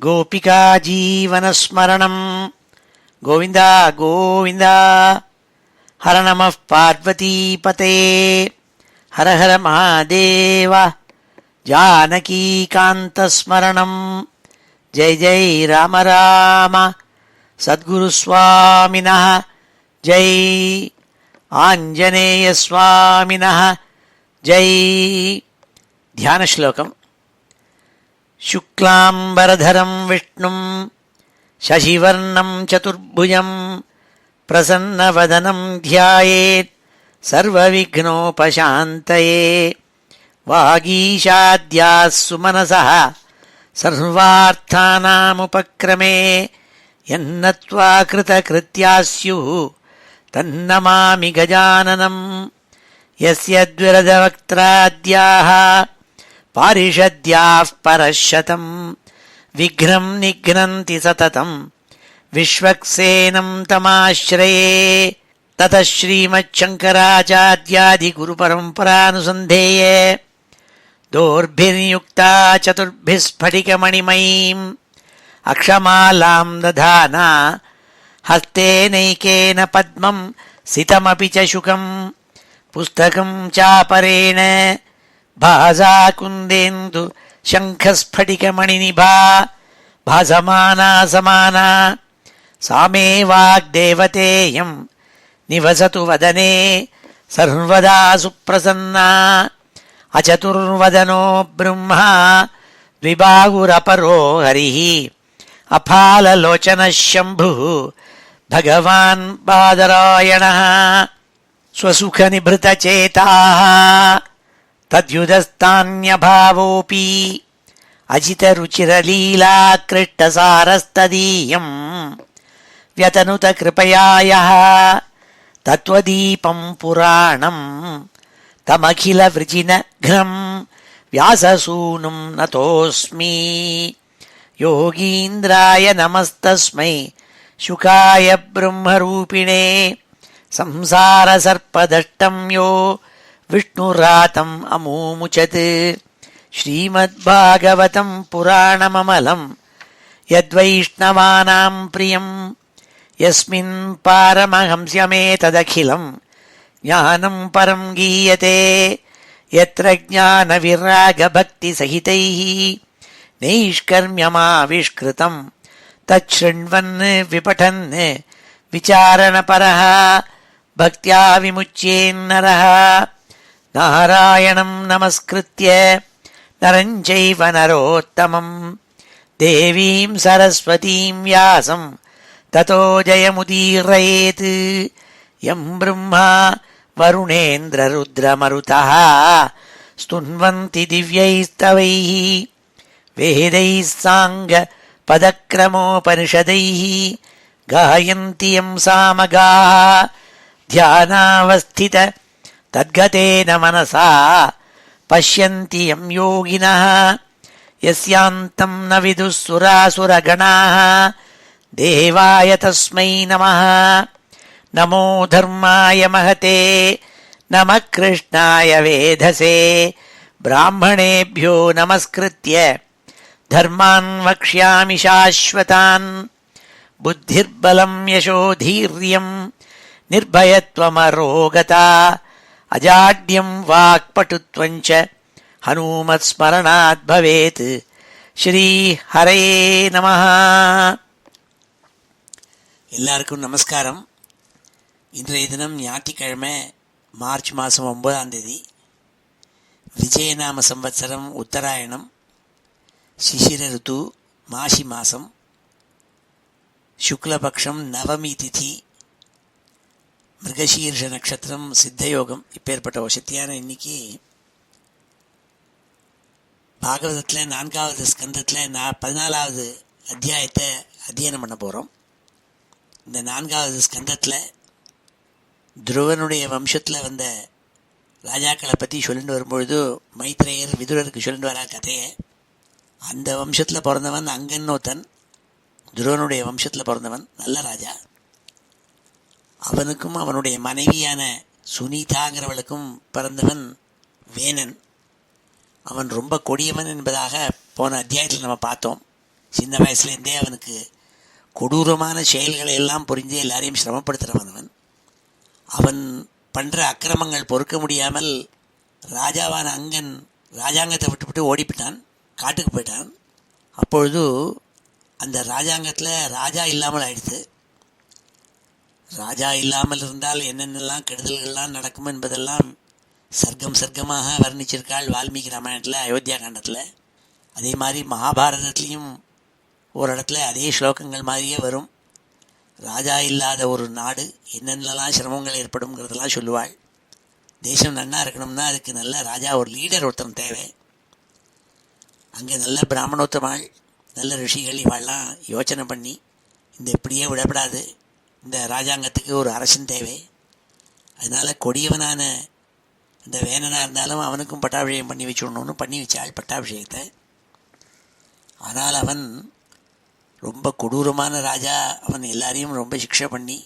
गोपिका जीवनस्मरणं गोविन्द गोविन्द। हर नमः पार्वतीपते हर हर महादेव। जानकीकान्तस्मरणं जय जय राम राम। सद्गुरुस्वामिनः जय, आञ्जनेयस्वामिनः जय। ध्यानश्लोकम्। शुक्लाम्बरधरं विष्णुं शशिवर्णं चतुर्भुजं प्रसन्नवदनं ध्यायेत् सर्वविघ्नोपशान्तये। वागीशाद्याः सुमनसः सर्वार्थानामुपक्रमे यन्नत्वा कृतकृत्याः स्युः तन्नमामि गजाननं। यस्य द्विरदवक्त्राद्याः पारिषद्याः परशतं विघ्नं निघ्नन्ति सततं विश्वक्सेनं तमाश्रये। ततः श्रीमच्छङ्कराचार्यादिगुरुपरम्परानुसन्धेये दोर्भिर्युक्ता चतुर्भिः स्फटिकमणिमयीम् अक्षमालां दधाना हस्तेनैकेन पद्मं सितमपि च शुकं पुस्तकं चापरेण भासा कुन्देन्दु शङ्खस्फटिकमणिनिभा भासमाना समाना। सा मे वाग्देवतेयं निवसतु वदने सर्वदा सुप्रसन्ना। अचतुर्वदनो ब्रह्मा द्विबाहुरपरो हरिः अफाललोचनः शम्भुः भगवान् बादरायणः। स्वसुखनिभृतचेताः तद्युदस्तान्यभावोऽपि अजितरुचिरलीलाकृष्टसारस्तदीयं व्यतनुतकृपया यः तत्त्वदीपं पुराणं तमखिलवृजिनघ्नं व्याससूनुं नतोऽस्मि। योगीन्द्राय नमस्तस्मै शुकाय ब्रह्मरूपिणे संसारसर्पदष्टं यो विष्णुरातम् अमूमुचत्। श्रीमद्भागवतं पुराणममलं यद्वैष्णवानां प्रियं यस्मिन् पारमहंस्यमेतदखिलं ज्ञानं परं गीयते। यत्र ज्ञानविरागभक्तिसहितैः नैष्कर्म्यमाविष्कृतं तच्छृण्वन् विपठन् विचारणपरः भक्त्या विमुच्येन्नरः। नारायणं नमस्कृत्य नरं चैव नरोत्तमं देवीं सरस्वतीं व्यासं ततो जयमुदीरयेत्। यं ब्रह्मा वरुणेन्द्ररुद्रमरुतः स्तुन्वन्ति दिव्यैस्तवैः वेदैः साङ्गपदक्रमोपनिषदैः गायन्ति यं सामगाः ध्यानावस्थित तद्गतेन मनसा पश्यन्ति यं योगिनः। यस्यान्तं न विदुः सुरासुरगणाः देवाय तस्मै नमः। नमो धर्माय महते नमः कृष्णाय वेधसे ब्राह्मणेभ्यो नमस्कृत्य धर्मान् वक्ष्यामि शाश्वतान्। बुद्धिर्बलं यशोधीर्यं निर्भयत्वमरोगता अजाड्यं वाक्पटुत्वं च हनुमत्स्मरणात् भवेत्। श्री हरये நமः. எல்லாருக்கும் நமஸ்காரம். இன்றைய தினம் ஞாயிற்றுக்கிழமை மார்ச் மாதம் 9ஆம் தேதி விஜயநாம சம்வத்சரம் உத்தராயணம் சிசிர ருத்து மாசி மாதம் சுக்லபக்ஷம் நவமி திதி மிருகசீர்ஷ நட்சத்திரம் சித்தயோகம். இப்பேற்பட்ட வசதியான இன்னைக்கு பாகவதத்தில் 4வது ஸ்கந்தத்தில் 14வது அத்தியாயத்தை அத்தியனம் பண்ண போகிறோம். இந்த 4வது ஸ்கந்தத்தில் துருவனுடைய வம்சத்தில் வந்த ராஜாக்களை பற்றி சொல்லிட்டு வரும்பொழுது மைத்ரேயர் விதுரருக்கு சொல்லிட்டு வரா கதையை. அந்த வம்சத்தில் பிறந்தவன் அங்கன்னோத்தன், துருவனுடைய வம்சத்தில் பிறந்தவன், நல்ல ராஜா. அவனுக்கும் அவனுடைய மனைவியான சுனீதாங்கிறவளுக்கும் பிறந்தவன் வேணன். அவன் ரொம்ப கொடியவன் என்பதாக போன அத்தியாயத்தில் நம்ம பார்த்தோம். சின்ன வயசுலேருந்தே அவனுக்கு கொடூரமான செயல்களை எல்லாம் புரிஞ்சு எல்லாரையும் சிரமப்படுத்துகிறவன் அவன். அவன் பண்ணுற அக்கிரமங்கள் பொறுக்க முடியாமல் ராஜாவான அங்கன் ராஜாங்கத்தை விட்டுவிட்டு ஓடிப்பிட்டான், காட்டுக்கு போயிட்டான். அப்பொழுது அந்த ராஜாங்கத்தில் ராஜா இல்லாமல் ஆயிடுச்சு. ராஜா இல்லாமல் இருந்தால் என்னென்னலாம் கெடுதல்கள்லாம் நடக்கும் என்பதெல்லாம் சர்க்கமாக வர்ணிச்சிருக்காள் வால்மீகி ராமாயணத்தில், அயோத்தியா காண்டத்தில். அதே மாதிரி மகாபாரதத்துலேயும் ஒரு இடத்துல அதே ஸ்லோகங்கள் மாதிரியே வரும். ராஜா இல்லாத ஒரு நாடு என்னென்னலாம் சிரமங்கள் ஏற்படும்ங்கிறதெல்லாம் சொல்லுவாள். தேசம் நன்னா இருக்கணும்னா அதுக்கு நல்ல ராஜா, ஒரு லீடர் ஒருத்தன் தேவை. அங்கே நல்ல பிராமணோத்தமாள், நல்ல ரிஷிகள் இவாள்லாம் யோசனை பண்ணி இந்த இப்படியே விடப்படாது, இந்த ராஜாங்கத்துக்கு ஒரு அரசன் தேவை. அதனால் கொடியவனான இந்த வேணனாக இருந்தாலும் அவனுக்கும் பட்டாபிஷேகம் பண்ணி வச்சுடணும்னு பண்ணி வச்சாள் பட்டாபிஷேகத்தை. ஆனால் அவன் ரொம்ப கொடூரமான ராஜா. அவன் எல்லாரையும் ரொம்ப சிக்ஷை பண்ணி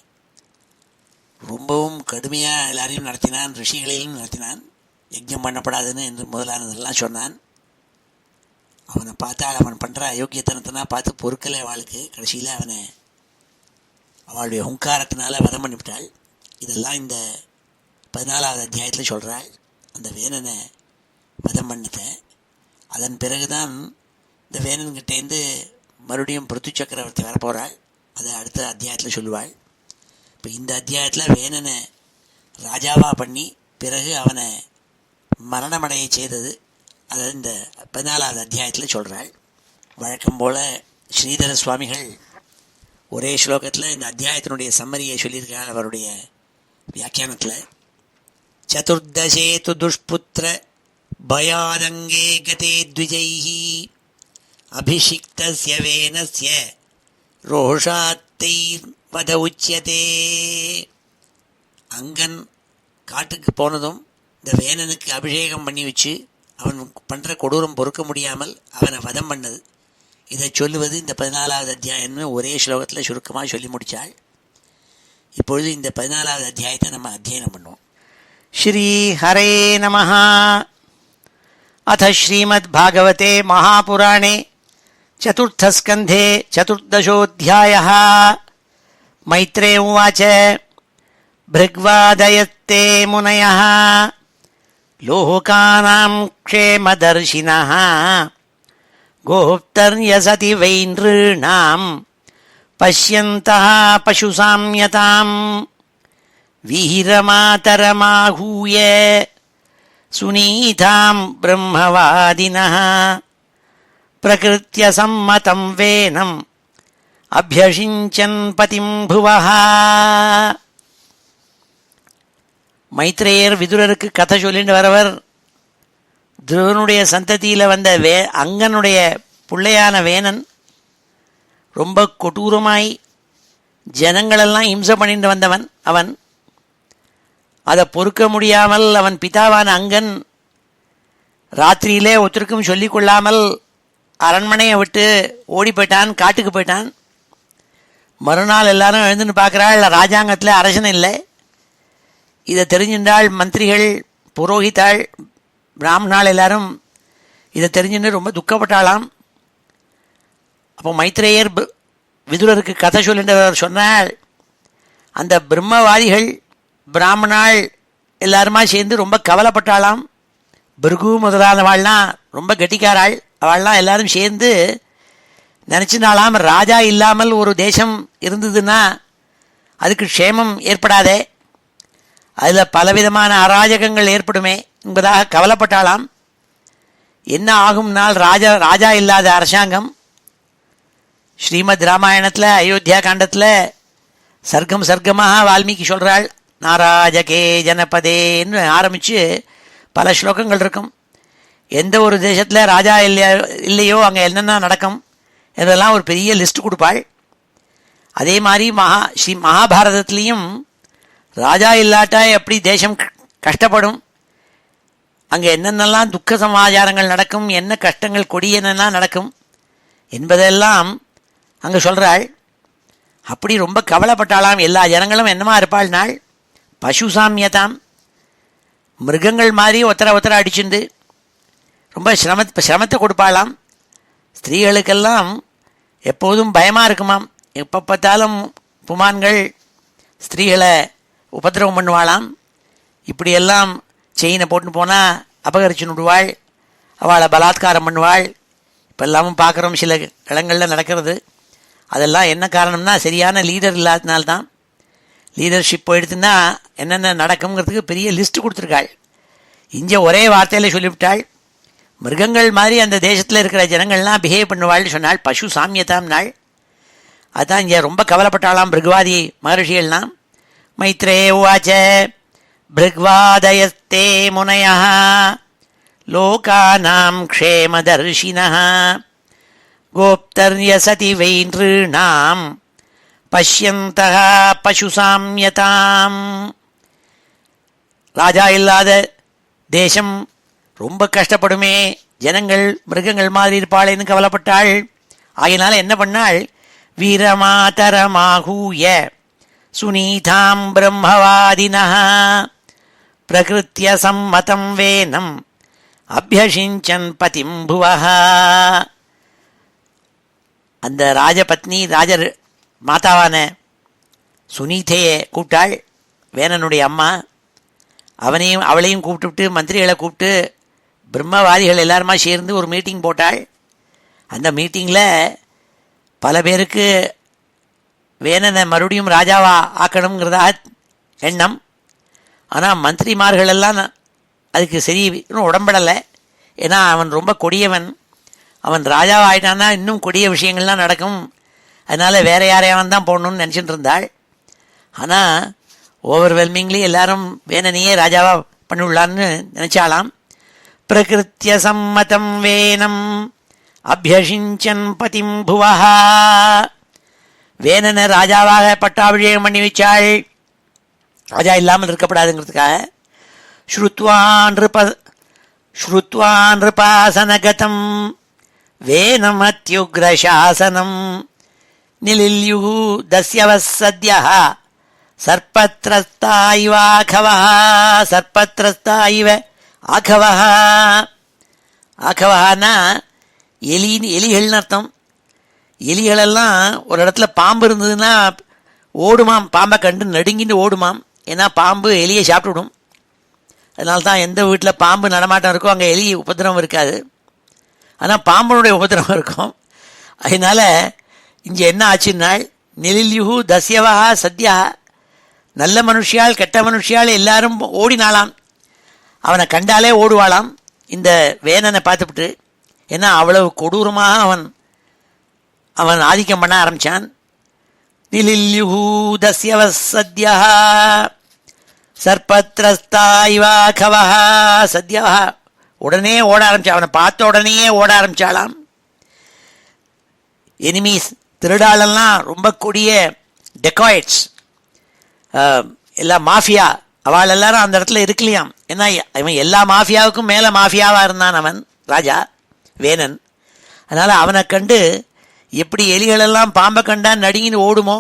ரொம்பவும் கடுமையாக எல்லாரையும் நடத்தினான், ரிஷிகளையும் நடத்தினான். யஜ்ஞம் பண்ணப்படாதுன்னு என்று முதலானதெல்லாம் சொன்னான். அவனை பார்த்தால் அவன் பண்ணுற அயோக்கியத்தனத்தினா பார்த்து பொறுக்கலை அவளுக்கு. கடைசியில் அவனை அவளுடைய ஹுங்காரத்தினால வதம் பண்ணிவிட்டாள். இதெல்லாம் இந்த 14வது அத்தியாயத்தில் சொல்கிறாள். அந்த வேணனை வதம் பண்ணத அதன் பிறகுதான் இந்த வேணன்கிட்டேருந்து மறுபடியும் பிருத்து சக்கரவர்த்தி வரப்போகிறாள். அதை அடுத்த அத்தியாயத்தில் சொல்லுவாள். இப்போ இந்த அத்தியாயத்தில் வேணனை ராஜாவாக பண்ணி பிறகு அவனை மரணமடைய செய்தது அதை இந்த 14வது அத்தியாயத்தில் சொல்கிறாள். வழக்கம் போல் ஸ்ரீதர சுவாமிகள் ஒரே ஸ்லோகத்தில் இந்த அத்தியாயத்தினுடைய சம்மரியை சொல்லியிருக்காள் அவருடைய வியாக்கியானத்தில். சதுர்தசே து துஷ்புத்திர பயாதங்கே கதே த்விஜைஹி அபிஷிக்தஸ்ய வேனஸ்ய ரோஷாத்தைர் வத உச்சியதே. அங்கன் காட்டுக்கு போனதும் இந்த வேணனுக்கு அபிஷேகம் பண்ணி வச்சு அவன் பண்ணுற கொடூரம் பொறுக்க முடியாமல் அவனை வதம் பண்ணது. இதை சொல்லுவது இந்த 14வது அத்தியாயம்னு ஒரே ஸ்லோகத்தில் சுருக்கமாக சொல்லி முடித்தாள். இப்பொழுது இந்த 14வது அத்தியாயத்தை நம்ம அத்தியனம் பண்ணுவோம். ஸ்ரீ ஹரே நமஹ. அத ஸ்ரீமத் பாகவதே மகாபுராணே சதுர்த்தஸ்கந்தே சதுர்தசோऽध्यायः. மைத்ரே உவாச்ச பிருக்வாதயத்தே முனயः லோகானாம் க்ஷேமதர்ஷினः கோப்தர்யசதி வைநॄணாம் பஷ்யந்தः பசுசாம்யதாம் வீரமாதரமாஹூய சுனீதாம் பிரம்மவாதினः பிரகிருத்ய சம்மதம் வேனம் அபியஷிஞ்சன் பதிம் புவஹ. மைத்ரேயர் விதுரருக்கு கதை சொல்லிட்டு வரவர் துருவனுடைய சந்ததியில் வந்த அங்கனுடைய பிள்ளையான வேணன் ரொம்ப கொடூரமாய் ஜனங்களெல்லாம் இம்சை பண்ணிட்டு வந்தவன். அவன் அதை பொறுக்க முடியாமல் அவன் பிதாவான அங்கன் ராத்திரியிலே ஒருத்தருக்கும் சொல்லி கொள்ளாமல் அரண்மனையை விட்டு ஓடி போயிட்டான், காட்டுக்கு போயிட்டான். மறுநாள் எல்லாரும் எழுந்துன்னு பார்க்குறாள், ராஜாங்கத்தில் அரசன் இல்லை. இதை தெரிஞ்சின்றாள் மந்திரிகள், புரோகிதாள், பிராமணாள் எல்லாரும் இதை தெரிஞ்சுன்னு ரொம்ப துக்கப்பட்டாளாம். அப்போ மைத்ரேயர் விதுரருக்கு கதை சொல்லின்றவர் சொன்னாள், அந்த பிரம்மவாதிகள் பிராமணாள் எல்லாருமா சேர்ந்து ரொம்ப கவலைப்பட்டாளாம். பிருகு முதலானவாள்லாம் ரொம்ப கெட்டிக்காராள். அவள்லாம் எல்லாரும் சேர்ந்து நினச்சினாலாம், ராஜா இல்லாமல் ஒரு தேசம் இருந்ததுன்னா அதுக்கு க்ஷேமம் ஏற்படாதே, அதில் பலவிதமான அராஜகங்கள் ஏற்படுமே என்பதாக கவலைப்பட்டாளாம். என்ன ஆகும்னால் ராஜா இல்லாத அரசாங்கம் ஸ்ரீமத் ராமாயணத்தில் அயோத்தியா காண்டத்தில் சர்க்கமாக வால்மீகி சொல்கிறாள். நாராஜகே ஜனபதேன்னு ஆரம்பித்து பல ஸ்லோகங்கள் இருக்கும். எந்த ஒரு தேசத்தில் ராஜா இல்லையோ அங்கே என்னென்ன நடக்கும் இதெல்லாம் ஒரு பெரிய லிஸ்ட் கொடுப்பாள். அதே மாதிரி ஸ்ரீ மகாபாரதத்துலேயும் ராஜா இல்லாட்டா எப்படி தேசம் கஷ்டப்படும், அங்கே என்னென்னலாம் துக்க சமாச்சாரங்கள் நடக்கும், என்ன கஷ்டங்கள் கொடி என்னெல்லாம் நடக்கும் என்பதெல்லாம் அங்கே சொல்கிறாள். அப்படி ரொம்ப கவலைப்பட்டாலாம். எல்லா ஜனங்களும் என்னமா இருப்பாள்னாள், பசுசாமியதாம், மிருகங்கள் மாதிரி ஒத்தர அடிச்சுண்டு ரொம்ப சிரமத்தை கொடுப்பாளாம். ஸ்திரீகளுக்கெல்லாம் எப்போதும் பயமாக இருக்குமாம். எப்போ பார்த்தாலும் புமான்கள் ஸ்திரீகளை உபத்திரவம் பண்ணுவாளாம். இப்படியெல்லாம் செயினை போட்டுன்னு போனால் அபகரிச்சு விடுவாள், அவளை பலாத்காரம் பண்ணுவாள். இப்போ எல்லாமும் பார்க்குறோம், சில இடங்களில் நடக்கிறது. அதெல்லாம் என்ன காரணம்னா சரியான லீடர் இல்லாதனால்தான். லீடர்ஷிப் போயிடுத்துன்னா என்னென்ன நடக்குங்கிறதுக்கு பெரிய லிஸ்ட்டு கொடுத்துருக்காள். இங்கே ஒரே வார்த்தையில் சொல்லிவிட்டாள். மிருகங்கள் மாதிரி அந்த தேசத்தில் இருக்கிற ஜனங்கள்லாம் பிஹேவ் பண்ணுவாள்னு சொன்னாள். பசு சாமியதாம் நாள். அதுதான் இங்கே ரொம்ப கவலைப்பட்டாளாம் பிருகுவாதி மகர்ஷிகள்லாம். மைத்ரே உவாச்ச பிருக்வாதயஸ்தே முனயா லோகானாம் க்ஷேமதர்ஷினः கோப்தர்யசதி வைன்றுணாம் பஷ்யந்தः பசுசாம்யதாம். ராஜா இல்லாத தேசம் ரொம்ப கஷ்டப்படுமே, ஜனங்கள் மிருகங்கள் மாதிரி இருப்பாளேன்னு கவலைப்பட்டாள். ஆகினால என்ன பண்ணாள்? வீரமாதரமாகூய சுனீதாம் பிரம்மவாதினः பிரகிருத்ய சம்மதம் வேனம் அபியசிஞ்சன் பதிம் புவः. அந்த ராஜபத்னி ராஜ மாதாவான சுனீதையை கூப்பிட்டாள், வேணனுடைய அம்மா. அவளையும் கூப்பிட்டு மந்திரிகளை கூப்பிட்டு பிரம்மவாதிகள் எல்லாருமா சேர்ந்து ஒரு மீட்டிங் போட்டாள். அந்த மீட்டிங்கில் பல பேருக்கு வேணனை மறுபடியும் ராஜாவா ஆக்கணுங்கிறதா எண்ணம். ஆனால் மந்திரிமார்கள் எல்லாம் அதுக்கு சரி இன்னும் உடம்படலை. ஏன்னா அவன் ரொம்ப கொடியவன், அவன் ராஜாவா ஆயிட்டான்னா இன்னும் கொடிய விஷயங்கள்லாம் நடக்கும். அதனால் வேற யாரையாவன் தான் போடணும்னு நினச்சிட்டு இருந்தாள். ஆனால் ஓவர்வெல்மிங்லி எல்லாரும் வேணனையே ராஜாவா பண்ணிவிடலான்னு நினச்சாலாம். பிரகிருத்திய சம்மதம் வேனம் அபியசிஞ்சன் பதிம் புவः. வேணனை ராஜாவாக பட்டாபிஷேகம் பண்ணி வச்சாள், ராஜா இல்லாமல் இருக்கப்படாதுங்கிறதுக்காக. ஸ்ருத்வா நிருபாசனகதம் வேனம் அத்யுக்ரசாசனம் நிலில்யுः தஸ்யவः சத்யः சர்ப்பத்ரஸ்தா இவ ஆகவः. சர்ப்பத்ரஸ்தா இவ ஆகவः. ஆகவஹான்னா எலிகள்னு அர்த்தம். எலிகளெல்லாம் ஒரு இடத்துல பாம்பு இருந்ததுன்னா ஓடுமாம், பாம்பை கண்டு நடுங்கிட்டு ஓடுமாம். ஏன்னா பாம்பு எலியை சாப்பிட்டுவிடும். அதனால தான் எந்த வீட்டில் பாம்பு நடமாட்டம் இருக்கோ அங்கே எலி உபத்திரவம் இருக்காது. ஆனால் பாம்பனுடைய உபத்திரவம் இருக்கும். அதனால் இங்கே என்ன ஆச்சுன்னால் நிலில்யுஹு தஸ்யவா சத்யா. நல்ல மனுஷியால் கெட்ட மனுஷியால் எல்லாரும் ஓடினாலாம், அவனை கண்டாலே ஓடுவாளாம் இந்த வேணனை பார்த்துவிட்டு. ஏன்னா அவ்வளவு கொடூரமாக அவன் ஆதிக்கம் பண்ண ஆரம்பித்தான். நிலில்யுஹு தஸ்யவ சத்யா சர்ப்பத்ரஸ்தா இவாகவா. சத்யா உடனே ஓட ஆரம்பிச்சா, அவனை பார்த்த உடனேயே ஓட ஆரம்பிச்சாலாம். எனிமீஸ் திருடாளெல்லாம் ரொம்ப கொடிய டெக்காய்ட்ஸ், எல்லா மாஃபியா, அவள் எல்லாரும் அந்த இடத்துல இருக்கலையாம். ஏன்னா இவன் எல்லா மாஃபியாவுக்கும் மேலே மாஃபியாவாக இருந்தான் அவன் ராஜா வேணன். அதனால் அவனை கண்டு எப்படி எலிகளெல்லாம் பாம்பை கண்டா நடுங்கின்னு ஓடுமோ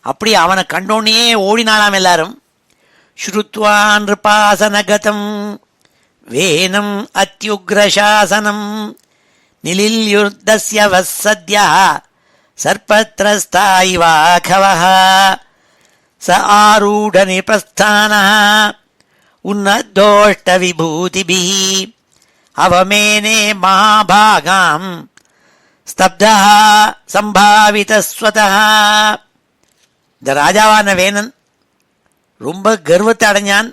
அப்படி அவனை கண்டோன்னே ஓடினாலாம் எல்லாரும். ஸ்ருத்வா நிருபாசனகதம் வேனம் அத்யுக்ரசாசனம் நிலில்யுர்தஸ்யவ சத்யः சர்ப்பத்ரஸ்தா இவாகவः ச ஆரூட நிபஸ்தானः உன்னதோஷ்ட விபூதிபிः அவமேனே மகாபாகாம் ஸ்தப்தः சம்பாவிதஸ்வதः. இந்த ராஜாவான வேணன் ரொம்ப கர்வத்தை அடைஞ்சான்.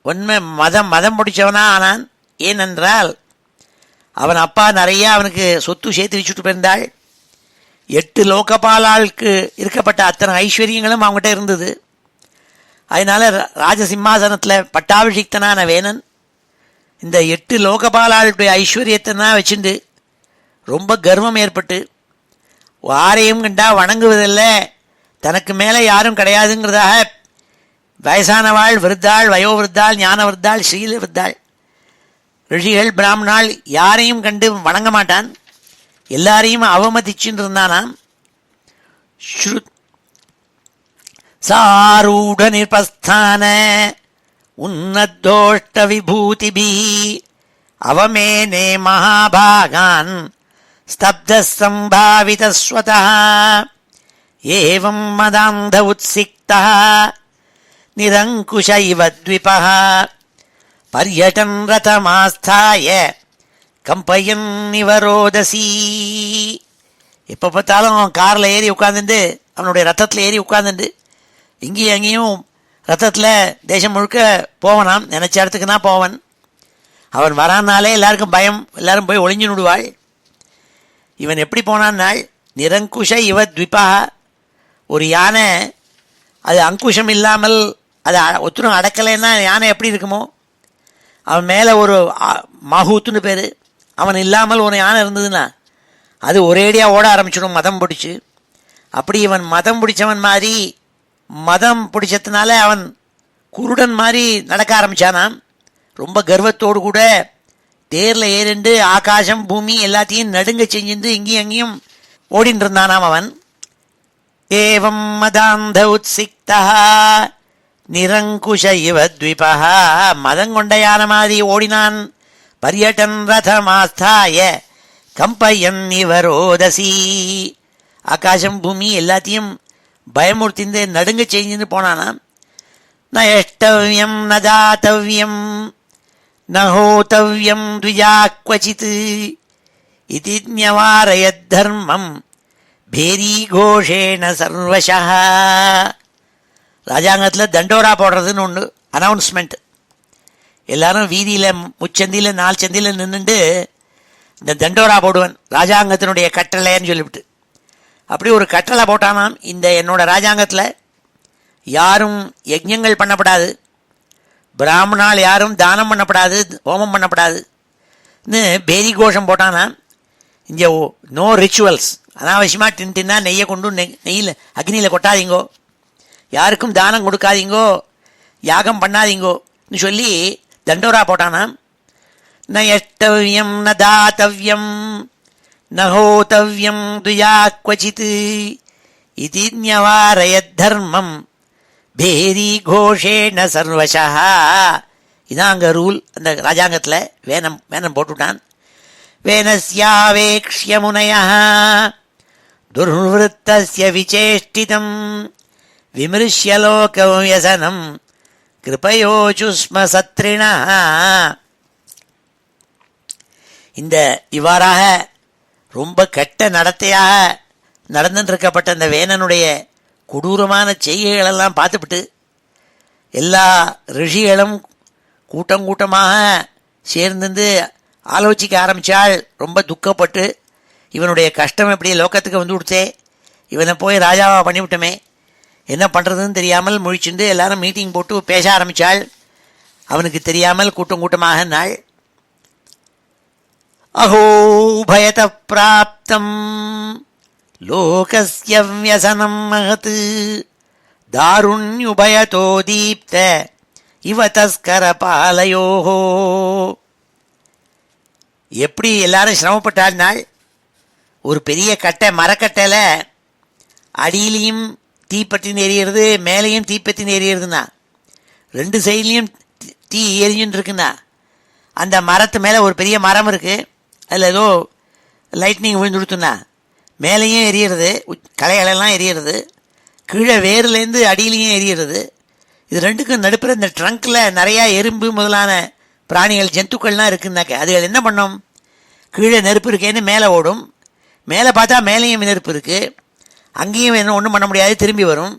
உண்மை மதம் பிடிச்சவனா ஆனான். ஏனென்றால் அவன் அப்பா நிறைய அவனுக்கு சொத்து சேர்த்து வச்சுட்டு போயிருந்தாள். 8 லோகபாலாளுக்கு இருக்கப்பட்ட அத்தனை ஐஸ்வர்யங்களும் அவங்ககிட்ட இருந்தது. அதனால ராஜசிம்மாசனத்தில் பட்டாபிஷிக்தனான வேணன் இந்த 8 லோகபாலாளுடைய ஐஸ்வர்யத்தை தான் வச்சுண்டு ரொம்ப கர்வம் ஏற்பட்டு யாரையும் கண்டா வணங்குவதில்லை, தனக்கு மேலே யாரும் கிடையாதுங்கிறதாக வயசானவாள், விருத்தாள், வயோவிருத்தாள், ஞான விருத்தாள், ஸ்ரீல விருத்தாள், ரிஷிகள், பிராமணாள் யாரையும் கண்டு வணங்க மாட்டான், எல்லாரையும் அவமதிச்சுட்டு இருந்தானாம். சாரூட நிர்பஸ்தான உன்னதோஷ்ட விபூதிபி அவமேனே மகாபாகான் ஸ்தப்தः சம்பாவிதः ஸ்வதः ஏவம் மதாந்த உத்சிக்தः நிரங்குஷ இவ த்விபः பர்யடன் ரதமாஸ்தாய கம்பயன் நிவரோதசி. எப்போ பார்த்தாலும் காரில் ஏறி உட்காந்துட்டு அவனுடைய ரத்தத்தில் ஏறி உட்காந்துட்டு இங்கேயும் அங்கேயும் ரத்தத்தில் தேசம் முழுக்க போவனாம். நினச்ச இடத்துக்கு தான் போவன். அவன் வரானாலே எல்லாருக்கும் பயம், எல்லாரும் போய் ஒளிஞ்சு விடுவாள். இவன் எப்படி போனான்னாள், நிரங்குஷ இவ த்விபா, ஒரு யானை அது அங்குஷம் இல்லாமல் அது ஒத்துரும் அடக்கலைன்னா யானை எப்படி இருக்குமோ, அவன் மேலே ஒரு மஹூத்துன்னு பேர், அவன் இல்லாமல் ஒரு யானை இருந்ததுன்னா அது ஒரேடியாக ஓட ஆரம்பிச்சிடும் மதம் பிடிச்சி. அப்படி இவன் மதம் பிடிச்சவன் மாதிரி, மதம் பிடிச்சதுனால அவன் குருடன் மாதிரி நடக்க ஆரம்பித்தானாம். ரொம்ப கர்வத்தோடு கூட தேரில் ஏறிண்டு ஆகாசம் பூமி எல்லாத்தையும் நடுங்க செஞ்சுட்டு இங்கேயும் அங்கேயும் ஓடின்னு இருந்தானாம் அவன். ஏவம் மதாந்த உத்சிக்தா நிரங்குஷ இவ த்விபா, மதங்கொண்ட யானை மாதிரி ஓடினான். பர்யடன் ரதமாஸ்தாய கம்பயன் இவரோதசி, ஆகாசம் பூமி எல்லாத்தையும் பயமுறுத்திந்து நடுங்க செஞ்சுன்னு போனானாம். ந எஷ்டவ்யம் ந தாத்தவ்யம் ந ஹோதவ்யம் த்விஜா க்வசித் இதி ஞவாரயத் தர்மம் பேரி கோஷேண சர்வசஹ. ராஜாங்கத்தில் தண்டோரா போடுறதுன்னு ஒன்று அனௌன்ஸ்மெண்ட். எல்லாரும் வீதியில் முச்சந்தியில் 4 சந்தியில் நின்றுட்டு இந்த தண்டோரா போடுவன், ராஜாங்கத்தினுடைய கட்டளைன்னு சொல்லிவிட்டு. அப்படி ஒரு கட்டளை போட்டானாம், இந்த என்னோட ராஜாங்கத்தில் யாரும் யஜ்ஞங்கள் பண்ணப்படாது, பிராமணால் யாரும் தானம் பண்ணப்படாது, ஹோமம் பண்ணப்படாதுன்னு பேரி கோஷம் போட்டானாம். இங்கே நோ ரிச்சுவல்ஸ், அனாவசியமாக டின்னா நெய்யை கொண்டு நெய்யில் அக்னியில் கொட்டாதீங்கோ, யாருக்கும் தானம் கொடுக்காதீங்கோ, யாகம் பண்ணாதீங்கோன்னு சொல்லி தண்டோரா போட்டானாம். ந எஷ்டவ்யம் ந தாத்தவ்யம் ந ஹோதவ்யம் த்விஜா க்வசித் இதி ஞவாரயத் தர்மம் பேரி கோஷேண சர்வசஹ. இதான் அங்கே ரூல். அந்த ராஜாங்கத்தில் வேனம் போட்டுவிட்டான். வேனஸ்யாவேக்ஷ்ய முனயः துர்வృத்தஸ்ய விசேஷ்டிதம் விமர்ஷ்ய லோக வியசனம் கிருபயோசுஸ்ம சத்ரிணः. இந்த இவ்வாறாக ரொம்ப கெட்ட நடத்தையாக நடந்துருக்கப்பட்ட அந்த வேணனுடைய கொடூரமான செய்கைகளெல்லாம் பார்த்துவிட்டு எல்லா ரிஷிகளும் கூட்டமாக சேர்ந்து ஆலோசிக்க ஆரம்பித்தாள். ரொம்ப துக்கப்பட்டு, இவனுடைய கஷ்டம் எப்படி லோகத்துக்கு வந்து கொடுத்தே, இவனை போய் ராஜாவாக பண்ணிவிட்டோமே, என்ன பண்ணுறதுன்னு தெரியாமல் முழிச்சுண்டு எல்லாரும் மீட்டிங் போட்டு பேச ஆரம்பித்தாள். அவனுக்கு தெரியாமல் கூட்டமாக நாள். அஹோ பயத பிராப்தம் லோகஸ்ய வியசனம் மகத் தாருண்யுபயதோ தீப்த இவ தஸ்கர பாலயோஹோ. எப்படி எல்லாரும் சிரமப்பட்டாள். ஒரு பெரிய கட்டை, மரக்கட்டையில் அடியிலையும் தீப்பற்றின்னு எரியிறது, மேலேயும் தீப்பற்றின்னு எரியிறதுண்ணா, 2 சைட்லேயும் தீ எரிஞ்சுன்னு இருக்குண்ணா. அந்த மரத்து மேலே ஒரு பெரிய மரம் இருக்குது, அதில் ஏதோ லைட்னிங் விழுந்து கொடுத்துண்ணா, மேலேயும் எரியிறது, களைகளெல்லாம் எரியிறது, கீழே வேர்லேருந்து அடியிலையும் எரியிறது. இது ரெண்டுக்கும் நடுப்புற இந்த ட்ரங்க்கில் நிறையா எறும்பு முதலான பிராணிகள் ஜந்துக்கள்லாம் இருக்குன்னாக்க அதுகள் என்ன பண்ணும், கீழே நெருப்பு இருக்கேன்னு மேலே ஓடும், மேலே பார்த்தா மேலேயும் நெருப்பு இருக்குது, அங்கேயும் என்ன ஒன்றும் பண்ண முடியாது, திரும்பி வரும்,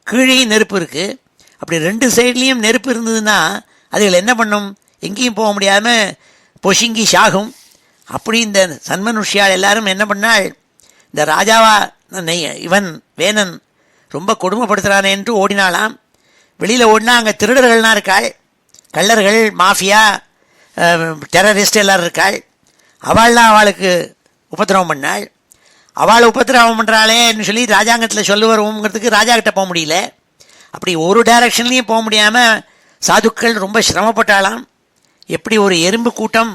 கீழேயும் நெருப்பு இருக்குது. அப்படி 2 சைட்லேயும் நெருப்பு இருந்ததுன்னா அதுகள் என்ன பண்ணும், எங்கேயும் போக முடியாமல் பொசுங்கி சாகும். அப்படி இந்த சன்மனுஷ்யால் எல்லாரும் என்ன பண்ணாள், இந்த ராஜாவா இவன் வேணன் ரொம்ப கொடுமைப்படுத்துகிறானே என்று ஓடினாலாம். வெளியில் ஓடினா அங்கே திருடர்கள்லாம் இருக்காள், கள்ளர்கள், மாஃபியா, டெரரிஸ்ட் எல்லோரும் இருக்காள். அவள்லாம் அவளுக்கு உபத்திரவம் பண்ணாள். அவளை உபத்திரவம் பண்ணுறாளேன்னு சொல்லி ராஜாங்கத்தில் சொல்ல வருவோங்கிறதுக்கு ராஜா கிட்ட போக முடியல. அப்படி ஒரு டைரக்ஷன்லேயும் போக முடியாமல் சாதுக்கள் ரொம்ப சிரமப்பட்டாலாம். எப்படி ஒரு எறும்பு கூட்டம்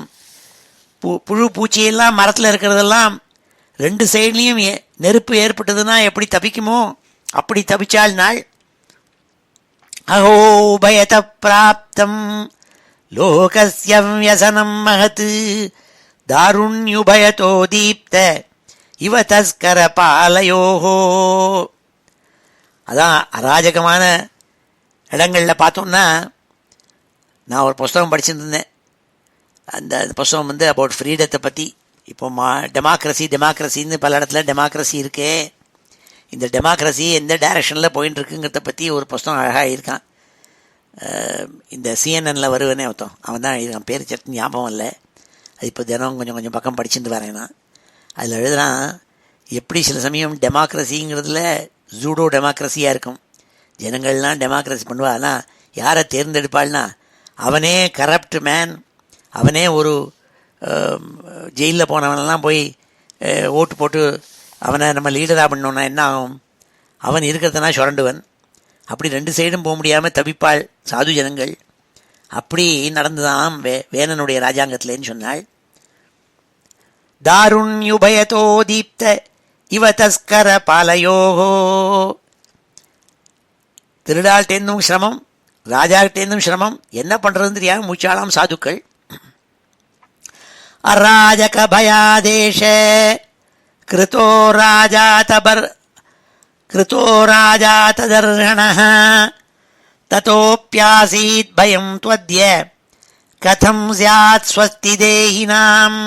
புழு பூச்சியெல்லாம் மரத்தில் இருக்கிறதெல்லாம் 2 சைட்லேயும் நெருப்பு ஏற்பட்டதுன்னா எப்படி தப்பிக்குமோ அப்படி தப்பிச்சாள் நாள். அஹோ பயத பிராப்தம் லோகஸ்ய வியசனம் மகத் தாருண்யுபயதோ தீப்த இவ தஸ்கர பாலயோஹோ. அதான் அராஜகமான இடங்களில் பார்த்தோம்னா, நான் ஒரு புஸ்தகம் படிச்சுட்டு இருந்தேன். அந்த புஸ்தகம் அபவுட் ஃப்ரீடத்தை பற்றி. இப்போ டெமோக்ரஸின்னு பல இடத்துல டெமோக்ரஸி இருக்கே, இந்த டெமோக்ரஸி எந்த டைரக்ஷனில் போயின்னு இருக்குங்கிறத பற்றி ஒரு புஸ்தகம் அழகாக இருக்கான். இந்த சிஎன்எனில் வருவேனே அவன் தான் எழுதினான், பேர் சட்டு ஞாபகம் இல்லை. அது இப்போ தினம் கொஞ்சம் கொஞ்சம் பக்கம் படிச்சுட்டு வரேன் நான். அதில் எழுதுறான், எப்படி சில சமயம் டெமோக்ரஸிங்கிறதுல ஜூடோ டெமோக்ரஸியாக இருக்கும். ஜனங்கள்லாம் டெமோக்ரஸி பண்ணுவா, ஆனால் யாரை தேர்ந்தெடுப்பாள்னா அவனே கரப்ட் மேன், அவனே ஒரு ஜெயிலில் போனவனெல்லாம் போய் ஓட்டு போட்டு அவனை நம்ம லீடராக பண்ணோன்னா என்ன ஆகும்? அவன் இருக்கிறதுனா சுரண்டுவன். அப்படி ரெண்டு சைடும் போக முடியாமல் தவிப்பாள் சாது ஜனங்கள். அப்படி நடந்துதான் வேணனுடைய ராஜாங்கத்திலேன்னு சொன்னாள். தாருண்யுபயதோ தீப்த இவ தஸ்கர பாலயோகோ. திருடாள்கிட்டேருந்தும் சிரமம், ராஜாக்கிட்டேருந்தும் சிரமம், என்ன பண்ணுறதுன்னு தெரியாமல் மூச்சாளாம் சாதுக்கள். அராஜக பயாதேஷ கிருதோ ராஜா ததர்ஹணः ததோப்யாசீத் பயம் த்வத்ய கதம் ஸ்யாத் ஸ்வஸ்தி தேஹினாம்.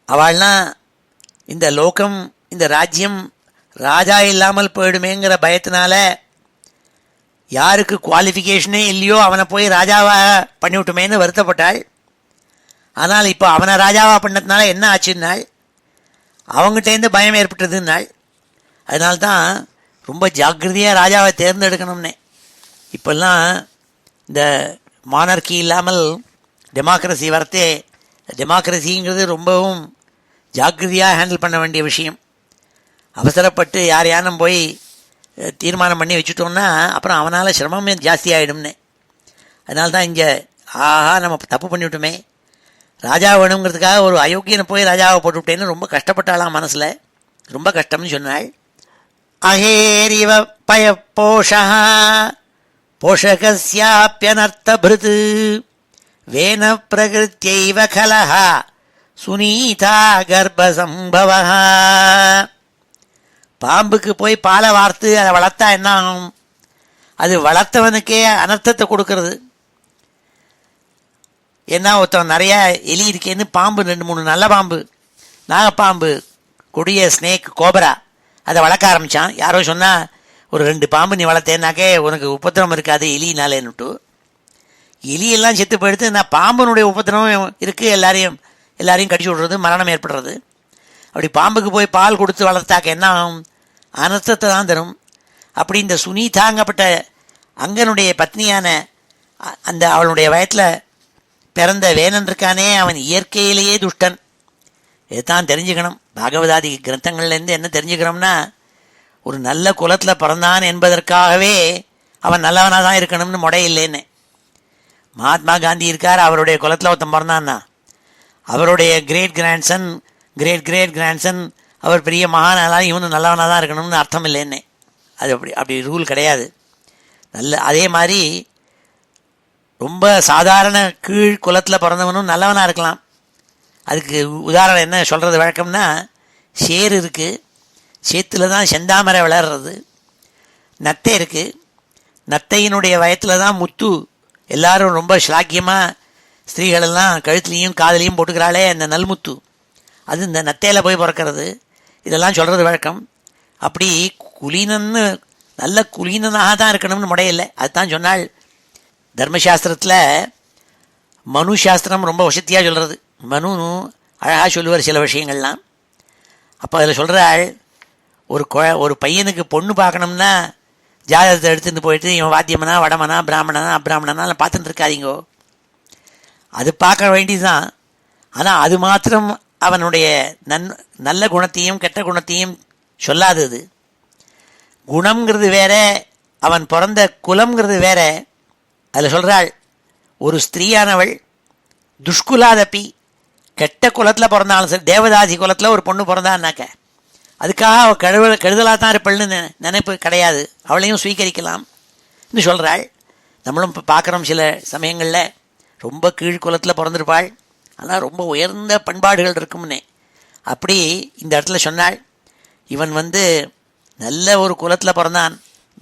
அவள்னா இந்த லோகம், இந்த ராஜ்யம் ராஜா இல்லாமல் போயிடுமேங்கிற பயத்தினால யாருக்கு குவாலிஃபிகேஷனே இல்லையோ அவனை போய் ராஜாவாக பண்ணிவிட்டுமேன்னு வருத்தப்பட்டாள். ஆனால் இப்போ அவனை ராஜாவாக பண்ணதுனால என்ன ஆச்சுன்னாள், அவங்ககிட்டேருந்து பயம் ஏற்பட்டதுன்னாள். அதனால்தான் ரொம்ப ஜாக்கிரதையாக ராஜாவை தேர்ந்தெடுக்கணும்னே. இப்போல்லாம் இந்த மானர்கி இல்லாமல் டெமோக்ரஸி வரத்தே, டெமோக்ரஸிங்கிறது ரொம்பவும் ஜாக்கிரதையாக ஹேண்டில் பண்ண வேண்டிய விஷயம். அவசரப்பட்டு யாரையானும் போய் தீர்மானம் பண்ணி வச்சுட்டோம்னா அப்புறம் அவனால் சிரமமே ஜாஸ்தி ஆகிடும்னே. அதனால்தான் இங்கே நம்ம தப்பு பண்ணிவிட்டோமே, ராஜா வேணுங்கிறதுக்காக ஒரு அயோக்கியனை போய் ராஜாவை போட்டுவிட்டேன்னு ரொம்ப கஷ்டப்பட்டாலாம், மனசில் ரொம்ப கஷ்டம்னு சொன்னாள். அஹேரிவ பய போஷா போஷகஸ்யாப்யனர்த்தபிருத் வேன பிரகிருத்யைவ கலஹா சுனீதா கர்ப்பசம்பவா. பாம்புக்கு போய் பாலை வார்த்து அதை வளர்த்தா என்ன ஆகும்? அது வளர்த்தவனுக்கே அனர்த்தத்தை கொடுக்கறது. ஏன்னா ஒருத்தவன் நிறையா எலி இருக்கேன்னு பாம்பு 2-3 நல்ல பாம்பு, நாகப்பாம்பு, கொடிய ஸ்னேக், கோபரா அதை வளர்க்க ஆரம்பித்தான். யாரோ சொன்னால் ஒரு 2 பாம்பு நீ வளர்த்தேன்னாக்கே உனக்கு உபத்திரவம் இருக்காது எலினாலேன்னுட்டு. எலியெல்லாம் செத்து போயிடுத்து, நான் பாம்பனுடைய உபத்திரவம் இருக்குது, எல்லாரையும் கடிச்சு விடுறது, மரணம் ஏற்படுறது. அப்படி பாம்புக்கு போய் பால் கொடுத்து வளர்த்தாக்க என்ன ஆகும்? அனர்த்தத்தை தான் தரும். அப்படி இந்த சுனீதாங்கப்பட்ட அங்கனுடைய பத்னியான அந்த அவளுடைய வயத்தில் பிறந்த வேணன் இருக்கானே, அவன் இயற்கையிலேயே துஷ்டன். இதுதான் தெரிஞ்சுக்கணும். பாகவதாதி கிரந்தங்கள்லேருந்து என்ன தெரிஞ்சுக்கிறோம்னா, ஒரு நல்ல குலத்தில் பிறந்தான் என்பதற்காகவே அவன் நல்லவனாக தான் இருக்கணும்னு முடையில்லைன்னு. மகாத்மா காந்தி இருக்கார், அவருடைய குலத்தில் ஒருத்தன் பிறந்தான்னா அவருடைய கிரேட் கிராண்ட்சன் அவர் பெரிய மகானாலும் இவனு நல்லவனாக தான் இருக்கணும்னு அர்த்தம் இல்லைன்னு. அது அப்படி ரூல் கிடையாது. அதே மாதிரி ரொம்ப சாதாரண கீழ் குலத்தில் பிறந்தவனும் நல்லவனாக இருக்கலாம். அதுக்கு உதாரணம் என்ன சொல்கிறது வழக்கம்னா, சேர் இருக்குது, சேத்துல தான் செந்தாமரை விளையாடுறது. நத்தை இருக்குது, நத்தையினுடைய வயத்தில் தான் முத்து. எல்லாரும் ரொம்ப ஸ்லாக்கியமாக ஸ்திரீகளெல்லாம் கழுத்துலேயும் காதலையும் போட்டுக்கிறாளே அந்த நல்முத்து, அது இந்த நத்தையில் போய் பிறக்கிறது. இதெல்லாம் சொல்கிறது வழக்கம். அப்படி குலீனன்னு நல்ல குலீனனாக தான் இருக்கணும்னு முடையில்லை. அதுதான் சொன்னாள் தர்மசாஸ்திரத்தில். மனு சாஸ்திரம் ரொம்ப வசதியாக சொல்கிறது. மனு அழகாக சொல்லுவார் சில விஷயங்கள்லாம். அப்போ அதில் சொல்கிறாள், ஒரு பையனுக்கு பொண்ணு பார்க்கணும்னா ஜாதகத்தை எடுத்துகிட்டு போயிட்டு இவன் வாத்தியமனா வடமனா பிராமணனா அப்ராமணனா பார்த்துட்டு இருக்காதீங்கோ. அது பார்க்க வேண்டியதுதான். ஆனால் அது மாத்திரம் அவனுடைய நல்ல குணத்தையும் கெட்ட குணத்தையும் சொல்லாதது. குணம்ங்கிறது வேற, அவன் பிறந்த குலம்ங்கிறது வேற. அதில் சொல்கிறாள், ஒரு ஸ்திரீயானவள் துஷ்குலாதப்பி, கெட்ட குலத்தில் பிறந்தாலும் சரி, தேவதாசி குலத்தில் ஒரு பொண்ணு பிறந்தான்னாக்க அதுக்காக அவள் கெடுதலாக தான் இருப்பள்னு நினைப்பு கிடையாது. அவளையும் ஸ்வீகரிக்கலாம் இன்னும் சொல்கிறாள். நம்மளும் இப்போ பார்க்குறோம், சில சமயங்களில் ரொம்ப கீழ் குலத்தில் பிறந்திருப்பாள், ஆனால் ரொம்ப உயர்ந்த பண்பாடுகள் இருக்கும்னே. அப்படி இந்த இடத்துல சொன்னாள், இவன் நல்ல ஒரு குலத்தில் பிறந்தான்,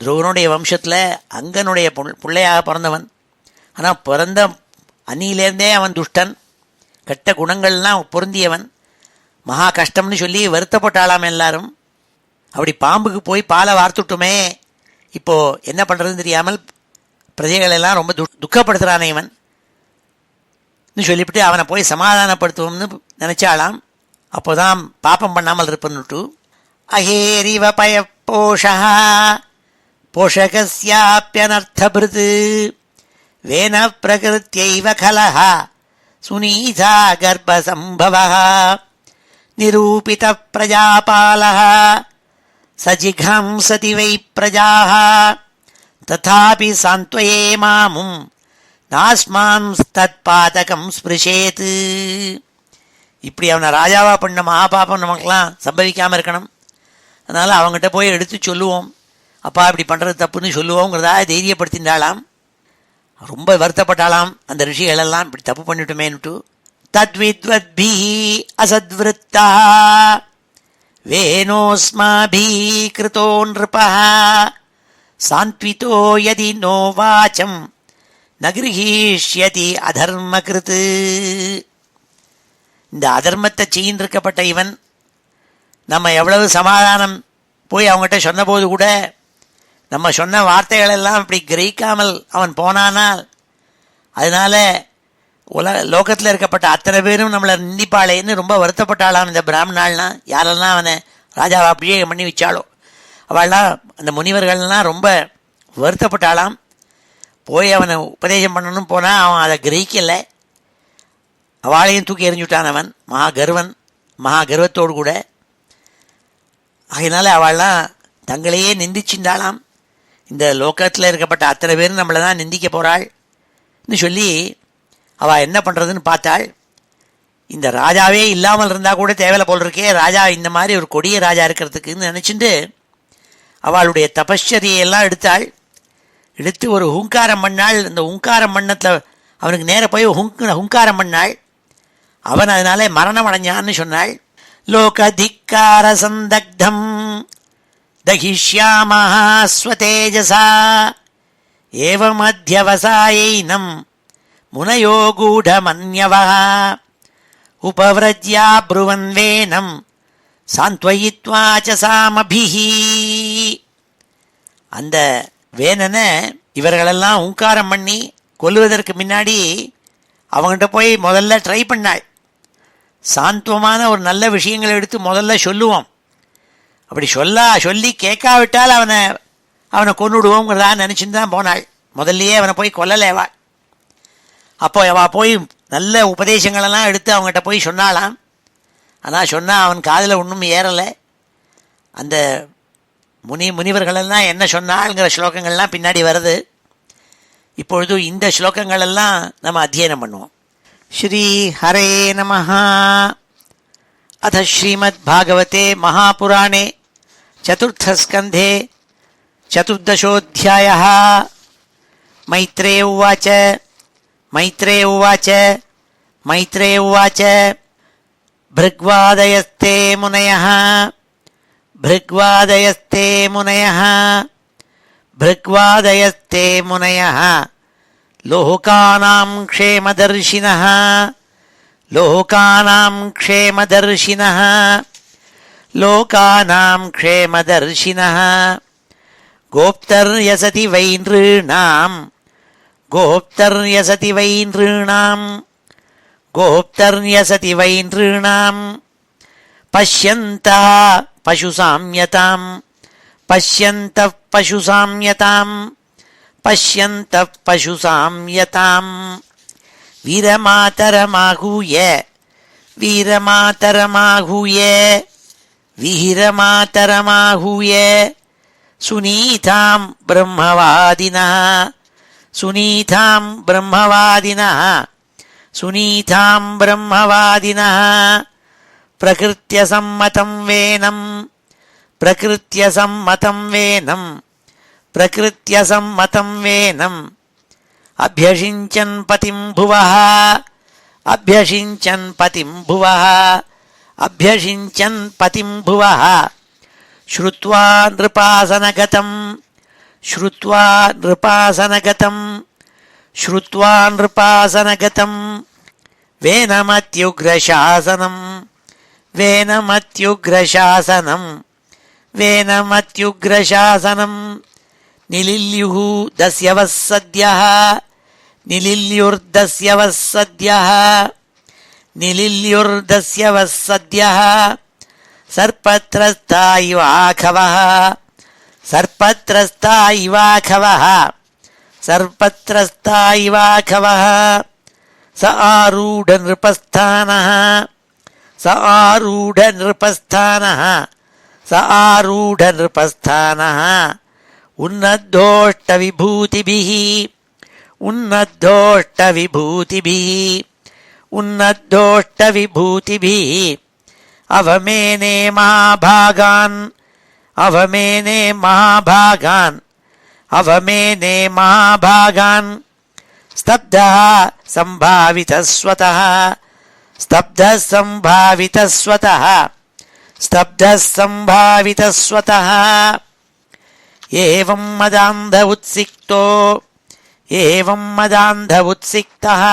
துருவனுடைய வம்சத்தில் அங்கனுடைய பிள்ளையாக பிறந்தவன். ஆனால் பிறந்த அன்னியிலேருந்தே அவன் துஷ்டன், கெட்ட குணங்கள்லாம் பொருந்தியவன், மகா கஷ்டம்னு சொல்லி வருத்தப்பட்டாளாம் எல்லாரும். அப்படி பாம்புக்கு போய் பாலை வார்த்துட்டுமே, இப்போது என்ன பண்ணுறதுன்னு தெரியாமல் பிரஜைகளெல்லாம் ரொம்ப துக்கப்படுத்துகிறானே இவன் சொல்லிவிட்டு அவனை போய் சமாதானப்படுத்துவோம்னு நினச்சாலாம். அப்போதான் பாப்பம் பண்ணாமல் இருப்பன்னுட்டு, அஹேரிவ பய போஷா போஷகஸ்யாப்யனர்த்தபிருத் வேன பிரகிருத்யைவ கலஹ சுனீதா கர்ப்பசம்பவः நிரூபித பிரஜாபாலः சஜிகாம்சதி வை பிரஜாः ததாபி சாந்த்வயே மாமும் நாஸ்மான் தத்பாதகம் ஸ்பிருஷேத். இப்படி அவனை ராஜாவா பண்ண மகாபாபம் நமக்கெல்லாம் சம்பவிக்காமல் இருக்கணும். அதனால் அவங்ககிட்ட போய் எடுத்து சொல்லுவோம், அப்பா இப்படி பண்ணுறது தப்புன்னு சொல்லுவோங்கிறதா தைரியப்படுத்தின்றாளாம். ரொம்ப வருத்தப்பட்டாளாம் அந்த ரிஷிகளெல்லாம், இப்படி தப்பு பண்ணிவிட்டுமேன்னுட்டு. தத்வித்வத்பி அசத்விருத்தா வேனோஸ்மாபி கிருதோ நிருபः சாந்த்விதோ யதி நோ வாச்சம் நகிருஹீஷ்யதி அதர்மகிருத். இந்த அதர்மத்தை செய்யின்றிருக்கப்பட்ட இவன் நம்ம எவ்வளவு சமாதானம் போய் அவங்ககிட்ட சொன்னபோது கூட நம்ம சொன்ன வார்த்தைகளெல்லாம் இப்படி கிரகிக்காமல் அவன் போனானால், அதனால லோகத்தில் இருக்கப்பட்ட அத்தனை பேரும் நம்மளை நிந்திப்பாளேன்னு ரொம்ப வருத்தப்பட்டாளாம் இந்த பிராமணாள்னா. யாரெல்லாம் அவனை ராஜாவை அப்படியே பண்ணி வச்சாளோ அவள்லாம், அந்த முனிவர்கள்லாம் ரொம்ப வருத்தப்பட்டாளாம். போய் அவனை உபதேசம் பண்ணணும் போனால் அவன் அதை கிரகிக்கலை. அவளையும் தூக்கி எறிஞ்சுட்டான் அவன், மகா கர்வத்தோடு கூட. அதனால அவள்லாம் தங்களையே நிந்திச்சுட்டாளாம். இந்த லோகத்தில் இருக்கப்பட்ட அத்தனை பேரும் நம்மளை தான் நிந்திக்க போகிறாள்னு சொல்லி அவள் என்ன பண்ணுறதுன்னு பார்த்தாள். இந்த ராஜாவே இல்லாமல் இருந்தால் கூட தேவையில்லை போல் இருக்கே, ராஜா இந்த மாதிரி ஒரு கொடிய ராஜா இருக்கிறதுக்குன்னு நினச்சிட்டு அவளுடைய தபஸ்சரியெல்லாம் எடுத்து ஒரு ஹூங்காரம் பண்ணாள். இந்த ஹூங்காரம் பண்ணத்தில் அவனுக்கு நேர போய் ஹூங்காரம் பண்ணாள். அவன் அதனால மரணம் அடைஞ்சான்னு சொன்னாள். லோகதிக்கார சந்தக்தம் தகிஷ்யாமஹ ஸ்வதேஜசா ஏவமத்யவசாயைனம் முனயோ கூடமன்யவஹ உபவ்ரஜ்யா ப்ருவன் வேனம் சாந்த்வயித்வா ச சாமபிஹி. அந்த வேனனை இவர்களெல்லாம் ஹூங்காரம் பண்ணி கொல்லுவதற்கு முன்னாடி அவங்ககிட்ட போய் முதல்ல ட்ரை பண்ணாள். சாந்துவமான ஒரு நல்ல விஷயங்களை எடுத்து முதல்ல சொல்லுவோம், அப்படி சொல்லி கேட்காவிட்டால் அவனை கொன்னுடுவோங்கிறதா நினச்சின்னு தான் போனாள். முதல்லையே அவனை போய் கொல்லலேவா. அப்போ அவள் போய் நல்ல உபதேசங்களெல்லாம் எடுத்து அவங்ககிட்ட போய் சொன்னாலாம். ஆனால் சொன்னால் அவன் காதில் ஒன்றும் ஏறலை. அந்த முனிவர்களெல்லாம் என்ன சொன்னாள்ங்கிற ஸ்லோகங்கள்லாம் பின்னாடி வருது. இப்பொழுது இந்த ஸ்லோகங்களெல்லாம் நம்ம அத்தியனம் பண்ணுவோம். ஸ்ரீ ஹரே நமஹ. அத ஸ்ரீமத் பாகவதே மகாபுராணே சதுர்த்தஸ்கந்தே சதுர்தசோऽध्यायः. மைத்ரேய உவாச்ச भृग्वादयस्ते मुनयः लोकानां क्षेमदर्शिनः गोप्तर्यसति वै नृणां पश्यन्तः पशुसाम्यताम् वीरमातरमाहूय सुनीतां ब्रह्मवादिनः प्रकृत्यसम्मतं वेनं अभ्यषिञ्चन् पतिं அபியஷிஞ்சன் பதிம் புவः அபியஷிஞ்சன் பதிம் புவः ஸ்ருத்வா நிருபாசனகதம் ஸ்ருத்வா நிருபாசனகதம் ஸ்ருத்வா நிருபாசனகதம் வேனமத்யுக்ரசாசனம் வேனமத்யுக்ரசாசனம் வேனமத்யுக்ரசாசனம் நிலில்யுः தஸ்யவः சத்யः நிலில்யுர்தஸ்யவः சத்யः நிலில்யுர்தஸ்யவः சத்யः சர்ப்பத்ரஸ்தா இவாகவः சர்ப்பத்ரஸ்தா இவாகவः சர்ப்பத்ரஸ்தா இவாகவः ச ஆரூட நிருபஸ்தானः ச ஆரூட நிருபஸ்தானः ச ஆரூட நிருபஸ்தானः உன்னத்தோஷ்ட விபூதிபிः உன்னத்தோஷ்ட விபூதிபிः உன்னத்தோஷ்ட விபூதிபிः அவமேனே மகாபாகான் அவமேனே மகாபாகான் அவமேனே மகாபாகான் ஸ்தப்தः சம்பாவிதः ஸ்வதः ஸ்தப்தः சம்பாவிதः ஸ்வதः ஸ்தப்தः சம்பாவிதः ஸ்வதः ஏவம் மதாந்த உத்சிக்தோ ஏவம் மதாந்த உத்சிக்தः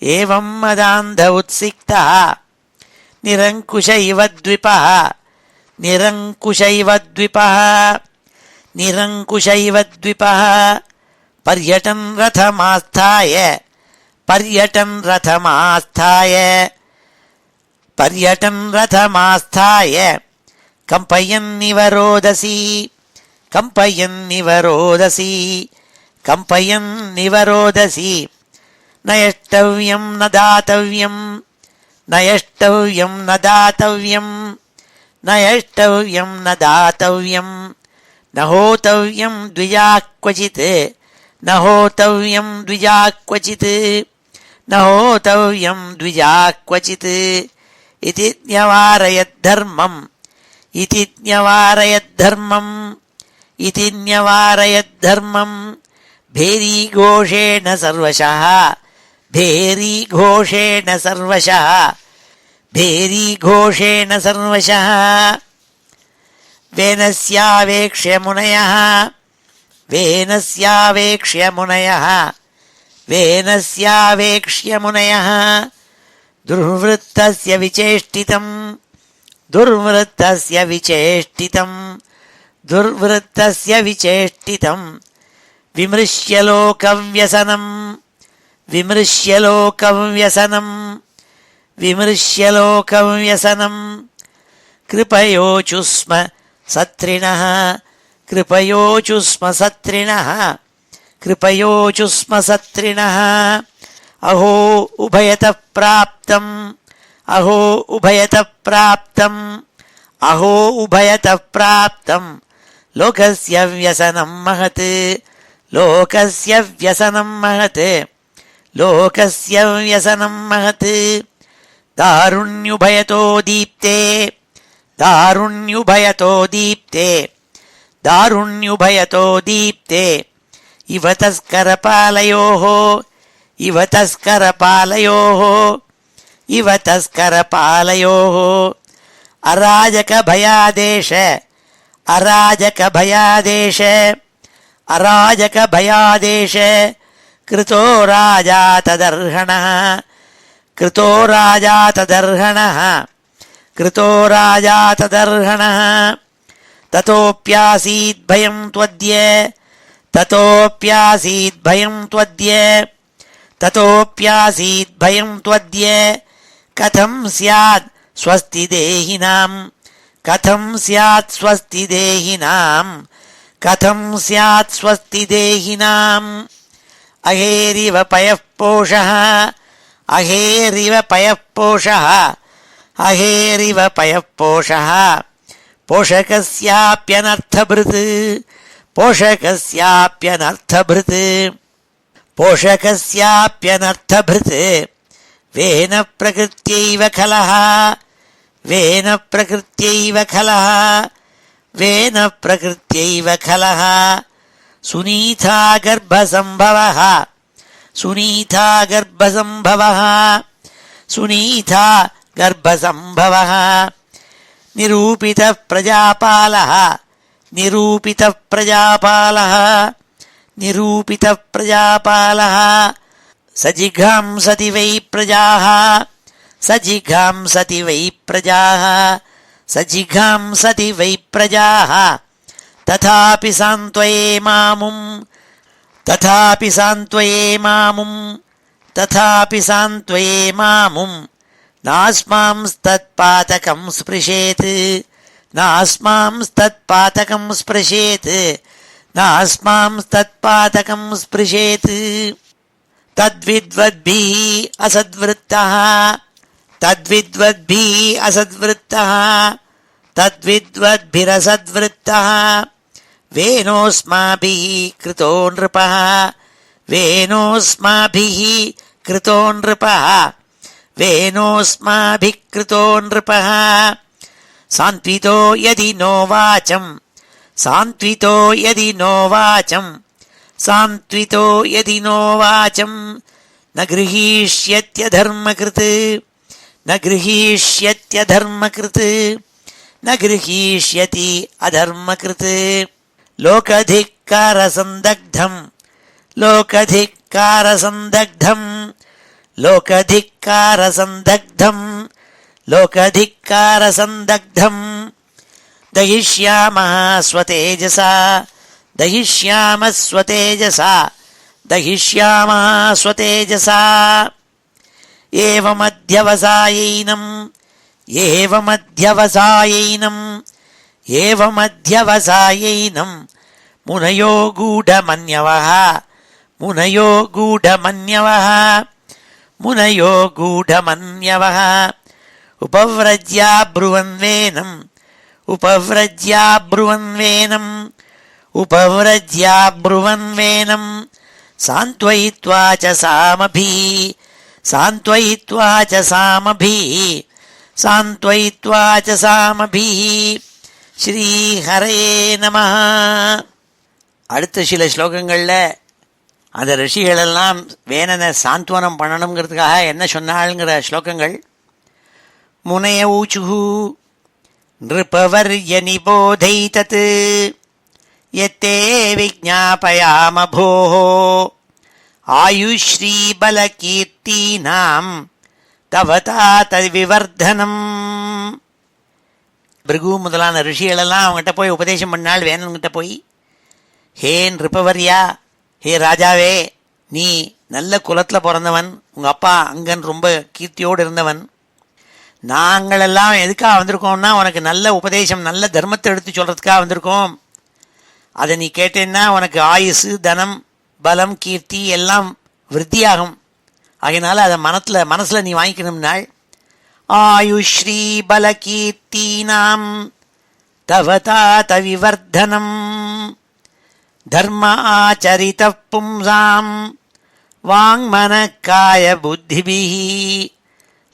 ஏவம் மதாந்த உத்சிக்தः நிரங்குஷ இவ த்விபः நிரங்குஷ இவ த்விபः நிரங்குஷ இவ த்விபः பர்யடன் ரதமாஸ்தாய பர்யடன் ரதமாஸ்தாய பர்யடன் ரதமாஸ்தாய கம்பயன்னிவ ரோதசி கம்பயன்னிவ ரோதசி கம்பயன்னிவ ரோதசி நயஷ்டவ்யம் ந தாத்தவ்யம் நயஷ்டவ்யம் ந தாத்தவ்யம் நயஷ்டவ்யம் ந தாத்தவ்யம் ந ஹோதவ்யம் த்விஜா க்வசித் ந ஹோதவ்யம் த்விஜா க்வசித் ந ஹோதவ்யம் த்விஜா க்வசித் இதி ஞவாரயத்தர்மம் இதி ஞவாரயத்தர்மம் இதி ஞவாரயத்தர்மம் பேரீகோஷேண சர்வசः பேரீகோஷேண சர்வசः பேரீகோஷேண சர்வசः வேனஸ்யாவேக்ஷ்ய முனயः வேனஸ்யாவேக்ஷ்ய முனயः வேனஸ்யாவேக்ஷ்ய முனயः துர்வృత్తஸ்ய விசேஷ்டிதம் துர்வృత్తஸ்ய விசேஷ்டிதம் துர்வృత్తஸ்ய விசேஷ்டிதம் விமృశ్య லோகவ்யசனம் விமృశ్య லோகவ்யசனம் விமృశ్య லோகவ்யசனம் கிருபயோசுஸ்ம சத்ரிணः கிருபயோசுஸ்ம சத்ரிணः கிருபயோசுஸ்ம சத்ரிணः அஹோ உபயதः பிராப்தம் அஹோ உபயதः பிராப்தம் அஹோ உபயதः பிராப்தம் லோகஸ்ய வியசனம் மகத் லோகஸ்ய வியசனம் மகத் லோகஸ்ய வியசனம் மகத் தாருண்யுபயதோ தீப்தே தாருண்யுபயதோ தீப்தே தாருண்யுபயதோ தீப்தே இவ தஸ்கரபாலயோः இவ தஸ்கரபாலயோः இவ தஸ்கரபாலயோः அராஜகபயாதேஷ அராஜகபயாதேஷ அராஜகபயாதேஷ கிருதோ ராஜா ததர்ஹணः கிருதோ ராஜா ததர்ஹணः கிருதோ ராஜா ததர்ஹணः ததோப்யாசீத் பயம் த்வத்ய ததோப்யாசீத் பயம் த்வத்ய ததோப்யாசீத் பயம் த்வத்ய கதம் ஸ்யாத் ஸ்வஸ்தி தேஹினாம் கதம் ஸ்யாத் ஸ்வஸ்தி தேஹினாம் கதம் ஸ்யாத் ஸ்வஸ்தி தேஹினாம் அஹேரிவ பயः போஷः அஹேரிவ பயः போஷः அஹேரிவ பயः போஷः போஷகஸ்யாப்யனர்த்தபிருத் போஷகஸ்யாப்யனர்த்தபிருத் போஷகஸ்யாப்யனர்த்தபிருத் வேன பிரகிருத்யைவ கலஹ வேன பிரகிருத்யைவ கலஹ வேன பிரகிருத்யைவ கலஹ சுனீதா கர்ப்பசம்பவः சுனீதா கர்ப்பசம்பவः சுனீதா கர்ப்பசம்பவः நிரூபிதः பிரஜாபாலः நிரூபிதः பிரஜாபாலः நிரூபிதः பிரஜாபாலः சஜிகாம்சதி வை பிரஜாः சஜிகாம்சதி வை பிரஜாः சஜிகாம்சதி வை பிரஜாः ததாபி சாந்த்வயே மாமும் ததாபி சாந்த்வயே மாமும் ததாபி சாந்த்வயே மாமும் நாஸ்மாம்ஸ்தத்பாதகம் ஸ்பிருஷேத் நாஸ்மாம்ஸ்தத்பாதகம் ஸ்பிருஷேத் நாஸ்மாம்ஸ்தத்பாதகம் ஸ்பிருஷேத் தத்வித்வத்பிः அசத்விருத்தः தத்வித்வத்பிः அசத்விருத்தः தத்வித்வத்பிரசத்விருத்தः வேனோஸ்மாபிः கிருதோ நிருபः வேனோஸ்மாபிः கிருதோ நிருபः வேனோஸ்மாபிः கிருதோ நிருபः சாந்த்விதோ யதி நோ வாசம் சாந்த்விதோ யதி நோ வாசம் சாந்த்விதோ யதி நோ வாசம் ந கிருஹீஷ்யத்யதர்மகிருத் ந கிருஹீஷ்யத்யதர்மகிருத் ந கிருஹீஷ்யதி அதர்மகிருத் லோகதிக்காரசந்தக்தம் லோகதிக்காரசந்தக்தம் லோகதிக்காரசந்தக்தம் லோகதிக்காரசந்தக்தம் दहिष्यामः स्वतेजसा दहिष्यामः स्वतेजसा दहिष्यामः स्वतेजसा एवमध्यवसायैनम् एवमध्यवसायैनम् एवमध्यवसायैनम् मुनयो गूढमन्यवः मुनयो गूढमन्यवः मुनयो गूढमन्यवः उपव्रज्या ब्रुवन्वेनम् उपव्रज्या ब्रुवन्वेनम् उपव्रज्या ब्रुवन्वेनम् सान्त्वयित्वा च सामभिः सान्त्वयित्वा च सामभिः सान्त्वयित्वा च सामभिः ஸ்ரீஹரயே நமः. அடுத்த சில ஸ்லோகங்களில் அந்த ரிஷிகளெல்லாம் வேணனை சாந்த்வனம் பண்ணணுங்கிறதுக்காக என்ன சொன்னாளுங்கிற ஸ்லோகங்கள். முனைய ஊச்சுஹு நிருபவர்ய நிபோதைதத் யத்தே விஜ்ஞாபயாம போः ஆயுஸ்ரீ பலகீர்த்தீனாம் தவதா தத்விவர்தனம். பிருகு முதலான ரிஷிகளெல்லாம் அவங்ககிட்ட போய் உபதேசம் பண்ணாள் வேணன்கிட்ட போய். ஹே நிருபவர்யா, ஹே ராஜாவே, நீ நல்ல குலத்தில் பிறந்தவன், உங்கள் அப்பா அங்கன் ரொம்ப கீர்த்தியோடு இருந்தவன். நாங்களெல்லாம் எதுக்காக வந்திருக்கோம்னா உனக்கு நல்ல உபதேசம் நல்ல தர்மத்தை எடுத்து சொல்கிறதுக்காக வந்திருக்கோம். அதை நீ கேட்டேன்னா உனக்கு ஆயுசு தனம் பலம் கீர்த்தி எல்லாம் விருத்தியாகும். ஆகையினால அதை மனசில் நீ வாங்கிக்கணும்னாள். ஆயுஸ்ரீ பலகீர்த்தீனாம் தவதா தவிவர்தனம் தர்ம ஆச்சரித பும்சாம் வாங்மனக்காய புத்திபிஹி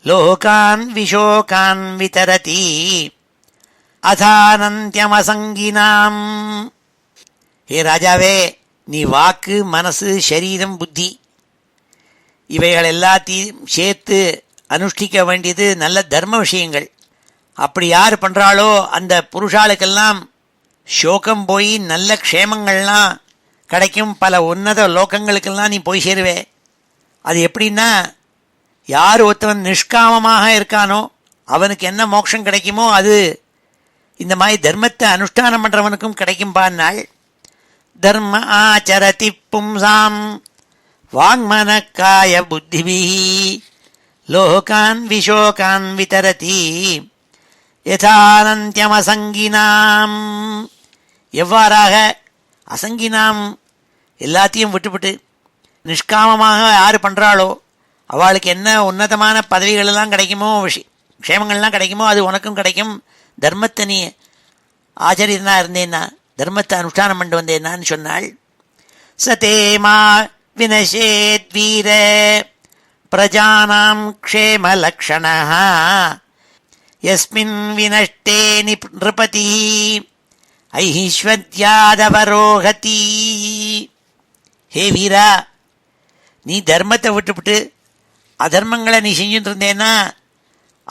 லோகான் விஷோகான் விதரதி அதானந்தியமசங்கினாம். ஹே ராஜாவே, நீ வாக்கு மனசு சரீரம் புத்தி இவைகள் எல்லாத்தையும் சேர்த்து அனுஷ்டிக்க வேண்டியது நல்ல தர்ம விஷயங்கள். அப்படி யார் பண்ணுறாளோ அந்த புருஷாளுக்கெல்லாம் சோகம் போய் நல்ல க்ஷேமங்கள்லாம் கிடைக்கும். பல உன்னத லோகங்களுக்கெல்லாம் நீ போய் சேருவே. அது எப்படின்னா, யார் ஒருத்தவன் நிஷ்காமமாக இருக்கானோ அவனுக்கு என்ன மோட்சம் கிடைக்குமோ அது இந்த மாதிரி தர்மத்தை அனுஷ்டானம் பண்ணுறவனுக்கும் கிடைக்கும்பான்னாள். தர்ம ஆச்சரதி பும்சாம் வாங்மனக்காய புத்திபிஹி லோகான் விஷோகான் விதரதி யதானந்தியமசங்கினாம். எவ்வாறாக அசங்கினாம் எல்லாத்தையும் விட்டுவிட்டு நிஷ்காமமாக யார் பண்ணுறாளோ அவளுக்கு என்ன உன்னதமான பதவிகளெல்லாம் கிடைக்குமோ க்ஷேமங்கள்லாம் கிடைக்குமோ அது உனக்கும் கிடைக்கும். தர்மத்தை நீ ஆச்சரியனா இருந்தேன்னா தர்மத்தை அனுஷ்டானம் பண்ணிட்டு வந்தேன்னான்னு சொன்னாள். சதேமா வினஷேத் வீர பிரஜானாம் க்ஷேமலக்ஷணः யஸ்மின் வினஷ்டே நிருபதி ஐஸ்வர்யாதவரோகதி. ஹே வீரா, நீ தர்மத்தை விட்டுவிட்டு அதர்மங்களை நீ செஞ்சுட்டு இருந்தேன்னா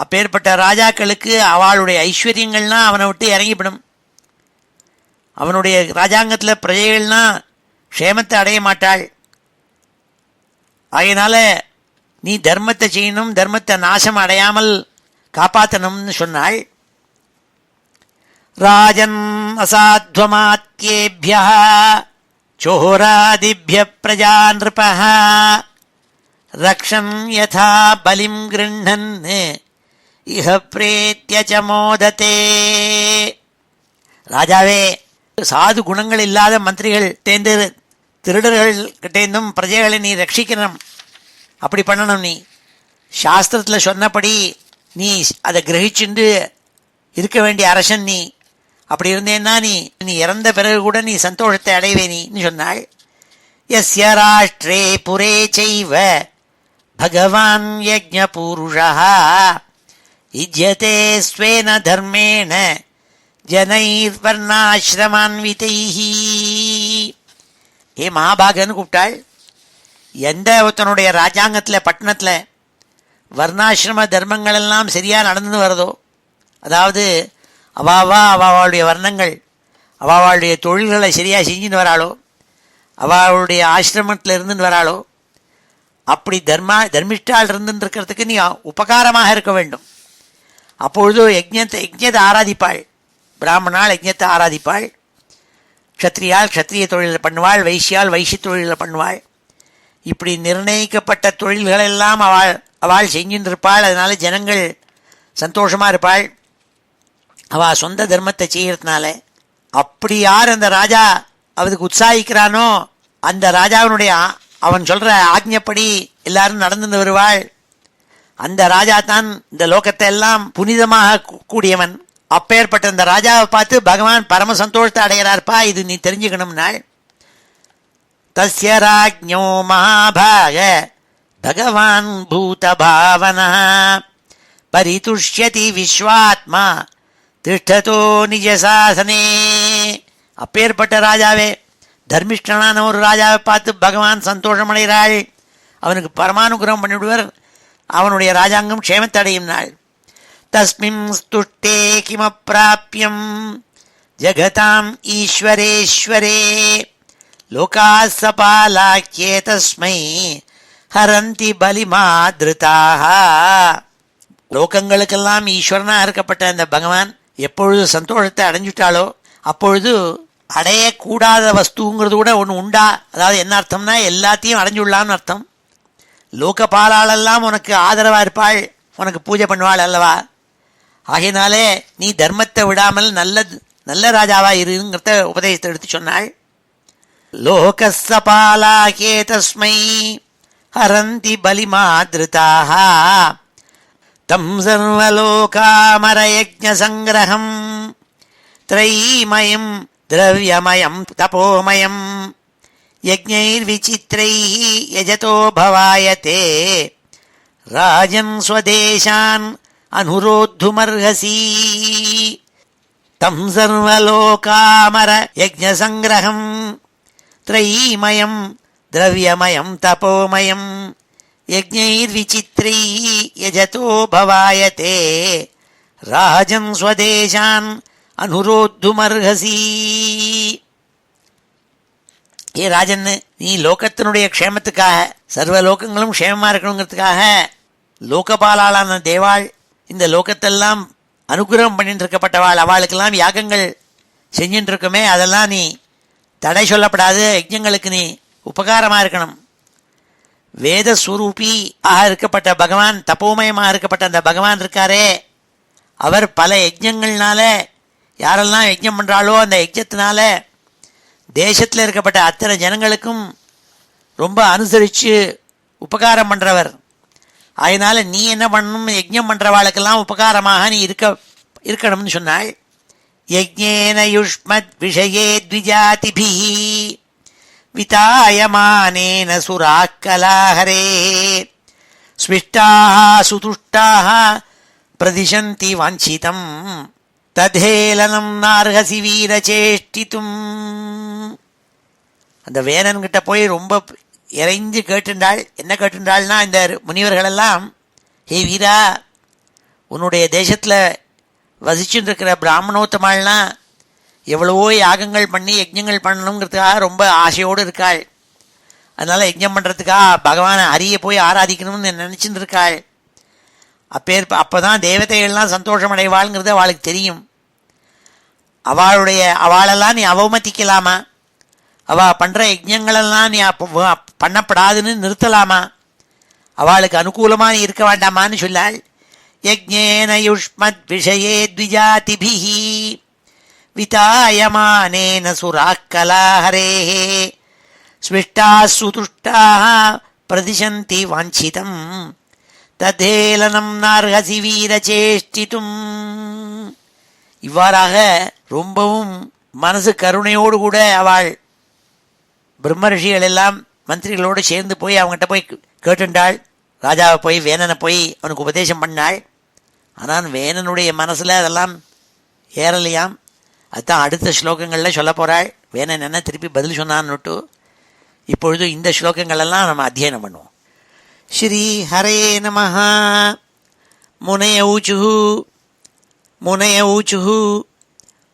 அப்பேற்பட்ட ராஜாக்களுக்கு அவளுடைய ஐஸ்வர்யங்கள்லாம் அவனை விட்டு இறங்கிவிடும். அவனுடைய ராஜாங்கத்தில் பிரஜைகள்லாம் க்ஷேமத்தை அடைய மாட்டாள். ஆகையினால நீ தர்மத்தை செய்யணும், தர்மத்தை நாசம் அடையாமல் காப்பாற்றணும்னு சொன்னாள். ராஜன் அசாத்வமாத்யேபிய சோராதிபிய பிரஜா நிருபः ரக்ஷன் யதா பலிம் கிருண்ணன் இஹ பிரேத்ய ச மோததே. ராஜாவே, சாது குணங்கள் இல்லாத மந்திரிகள் தேர்ந்து திருடர்கள் கிட்டேருந்தும் பிரஜைகளை நீ ரட்சிக்கணும். அப்படி பண்ணணும். நீ சாஸ்திரத்தில் சொன்னபடி நீ அதை கிரகிச்சுண்டு இருக்க வேண்டிய அரசன் நீ. அப்படி இருந்தேன்னா நீ இறந்த பிறகு கூட நீ சந்தோஷத்தை அடைவே நீன்னு சொன்னாள். யஸ்ய ராஷ்ட்ரே புரே சைவ பகவான் யஜ்ஞபூருஷः யுஜ்யதே ஸ்வேன தர்மேண ஜனைர்வர்ணாசிரமான்விதைः. ஏ மகாபாகன்னு கூப்பிட்டாள். எந்த ஒருத்தனுடைய ராஜாங்கத்தில் பட்டணத்தில் வர்ணாசிரம தர்மங்கள் எல்லாம் சரியாக நடந்து வருதோ, அதாவது அவளுடைய வர்ணங்கள் அவளுடைய தொழில்களை சரியாக செஞ்சுன்னு வராளோ, அவளுடைய ஆசிரமத்தில் இருந்துன்னு வராளோ, அப்படி தர்மிஷ்டால் இருந்துன்னு இருக்கிறதுக்கு நீ உபகாரமாக இருக்க வேண்டும். அப்பொழுது யஜ்ஞத்தை ஆராதிப்பாள். பிராமணால் யஜ்ஞத்தை ஆராதிப்பாள். க்ஷத்ரியால் க்ஷத்ரிய தொழிலில் பண்ணுவாள், வைஷ்யால் வைஷ்ய தொழிலில் பண்ணுவாள். இப்படி நிர்ணயிக்கப்பட்ட தொழில்களெல்லாம் அவள் செஞ்சுன்னு இருப்பாள். அதனால ஜனங்கள் சந்தோஷமாக இருப்பாள் அவள் சொந்த தர்மத்தை செய்யறதுனால. அப்படி யார் அந்த ராஜா அவருக்கு உற்சாகிக்கிறானோ அந்த ராஜாவினுடைய அவன் சொல்கிற ஆக்ஞப்படி எல்லாரும் நடந்து வருவாள். அந்த ராஜா தான் இந்த லோகத்தை எல்லாம் புனிதமாக கூடியவன். அப்பேற்பட்ட அந்த ராஜாவை பார்த்து பகவான் பரம சந்தோஷத்தை அடைகிறார்ப்பா, இது நீ தெரிஞ்சுக்கணும்னாள். தஸ்ய ராஜ்ஞோ மகாபாக பகவான் பூத பாவனா பரிதுஷ்யதி விஸ்வாத்மா திஷ்டதோ நிஜ சாசனே. அப்பேற்பட்ட ராஜாவே, தர்மிஷ்டனான ஒரு ராஜாவை பார்த்து பகவான் சந்தோஷம் அடைகிறாள். அவனுக்கு பரமானுகிரகம் பண்ணிவிடுவர். அவனுடைய ராஜாங்கம் க்ஷேமத்தடையும் நாள். தஸ்மின் ஸ்துஷ்டே கிமப்ராப்யம் ஜகதாம் ஈஸ்வரேஸ்வரே லோகாசபாலாக்கியே தஸ்மை ஹரந்தி பலிமாத்ருதாக. லோகங்களுக்கெல்லாம் ஈஸ்வரனாக இருக்கப்பட்ட அந்த பகவான் எப்பொழுது சந்தோஷத்தை அடைஞ்சுட்டாலோ அப்பொழுது அடையக்கூடாத வஸ்துங்கிறது கூட ஒன்று உண்டா. அதாவது என்ன அர்த்தம்னா எல்லாத்தையும் அடைஞ்சுள்ளான்னு அர்த்தம். லோகபாலாலெல்லாம் உனக்கு ஆதரவாக இருப்பாள், உனக்கு பூஜை பண்ணுவாள் அல்லவா. ஆகையினாலே நீ தர்மத்தை விடாமல் நல்ல ராஜாவா இருங்கிறத உபதேசத்தை எடுத்து சொன்னாள். லோகசபாலாகே தஸ்மை ஹரந்தி பலிமாத்ருதாக தம் சர்வலோகாமரயஜ்ஞ சங்கிரகம் த்ரைமயம் திரவியமயம் தபோமயம் யஜ்ஞைர்விசித்ரைः யஜதோ பவாயதே ராஜன் ஸ்வதேசான் அனுரோத்துமர்ஹசி. தம் சர்வலோகாமர யஜ்ஞ சங்கிரகம் த்ரைமயம் திரவியமயம் தபோமயம் யஜ்ஞைர்விசித்ரைः யஜதோ பவாயதே ராஜன் ஸ்வதேசான் அனுரோத்துமர்ஹசி. ஏ ராஜன், நீ லோகத்தினுடைய க்ஷேமத்துக்காக, சர்வ லோகங்களும் க்ஷேமமாக இருக்கணுங்கிறதுக்காக லோகபாலாளான தேவாள் இந்த லோகத்தெல்லாம் அனுகிரகம் பண்ணிட்டு இருக்கப்பட்டவாள், அவளுக்கெல்லாம் யாகங்கள் செஞ்சுட்டு இருக்குமே, அதெல்லாம் நீ தடை சொல்லப்படாது. யஜ்ஞங்களுக்கு நீ உபகாரமாக இருக்கணும். வேதஸ்வரூபி இருக்கப்பட்ட பகவான், தப்போமயமாக இருக்கப்பட்ட அந்த பகவான் இருக்காரே, அவர் பல யஜ்ஞங்கள்னால யாரெல்லாம் யஜ்ஞம் பண்ணுறாளோ அந்த யஜ்ஞத்தினால தேசத்தில் இருக்கப்பட்ட அத்தனை ஜனங்களுக்கும் ரொம்ப அனுசரித்து உபகாரம் பண்ணுறவர். அதனால் நீ என்ன பண்ணணும், யஜ்ஞம் பண்ணுறவாளுக்கெல்லாம் உபகாரமாக நீ இருக்கணும்னு சொன்னாள். யஜ்ஞேன யுஷ்மத் விஷயே த்விஜாதிபிஹி விதாயமானேன சுராக்கலாஹரே ஸ்விஷ்டாஹ சுதுஷ்டாஹ பிரதிசந்தி வாஞ்சிதம் ததேலனம் நார்ஹசி வீரச்சேஷ்டித்தும். அந்த வேணன்கிட்ட போய் ரொம்ப இறைஞ்சு கேட்டுண்டாள். என்ன கேட்டுண்டாள்னா, இந்த முனிவர்களெல்லாம், ஹே வீரா, உன்னுடைய தேசத்தில் வசிச்சுட்டு இருக்கிற பிராமணோத்தமாள்லாம் எவ்வளவோ யாகங்கள் பண்ணி யஜ்ஞங்கள் பண்ணணுங்கிறதுக்காக ரொம்ப ஆசையோடு இருக்காள். அதனால் யஜ்ஞம் பண்ணுறதுக்காக பகவானை ஹரியை போய் ஆராதிக்கணும்னு நினச்சிட்டு இருக்காள். அப்போ தான் தேவதைகள்லாம் சந்தோஷம் அடைவாளுங்கிறது அவளுக்கு தெரியும். அவளெல்லாம் நீ அவமதிக்கலாமா? அவள் பண்ணுற யஜ்ஞங்களெல்லாம் நீ பண்ணப்படாதுன்னு நிறுத்தலாமா? அவளுக்கு அனுகூலமாக நீ இருக்க வேண்டாமான்னு சொல்லாள். யஜ்ஞேன யுஷ்மத் விஷயே த்விஜாதிபிஹி விதாயமானேன சுராக்கலாஹரேஹே ஸ்விஷ்டாः சுதுஷ்டாः பிரதிசந்தி வாஞ்சிதம் ததேலனம் நார்ஹசி வீரச்சேஷ்டிதும். இவ்வாறாக ரொம்பவும் மனசு கருணையோடு கூட அவள் பிரம்மரிஷிகள் எல்லாம் மந்திரிகளோடு சேர்ந்து போய் அவங்ககிட்ட போய் கேட்டுண்டாள். ராஜாவை போய் வேணனை போய் அவனுக்கு உபதேசம் பண்ணாள். ஆனால் வேணனுடைய மனசில் அதெல்லாம் ஏறலையாம். அதுதான் அடுத்த ஸ்லோகங்களில் சொல்ல போகிறாள். வேணன் என்ன திருப்பி பதில் சொன்னான்னுட்டு இப்பொழுது இந்த ஸ்லோகங்களெல்லாம் நம்ம அத்தியனம் பண்ணுவோம். ஸ்ரீ ஹரே நமஹ. முனய ஊச்சுஹு முனய ஊச்சுஹு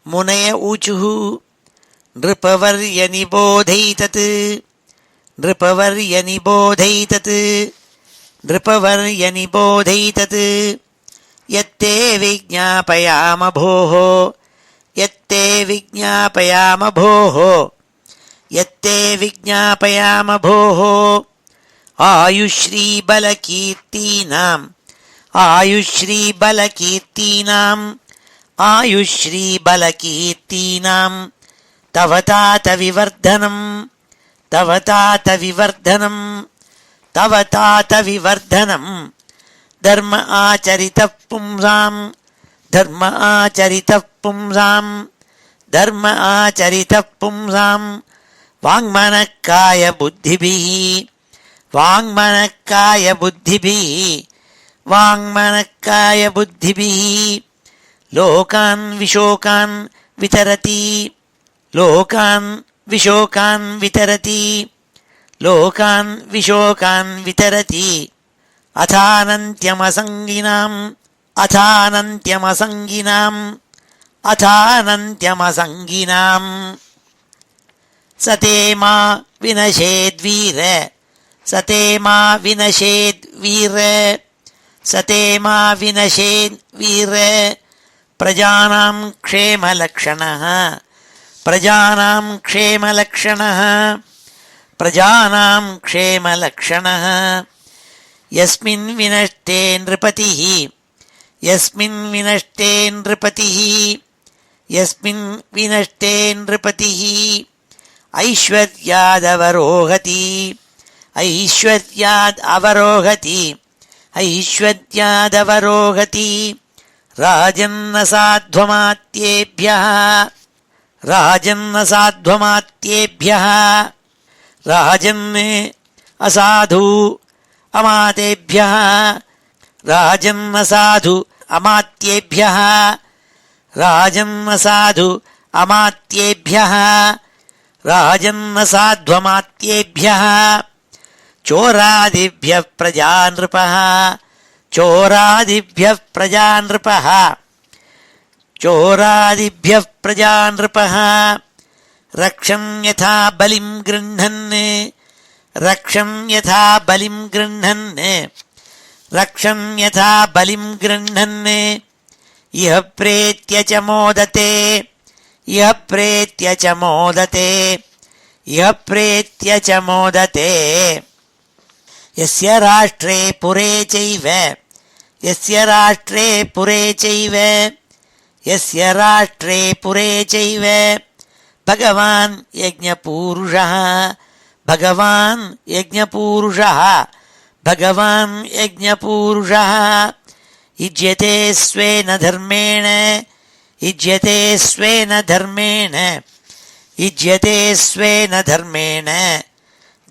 முனய ஊச்சுஹு நிருபவர்ய நிபோதைதத் நிருபவர்ய நிபோதைதத் நிருபவர்ய நிபோதைதத் யத்தே விஜ்ஞாபயாம போஹ யத்தே விஜ்ஞாபயாம போஹ யத்தே விஜ்ஞாபயாம போஹ ஆயுஸ்ரீ பலகீர்த்தீனாம் ஆயுஸ்ரீ பலகீர்த்தீனாம் ஆயுஸ்ரீ பலகீர்த்தீனாம் தவ தாத விவர்தனம் தவ தாத விவர்தனம் தவ தாத விவர்தனம் தர்ம ஆச்சரித பும்சாம் தர்ம ஆச்சரித பும்சாம் தர்ம ஆச்சரித பும்சாம் வாங்மனக்காய புத்திபிஹி வாங்மனக்காய புத்திபிஹி வாங்மனக்காய புத்திபிஹி லோகான் விஷோகான் விதரதி லோகான் விஷோகான் விதரதி லோகான் விஷோகான் விதரதி அதானந்த்யமசங்கினாம் அதானந்த்யமசங்கினாம் அதானந்த்யமசங்கினாம் சதேமா வினஷேத்வீர சதேமா வினஷேத்வீர சதேமா வினஷேத்வீர பிரஜானாம் க்ஷேமலக்ஷணः பிரஜானாம் க்ஷேமலக்ஷணः பிரஜானாம் க்ஷேமலக்ஷணः யஸ்மின் வினஷ்டே நிருபதிः யஸ்மின் வினஷ்டே நிருபதிः யஸ்மின் வினஷ்டே நிருபதிः ஐஸ்வர்யாதவரோஹதி ஐஸ்வர்யாத் அவரோஹதி ஐஸ்வர்யாதவரோஹதி ராஜன்னசாத்வமாத்யேभ्यः ராஜன்னசாத்வமாத்யேभ्यः ராஜன் அசாது அமாதேभ्यः ராஜன்னசாது அமாத்யேभ्यः ராஜன்னசாது அமாத்யேभ्यः ராஜன்னசாத்வமாத்யேभ्यः சோராதிभ्यः பிரஜா நிருபः சோராதிभ्यः பிரஜா நிருபः சோராதிभ्यः பிரஜா நிருபः ரக்ஷன் யதா பலிம் கிருண்ணன் ரக்ஷன் யதா பலிம் கிருண்ணன் ரக்ஷன் யதா பலிம் கிருண்ணன் இஹ பிரேத்ய ச மோததே இஹ பிரேத்ய ச மோததே இஹ பிரேத்ய ச மோததே யஸ்ய ராஷ்ட்ரே புரே சைவ யஸ்ய ராஷ்ட்ரே புரே சைவ யஸ்ய ராஷ்ட்ரே புரே சைவ பகவான் யஜ்ஞபூருஷः பகவான் யஜ்ஞபூருஷः பகவான் யஜ்ஞபூருஷः யுஜ்யதே ஸ்வேன தர்மேண யுஜ்யதே ஸ்வேன தர்மேண யுஜ்யதே ஸ்வேன தர்மேண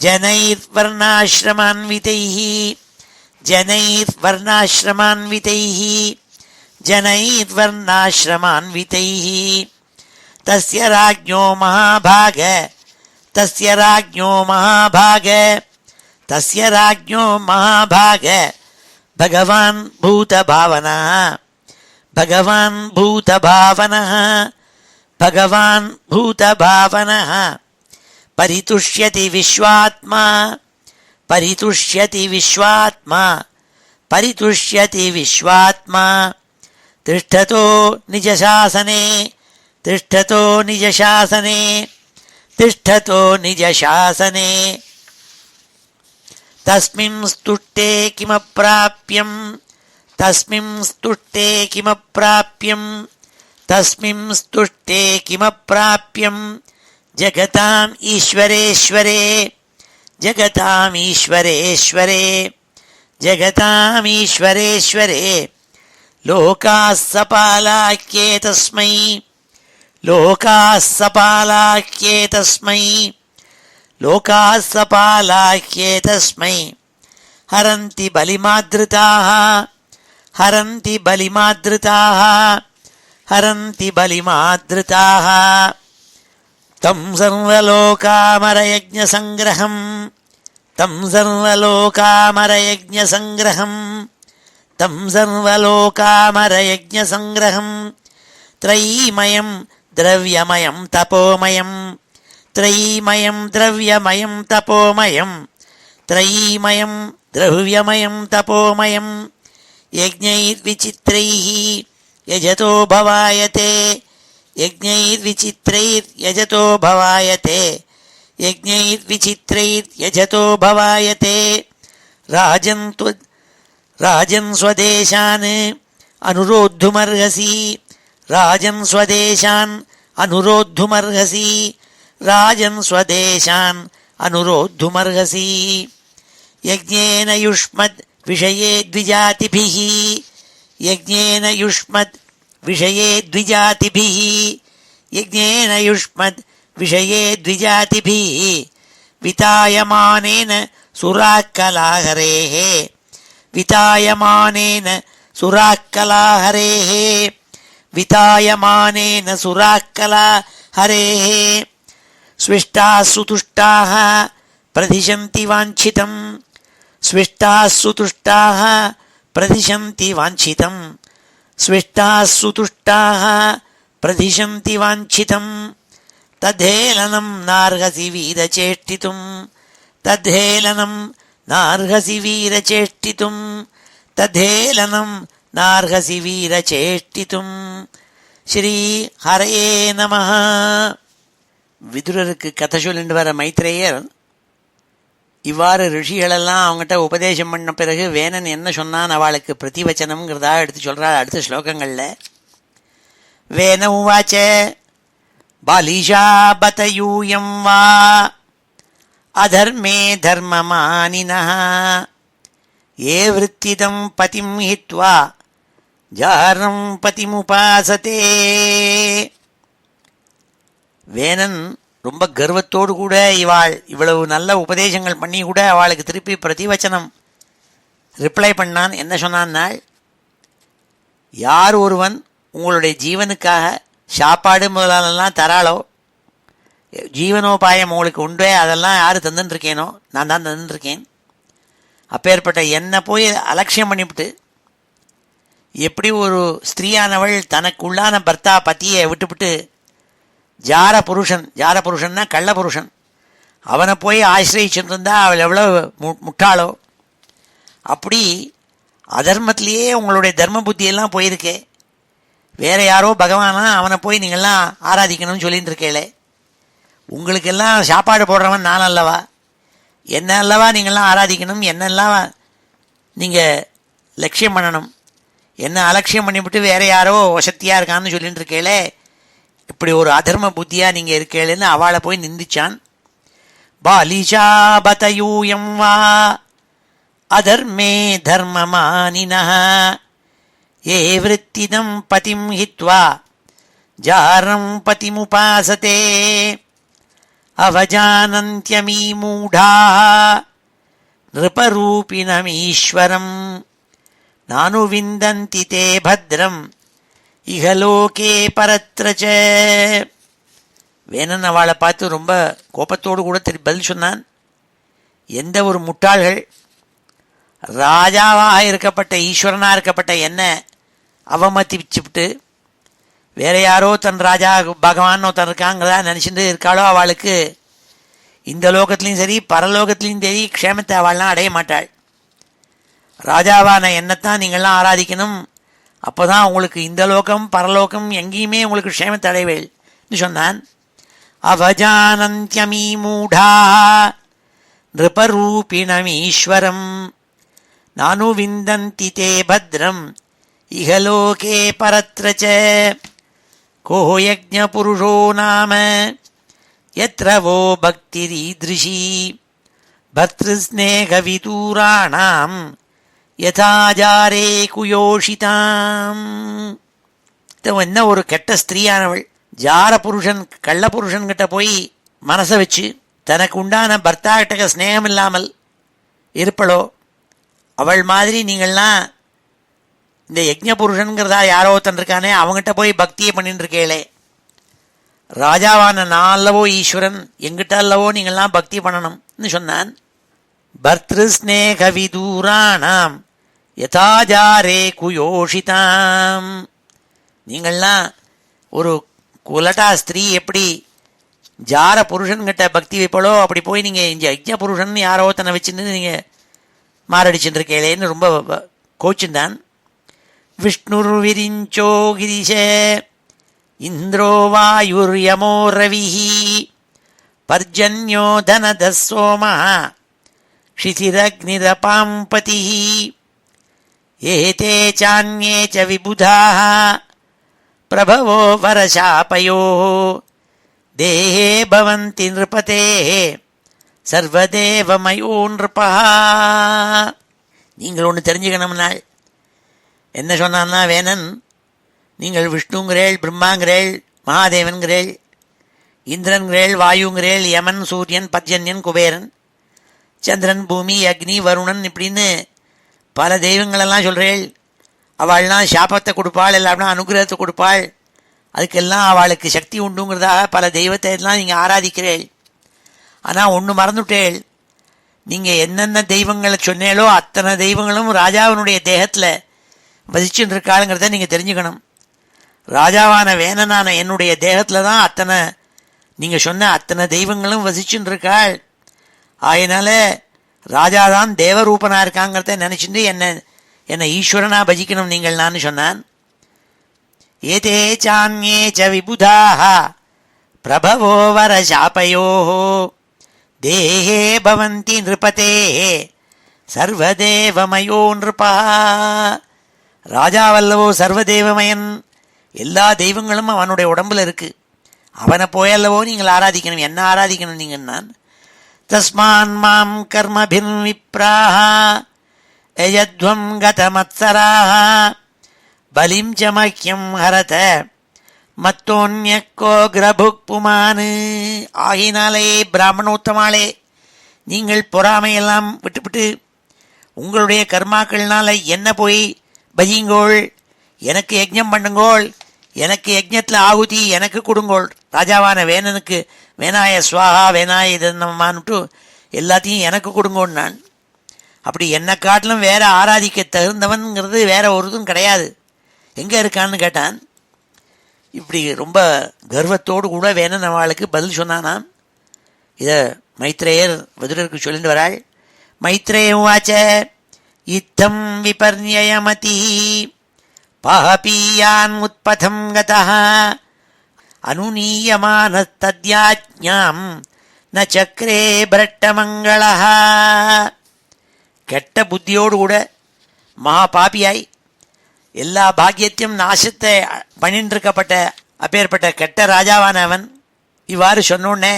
ஜனைர்வர்ணாஸ்ரமான்விதைः ஜனைர்வர்ணாஸ்ரமான்விதைः ஜனைர்வர்ணாஸ்ரமான்விதைः தஸ்ய ராஜ்ஞோ மகாபாக தஸ்ய ராஜ்ஞோ மகாபாக தஸ்ய ராஜ்ஞோ மகாபாக பகவான் பூதபாவனா பகவான் பூதபாவனா பகவான் பூதபாவனா பரிதுஷ்யதி விஸ்வாத்மா பரிதுஷ்யதி விஸ்வாத்மா பரிதுஷ்யதி விஸ்வாத்மா திஷ்டதோ நிஜசாசனே திஷ்டதோ நிஜசாசனே திஷ்டதோ நிஜசாசனே தஸ்மின் ஸ்துஷ்டே கிமப்ராப்யம் தஸ்மின் ஸ்துஷ்டே கிமப்ராப்யம் தஸ்மின் ஸ்துஷ்டே கிமப்ராப்யம் ஜகதாம் ஈஸ்வரேஸ்வரே ஜகதாம் ஈஸ்வரேஸ்வரே ஜகதாம் ஈஸ்வரேஸ்வரே லோகாः சபாலாக்யே தஸ்மை லோகாः சபாலாக்யே தஸ்மை லோகாः சபாலாக்யே தஸ்மை ஹரந்தி பலிமாத்ருதாः ஹரந்தி பலிமாத்ருதாः ஹரந்தி பலிமாத்ருதாः தம் சர்வலோகாமரயஜ்ஞசங்கிரஹம் தம் சர்வலோகாமரயஜ்ஞசங்கிரஹம் தம் சர்வலோகாமரயஜ்ஞசங்கிரஹம் த்ரைமயம் திரவ்யமயம் தபோமயம் த்ரைமயம் திரவ்யமயம் தபோமயம் த்ரைமயம் திரவ்யமயம் தபோமயம் யஜ்ஞைர்விசித்ரைः யஜதோ பவாயதே யஜ்ஞைர்விசித்ரைர்யஜதோ பவாயதே யஜ்ஞைர்விசித்ரைர்யஜதோ பவாயதே ராஜன் ஸ்வதேசான் அனுரோத்துமர்ஹசி ராஜன் ஸ்வதேசான் அனுரோத்துமர்ஹசி ராஜன் ஸ்வதேசான் அனுரோத்துமர்ஹசி யஜ்ஞேன யுஷ்மத் விஷயே த்விஜாதிபிः யஜ்ஞேன யுஷ்மத் விஷயே த்விஜாதிபிः யஜ்ஞேன யுஷ்மத் விஷயே த்விஜாதிபிः விதாயமானேன சுராக்கலாஹரேः விதாயமானேன சுராக்கலாஹரேः விதாயமானேன சுராக்கலாஹரேः ஸ்விஷ்டாः சுதுஷ்டாः பிரதிஷந்தி வாஞ்சிதம் ஸ்விஷ்டாः சுதுஷ்டாः பிரதிஷந்தி வாஞ்சிதம் ஸ்விஷ்டாः சுதுஷ்டாः பிரதிஷந்தி வாஞ்சிதம் ததேலனம் நார்ஹசி வீரச்சேஷ்டிதும் ததேலனம் நார்ஹசி வீரச்சேஷ்டிதும் ததேலனம் நார்ஹசி வீரச்சேஷ்டிதும் ஸ்ரீ ஹரயே நமஹ. விதுரருக்கு கதை சொல்லிட்டு வர மைத்ரேயர் இவ்வாறு ரிஷிகளெல்லாம் அவங்ககிட்ட உபதேசம் பண்ண பிறகு வேணன் என்ன சொன்னான் அவளுக்கு பிரதிவச்சனம்ங்கிறதா எடுத்து சொல்கிறாள் அடுத்த ஸ்லோகங்களில். வேன உவாச்ச பாலிஷா பதயூயம் வா அதர்மே தர்மமானினः ஏ விருத்திதம் பதிம் ஹித்வா ஜாரம் பதிமுபாசதே. வேணன் ரொம்ப கர்வத்தோடு கூட இவ்வளவு நல்ல உபதேசங்கள் பண்ணி கூட அவளுக்கு திருப்பி பிரதிவச்சனம் ரிப்ளை பண்ணான். என்ன சொன்னான்னாள், யார் ஒருவன் உங்களுடைய ஜீவனுக்காக சாப்பாடு முதலெல்லாம் தராளோ, ஜீவனோபாயம் உங்களுக்கு உண்டே, அதெல்லாம் யார் தந்துட்டுருக்கேனோ நான் தான் தந்துட்டுருக்கேன். அப்பேற்பட்ட என்னை போய் அலட்சியம் பண்ணிவிட்டு எப்படி ஒரு ஸ்திரீயானவள் தனக்குள்ளான பர்த்தா பத்தியை விட்டுவிட்டு ஜார புருஷன்னா கள்ள புருஷன் அவனை போய் ஆசிரியிச்சுட்டு இருந்தா அவள் எவ்வளோ முட்டாளோ, அப்படி அதர்மத்திலேயே உங்களுடைய தர்ம புத்தியெல்லாம் போயிருக்கே. வேற யாரோ பகவானா அவனை போய் நீங்கள்லாம் ஆராதிக்கணும்னு சொல்லிட்டு இருக்கேளே. உங்களுக்கெல்லாம் சாப்பாடு போடுறவன் நான் அல்லவா, என்ன அல்லவா நீங்கள்லாம் ஆராதிக்கணும், என்ன அல்லவா நீங்கள் லட்சியம் பண்ணணும். என்ன அலட்சியம் பண்ணிவிட்டு வேற யாரோ வசத்தியாக இருக்கான்னு சொல்லிட்டு இருக்கேளே, இப்படி ஒரு அதர்ம புத்தியாக நீங்கள் இருக்கேளேன்னு அவளை போய் நிந்திச்சான். பாலிஷா பதயூயம் வா அதர்மே தர்மமானினः ஏ விருத்திதம் பதிம் ஹித்வா ஜாரம் பதிமுபாசதே அவஜானந்த்யமீ மூடாः நிருபரூபிணமீஸ்வரம் நானு விந்தந்தி தே பத்ரம் இகலோகே பரத்ரச்ச. வேணன் அவளை பார்த்து ரொம்ப கோபத்தோடு கூட திருப்பி பதில் சொன்னான். எந்த ஒரு முட்டாள்கள் ராஜாவாக இருக்கப்பட்ட ஈஸ்வரனாக இருக்கப்பட்ட என்ன அவமதிச்சுவிட்டு வேற யாரோ தன் ராஜா பகவான் ஒருத்தன் இருக்காங்கிறதா நினச்சிட்டு இருக்காளோ அவளுக்கு இந்த லோகத்துலேயும் சரி பரலோகத்துலேயும் சரி க்ஷேமத்தை அவள்லாம் அடைய மாட்டாள். ராஜாவான என்னத்தான் நீங்கள்லாம் ஆராதிக்கணும், அப்போ தான் உங்களுக்கு இந்த லோகம் பரலோகம் எங்கேயுமே உங்களுக்கு க்ஷேமத்தை அடைவேள் சொன்னான். அவஜானந்தியமீ மூடா நிருபரூபிணமீஸ்வரம் நானு விந்தந்தி தே பத்ரம் இகலோகே பரத்ரச்ச கோ யஜ்ஞபுருஷோ நாம யத்ர வோ பக்திரீத்ருஷி பர்த்ருஸ்நேகவிதூராணாம் யதாஜாரே குயோஷிதாம். என்ன ஒரு கெட்ட ஸ்திரீயானவள் ஜார புருஷன் கள்ள புருஷன்கிட்ட போய் மனசை வச்சு தனக்கு உண்டான பர்த்தா கிட்ட ஸ்நேகம் இல்லாமல் இருப்பளோ அவள் மாதிரி நீங்கள்லாம் இந்த யஜ்ஞ புருஷன்கிறதா யாரோ ஒருத்தன் இருக்கானே அவங்ககிட்ட போய் பக்தியை பண்ணிட்டு இருக்கேளே. ராஜாவான நான் அல்லவோ ஈஸ்வரன், எங்கிட்ட அல்லவோ நீங்கள்லாம் பக்தி பண்ணணும்னு சொன்னான். பர்த்ருஸ்நேக விதூராணாம் யதாஜாரே குயோஷிதாம். நீங்கள்லாம் ஒரு குலட்டா ஸ்திரீ எப்படி ஜார புருஷன்கிட்ட பக்தி வைப்பளோ அப்படி போய் நீங்கள் இந்த யஜ்ஞ புருஷன் யாரோ தன்னை வச்சுன்னு நீங்கள் மாரடிச்சுட்டு இருக்கேளேன்னு ரொம்ப கோச்சுந்தான். விஷ்ணுர் விரிஞ்சோ கிரிஷ இந்திரோ வாயுர்யமோ ரவிஹி பர்ஜன்யோ தனதசோமா க்ஷிதிரக்னிரபாம்பதி ஏதே சான்யே ச விபுதாः பிரபவோ வரசாபயோ தேஹே பவந்தி நிருபதேः சர்வதேவமயோ நிருபः. நீங்கள் ஒன்று தெரிஞ்சுக்கணும்னால் என்ன சொன்னான்னா வேணன், நீங்கள் விஷ்ணுங்கிறேள், பிரம்மாங்கிறேள், மகாதேவன்கிறேள், இந்திரன்கிறேள், வாயுங்கிறேள், யமன், சூரியன், பத்யன்யன், குபேரன், சந்திரன், பூமி, அக்னி, வருணன் இப்படின்னு பல தெய்வங்களெல்லாம் சொல்கிறேள். அவள்லாம் சாபத்தை கொடுப்பாள், எல்லாம்னா அனுகிரகத்தை கொடுப்பாள், அதுக்கெல்லாம் அவளுக்கு சக்தி உண்டுங்கிறதாக பல தெய்வத்தை எல்லாம் நீங்கள் ஆராதிக்கிறேள். ஆனால் ஒன்று மறந்துவிட்டேள், நீங்கள் என்னென்ன தெய்வங்களை சொன்னேளோ அத்தனை தெய்வங்களும் ராஜாவினுடைய தேகத்தில் வசிச்சுட்டு இருக்காளுங்கிறத நீங்கள் தெரிஞ்சுக்கணும். ராஜாவான வேணனான என்னுடைய தேகத்தில் தான் அத்தனை நீங்கள் சொன்ன அத்தனை தெய்வங்களும் வசிச்சுட்டு இருக்காள். ஆயினால ராஜாதான் தேவரூபனாக இருக்காங்கிறத நினச்சிட்டு என்னை ஈஸ்வரனாக பஜிக்கணும் நீங்கள் நான் சொன்னான். ஏதே சான்யே ச விபுதாः பிரபவோ வரசாபயோ தேஹே பவந்தி நிருபதேः சர்வதேவமயோ நிருபः. ராஜாவல்லவோ சர்வதேவமயன், எல்லா தெய்வங்களும் அவனுடைய உடம்புல இருக்கு. அவனை போயல்லவோ நீங்கள் ஆராதிக்கணும், என்ன ஆராதிக்கணும் நீங்கள். நான் தஸ்மான் மாம் கர்மபின் விப்ராஹ யஜத்வம் கதமத்சராஹ பலிம் ச மஹ்யம் ஹரத மத்தோன்யக்கோ கிரபுக் புமானு. ஆகினாலே பிராமணோத்தமாளே, நீங்கள் பொறாமையெல்லாம் விட்டுவிட்டு உங்களுடைய கர்மாக்கள்னால என்ன போய் பஜிங்கோள், எனக்கு யஜ்ஞம் பண்ணுங்கோள், எனக்கு யஜ்ஞத்தில் ஆகுதி எனக்கு கொடுங்கோள். ராஜாவான வேணனுக்கு வேணாய ஸ்வாகா வேணாய இதன்னமான்ட்டு எல்லாத்தையும் எனக்கு கொடுங்கோன்னு நான். அப்படி என்னை காட்டிலும் வேற ஆராதிக்க தகுந்தவன்கிறது வேற ஒரு இதுவும் கிடையாது, எங்கே இருக்கான்னு கேட்டான். இப்படி ரொம்ப கர்வத்தோடு கூட வேணன் அவளுக்கு பதில் சொன்னானாம். இதை மைத்ரேயர் விதுரருக்கு சொல்லிட்டு வராள். மைத்ரேய வாச்ச இத்தம் விபர்யமதி பாபீயான் உத்பதம் கதः அனுநீயமானஸ்தத்யாஜ்ஞாம் ந சக்ரே பிரட்டமங்களः. கெட்ட புத்தியோடு கூட மகா பாபியாய் எல்லா பாக்கியத்தையும் நாசத்தை பண்ணின்றிருக்கப்பட்ட அப்பேற்பட்ட கெட்ட ராஜாவான அவன் இவ்வாறு சொன்னோடனே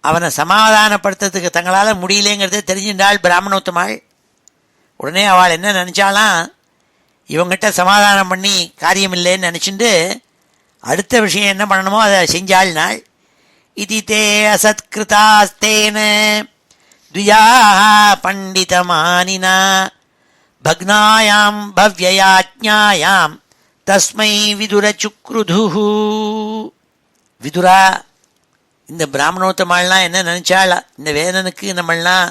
அவனை சமாதானப்படுத்துறதுக்கு தங்களால் முடியலேங்கிறத தெரிஞ்சின்றாள் பிராமணோத்தமாள். உடனே அவள் என்ன நினச்சாலாம், இவங்கிட்ட சமாதானம் பண்ணி காரியம் இல்லைன்னு நினச்சிட்டு அடுத்த விஷயம் என்ன பண்ணணுமோ அதை செஞ்சாள் நாள். இது தே அசத்கிருதாஸ்தேன துயாக பண்டிதமானினா பக்னாயாம் பவ்யயாஜ்ஞாயாம் தஸ்மை விதுர சுக்ருது. விதுரா, இந்த பிராமணோத்தமாள்லாம் என்ன நினச்சாள், இந்த வேதனுக்கு நம்மளாம்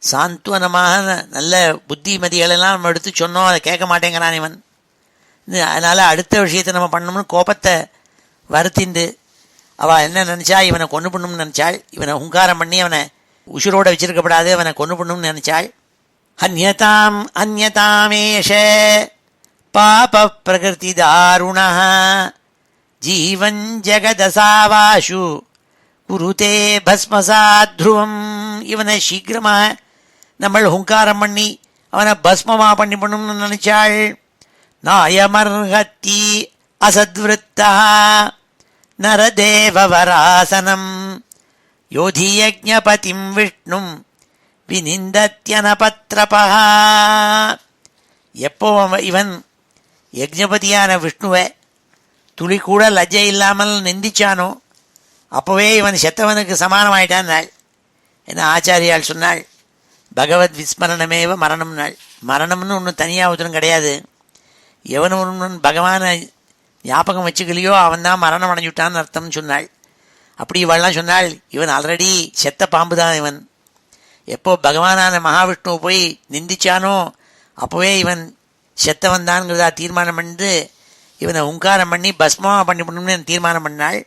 சாந்த்வனமாக நல்ல புத்திமதிகளெல்லாம் நம்ம எடுத்து சொன்னோம், அதை கேட்க மாட்டேங்கிறான் இவன். அதனால் அடுத்த விஷயத்தை நம்ம பண்ணணும்னு கோபத்தை வருத்திண்டு அவள் என்ன நினச்சா, இவனை கொண்டு பண்ணணும்னு நினச்சாள். இவனை ஹுங்காரம் பண்ணி அவனை உசுரோடு வச்சிருக்கப்படாது, அவனை கொண்டு பண்ணணும்னு நினச்சாள். அந்யதாம் அந்யதாமேஷ பாப பிரகிருதி தாருணா ஜீவன் ஜெகதசாவாஷு குருதே பஸ்மசாத்ருவம். இவனை சீக்கிரமாக நம்ம ஹுங்காரம் பண்ணி அவனை பஸ்மமாக பண்ணணும்னு நினச்சாள். நாயமர்ஹத்தி அசத்விருத்தா நரதேவவராசனம் யோதியஜ்ஞபதிம் விஷ்ணும் வினிந்தத்யனபத்ரபா. எப்போ இவன் யஜ்ஞபதியான விஷ்ணுவை துளி கூட லஜ்ஜை இல்லாமல் நிந்திச்சானோ அப்போவே இவன் செத்தவனுக்கு சமானமாயிட்டான் நாள். என்ன ஆச்சாரியால் சொன்னாள், பகவத் விஸ்மரணமேவ மரணம் நாள். மரணம்னு ஒன்று தனியாக ஒருத்தரும் கிடையாது. எவன் ஒருவன் பகவானை ஞாபகம் வச்சுக்கலையோ அவன் தான் மரணம் அடைஞ்சுட்டான்னு அர்த்தம்னு சொன்னாள். அப்படி இவெல்லாம் சொன்னாள், இவன் ஆல்ரெடி செத்த பாம்பு தான் இவன். எப்போ பகவானான மகாவிஷ்ணுவை போய் நிந்திச்சானோ அப்போவே இவன் செத்தவன் தான்ங்கிறதா தீர்மானம் பண்ணிட்டு இவனை உங்காரம் பண்ணி பஸ்மமாக பண்ணிவிடணும்னு தீர்மானம் பண்ணாள்.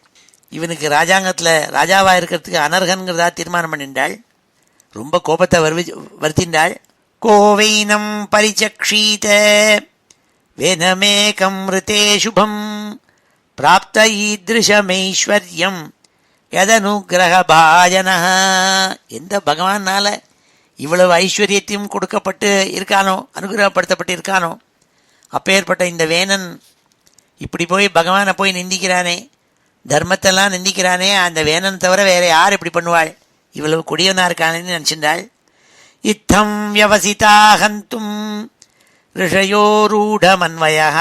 இவனுக்கு ராஜாங்கத்தில் ராஜாவாக இருக்கிறதுக்கு அனர்ஹன்கிறதா தீர்மானம் பண்ணிட்டாள். ரொம்ப கோபத்தை வருத்தின்றாள். கோவைனம் பரிச்சக்ஷீத வேனமேகம் ரிதே சுபம் பிராப்த ஈத்ருஷமைஸ்வர்யம் யதனுகிரக பாஜன. எந்த பகவானால இவ்வளவு ஐஸ்வர்யத்தையும் கொடுக்கப்பட்டு இருக்கானோ, அனுகிரகப்படுத்தப்பட்டு இருக்கானோ, அப்பேற்பட்ட இந்த வேணன் இப்படி போய் பகவானை போய் நிந்திக்கிறானே, தர்மத்தெல்லாம் நிந்திக்கிறானே, அந்த வேணன் தவிர வேற யார் இப்படி பண்ணுவாள்? இவ்வளவு கொடியவனா இருக்கானேன்னு நினச்சிருந்தாள். இத்தம் வியவசிதாஹந்தும் ரிஷயோரூடமன்வயः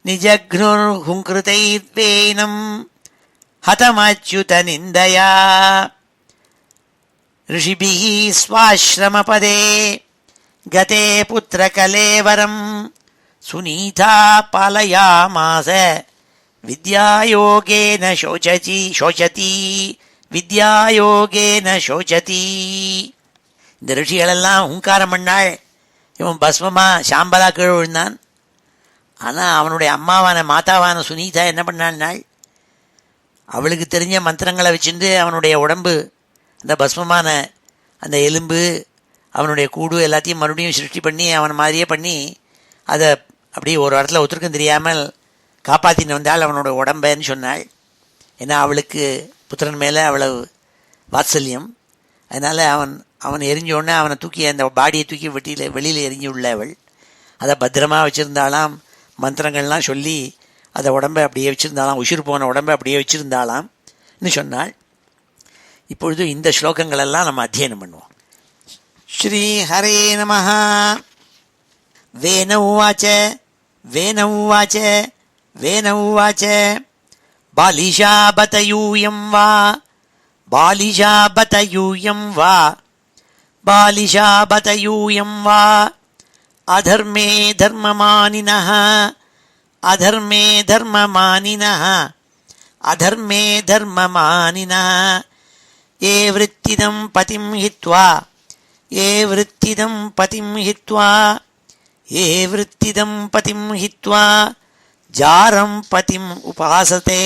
நிஜக்னுர்ஹுங்கிருதைர்வேனம் ஹதமச்யுத நிந்தயா ரிஷிபிः ஸ்வாஸ்ரமபதே கதே புத்திரகலேவரம் சுனீதா பாலயாமாச வித்யாயோகேன சோச்சதி வித்யாயோகேன சோச்சதி. இந்த ரிஷிகளெல்லாம் ஹுங்காரம் பண்ணாள். இவன் பஸ்மமா சாம்பலா கீழே விழுந்தான். ஆனால் அவனுடைய அம்மாவான மாதாவான சுனீதா என்ன பண்ணாள், அவளுக்கு தெரிஞ்ச மந்திரங்களை வச்சுட்டு அவனுடைய உடம்பு அந்த பஸ்மமான அந்த எலும்பு அவனுடைய கூடு எல்லாத்தையும் மறுபடியும் சிருஷ்டி பண்ணி அவன் மாதிரியே பண்ணி அதை அப்படியே ஒரு இடத்துல ஒருத்தருக்கும் தெரியாமல் காப்பாற்றின்னு வந்தாள் அவனோட உடம்பைன்னு சொன்னாள். ஏன்னா அவளுக்கு புத்திரன் மேலே அவ்வளவு வாத்சல்யம். அதனால் அவன் எரிஞ்சோடனே அவனை தூக்கி அந்த பாடியை தூக்கி வெளியில் எரிஞ்சு உள்ள அவள் அதை பத்திரமாக வச்சுருந்தாலாம். மந்திரங்கள்லாம் சொல்லி அதை உடம்பை அப்படியே வச்சுருந்தாலாம், உயிர் போன உடம்பை அப்படியே வச்சுருந்தாலாம்னு சொன்னாள். இப்பொழுது இந்த ஸ்லோகங்களெல்லாம் நம்ம அத்தியனம் பண்ணுவோம். ஸ்ரீ ஹரே நமஹ. வேன உவாச்ச வேன உவாச்ச வேன உவாச்ச பாலிஷாபதயூயம் வா பாலிஷாபதயூயம் வா பாலிஷாபதயூயம் வா அதர்மே தர்மமானினः அதர்மே தர்மமானினः அதர்மே தர்மமானினः ஏ விருத்திதம் பதிம் ஹித்வா ஏ விருத்திதம் பதிம் ஹித்வா ஏ விருத்திதம் பதிம் ஹித்வா ஜாரம் பதிம் உபாசதே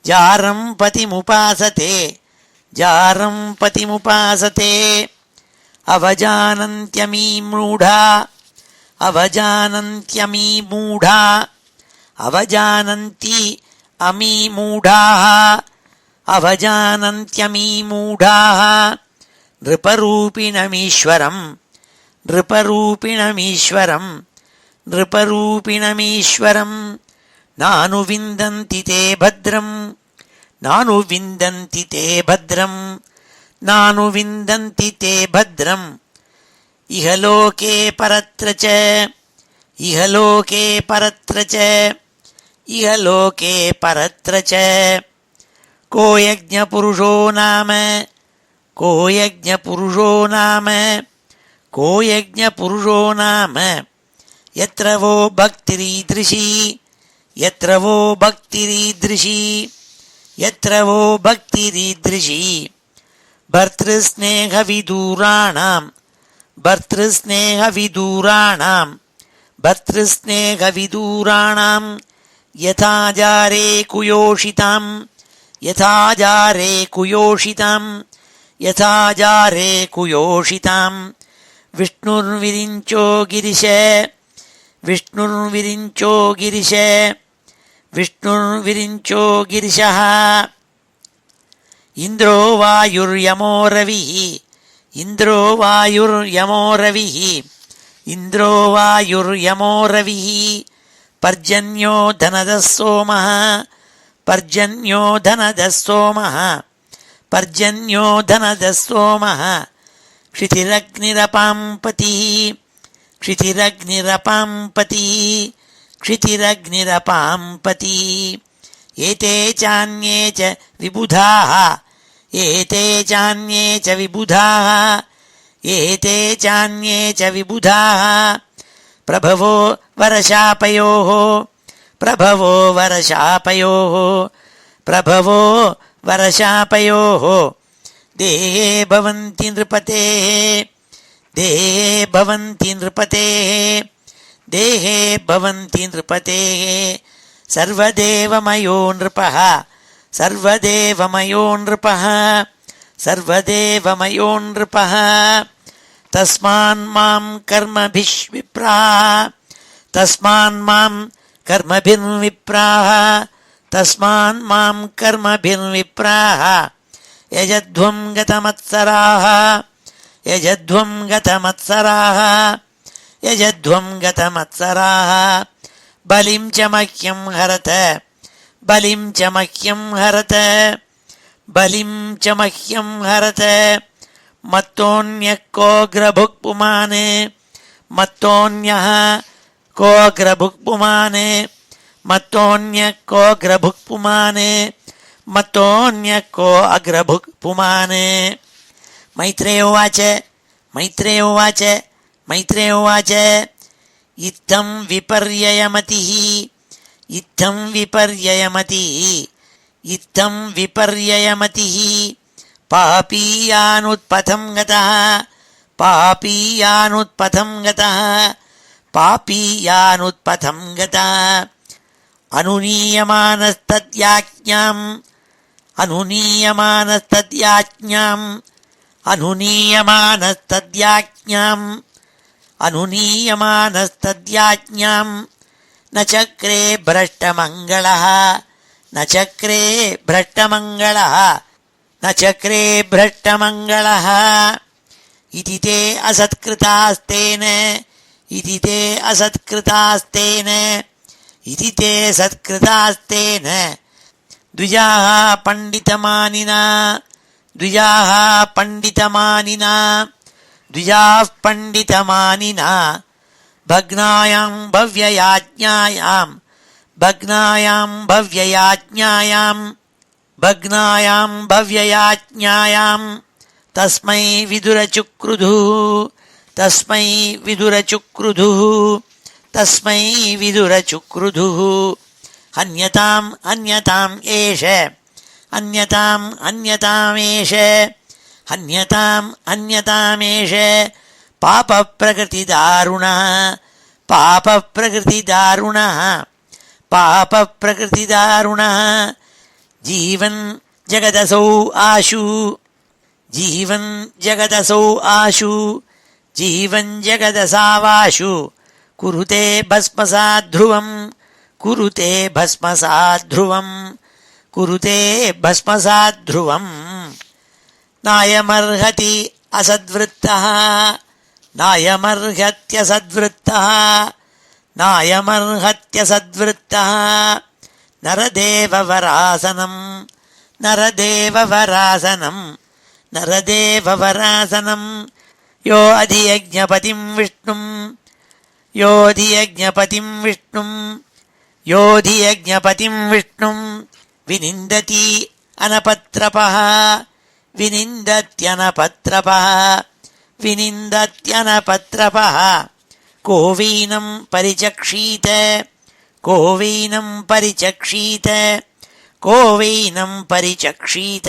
ஜாரம் பதிமுபாசதே ஜாரம் பதிமுபாசதே அவஜானந்த்யமீ மூடா அவஜானந்த்யமீ மூடா அவஜானந்தி அமீ மூடாः அவஜானந்த்யமீ மூடாः நிருபரூபிணமீஸ்வரம் நிருபரூபிணமீஸ்வரம் நிருபரூபிணமீஸ்வரம் நானு விந்தந்தி தே பத்ரம் நானு விந்தந்தி தே பத்ரம் நானு விந்தந்தி தே பத்ரம் இஹலோகே பரத்ர ச இஹலோகே பரத்ர ச இஹலோகே பரத்ர ச கோ யஜ்ஞபுருஷோ நாம கோ யஜ்ஞபுருஷோ நாம கோ யஜ்ஞபுருஷோ நாம யத்ர வோ பக்திரீத்ருஷி யத்ர வோ பக்திரீத்ருஷி யத்ர வோ பக்திரீத்ருஷி भर्तृस्नेहविदूराणां भर्तृस्नेहविदूराणां भर्तृस्नेहविदूराणां यथाजारे कुयोषितां यथाजारे कुयोषितां यथाजारे कुयोषितां विष्णुर्विरिञ्चो गिरिश विष्णुर्विरिञ्चो गिरिश विष्णुर्विरिञ्चो गिरिशः इन्द्रो वायुर्यमो रविः इन्द्रो वायुर्यमो रविः इन्द्रो वायुर्यमो रविः पर्जन्यो धनदः सोमः पर्जन्यो धनदः सोमः पर्जन्यो धनदः सोमः क्षितिरग्निरपां पतिः क्षितिरग्निरपां पतिः क्षितिरग्निरपां पतिः एते चान्ये च विबुधाः एते चान्ये च विबुधाः एते चान्ये च विबुधाः प्रभवो वरशापयोः प्रभवो वरशापयोः प्रभवो वरशापयोः देहे भवन्ति नृपतेः देहे भवन्ति नृपतेः देहे भवन्ति नृपतेः सर्वदेवमयो नृपः सर्वदेवमयो नृपः सर्वदेवमयो नृपः तस्मान्मां कर्मभिर्विप्राः तस्मान्मां कर्मभिर्विप्राः तस्मान्मां कर्मभिर्विप्राः यजध्वं गतमत्सराः यजध्वं गतमत्सराः यजध्वं गतमत्सराः बलिं च मह्यं हरत बलिं च मह्यं हरत बलिं च मह्यं हरत मत्तोऽन्यः कोऽग्रभुक् पुमान् मत्तोऽन्यः कोऽग्रभुक् पुमान् मत्तोऽन्यः कोऽग्रभुक् पुमान् मत्तोऽन्यः कोऽग्रभुक् पुमान् मैत्रेय उवाच मैत्रेय उवाच मैत्रेय उवाच इत्थं विपर्ययमतिः इत्थं विपर्ययमतिः इत्थं विपर्ययमतिः पापीयानुत्पथं गतः पापीयानुत्पथं गतः पापीयानुत्पथं गतः अनुनीयमानस्तद्याज्ञाम् अनुनीयमानस्तद्याज्ञाम् अनुनीयमानस्तद्याज्ञाम् अनुनीयमानस्तद्याज्ञाम् न चक्रे भ्रष्टमङ्गलः न चक्रे भ्रष्टमङ्गलः न चक्रे भ्रष्टमङ्गलः इति ते असत्कृतास्तेन इति ते असत्कृतास्तेन इति ते सत्कृतास्तेन द्विजाः पण्डितमानिना द्विजाः पण्डितमानिना द्विजाः पण्डितमानिना भग्नायां भव्ययाज्ञायां भग्नायां भव्ययाज्ञायां भग्नायां भव्ययाज्ञायां तस्मै विदुरचुक्रुधुः तस्मै विदुरचुक्रुधुः तस्मै विदुरचुक्रुधुः अन्यताम् अन्यताम् एष अन्यताम् अन्यतामेष अन्यताम् अन्यतामेष पापप्रकृतिदारुणः पापप्रकृतिदारुणः पापप्रकृतिदारुणः जीवन् जगदसौ आशु जीवन् जगदसौ आशु जीवन् जगदसावाशु कुरुते भस्मसाद्ध्रुवम् कुरुते भस्मसाद्ध्रुवम् कुरुते भस्मसाद्ध्रुवम् नायमर्हति असद्वृत्तः नायमर्हत्यसद्वृत्तः नायमर्हत्यसद्वृत्तः नरदेववरासनम् नरदेववरासनम् नरदेववरासनम् यो अधियज्ञपतिं विष्णुम् यो अधियज्ञपतिं विष्णुम् यो अधियज्ञपतिं विष्णुम् विनिन्दति अनपत्रपः विनिन्दत्यनपत्रपः विनिन्दत्यनपत्रपः कोवीनं परिचक्षीत कोवीनं परिचक्षीत कोवीनं परिचक्षीत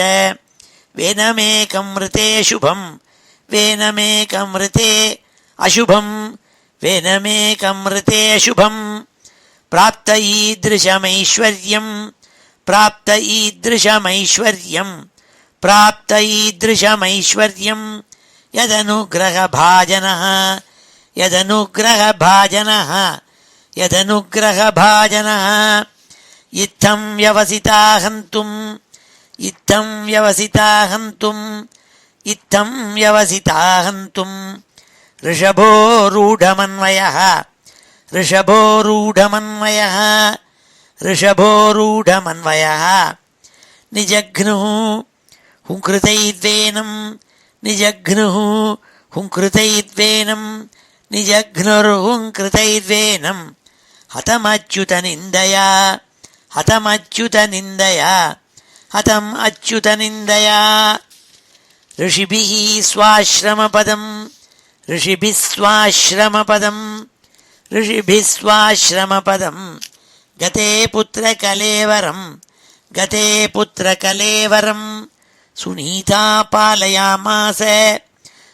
வேனமேகம்ருதே சுபம் வேனமேகம்ருதே அசுபம் வேனமேகம்ருதே சுபம் பிராப்த ஈத்ருஷமைஸ்வர்யம் பிராப்த ஈத்ருஷமைஸ்வர்யம் பிராப்த ஈத்ருஷமைஸ்வர்யம் யதனுக்ரஹபாஜனः யதனுக்ரஹபாஜனः யதனுக்ரஹபாஜனः இத்தம் யவசிதாஹந்தும் இத்தம் யவசிதாஹந்தும் இத்தம் யவசிதாஹந்தும் ரிஷபோரூಢமன்வயः ரிஷபோரூಢமன்வயः ரிஷபோரூಢமன்வயः நிஜக்னுः ஹுங்க்ருதைர்வேனம் நிஜக்னுः ஹுங்க்ருதைர்வேனம் நிஜக்னுர்ஹுங்க்ருதைர்வேனம் ஹதமச்யுதநிந்தயா ஹதமச்யுதநிந்தயா ஹதம் அச்யுதநிந்தயா ऋषिभिः स्वाश्रमपदं ऋषिभिः स्वाश्रमपदं ऋषिभिः स्वाश्रमपदं गते पुत्रकलेवरं गते पुत्रकलेवरं सुनीता पालयामास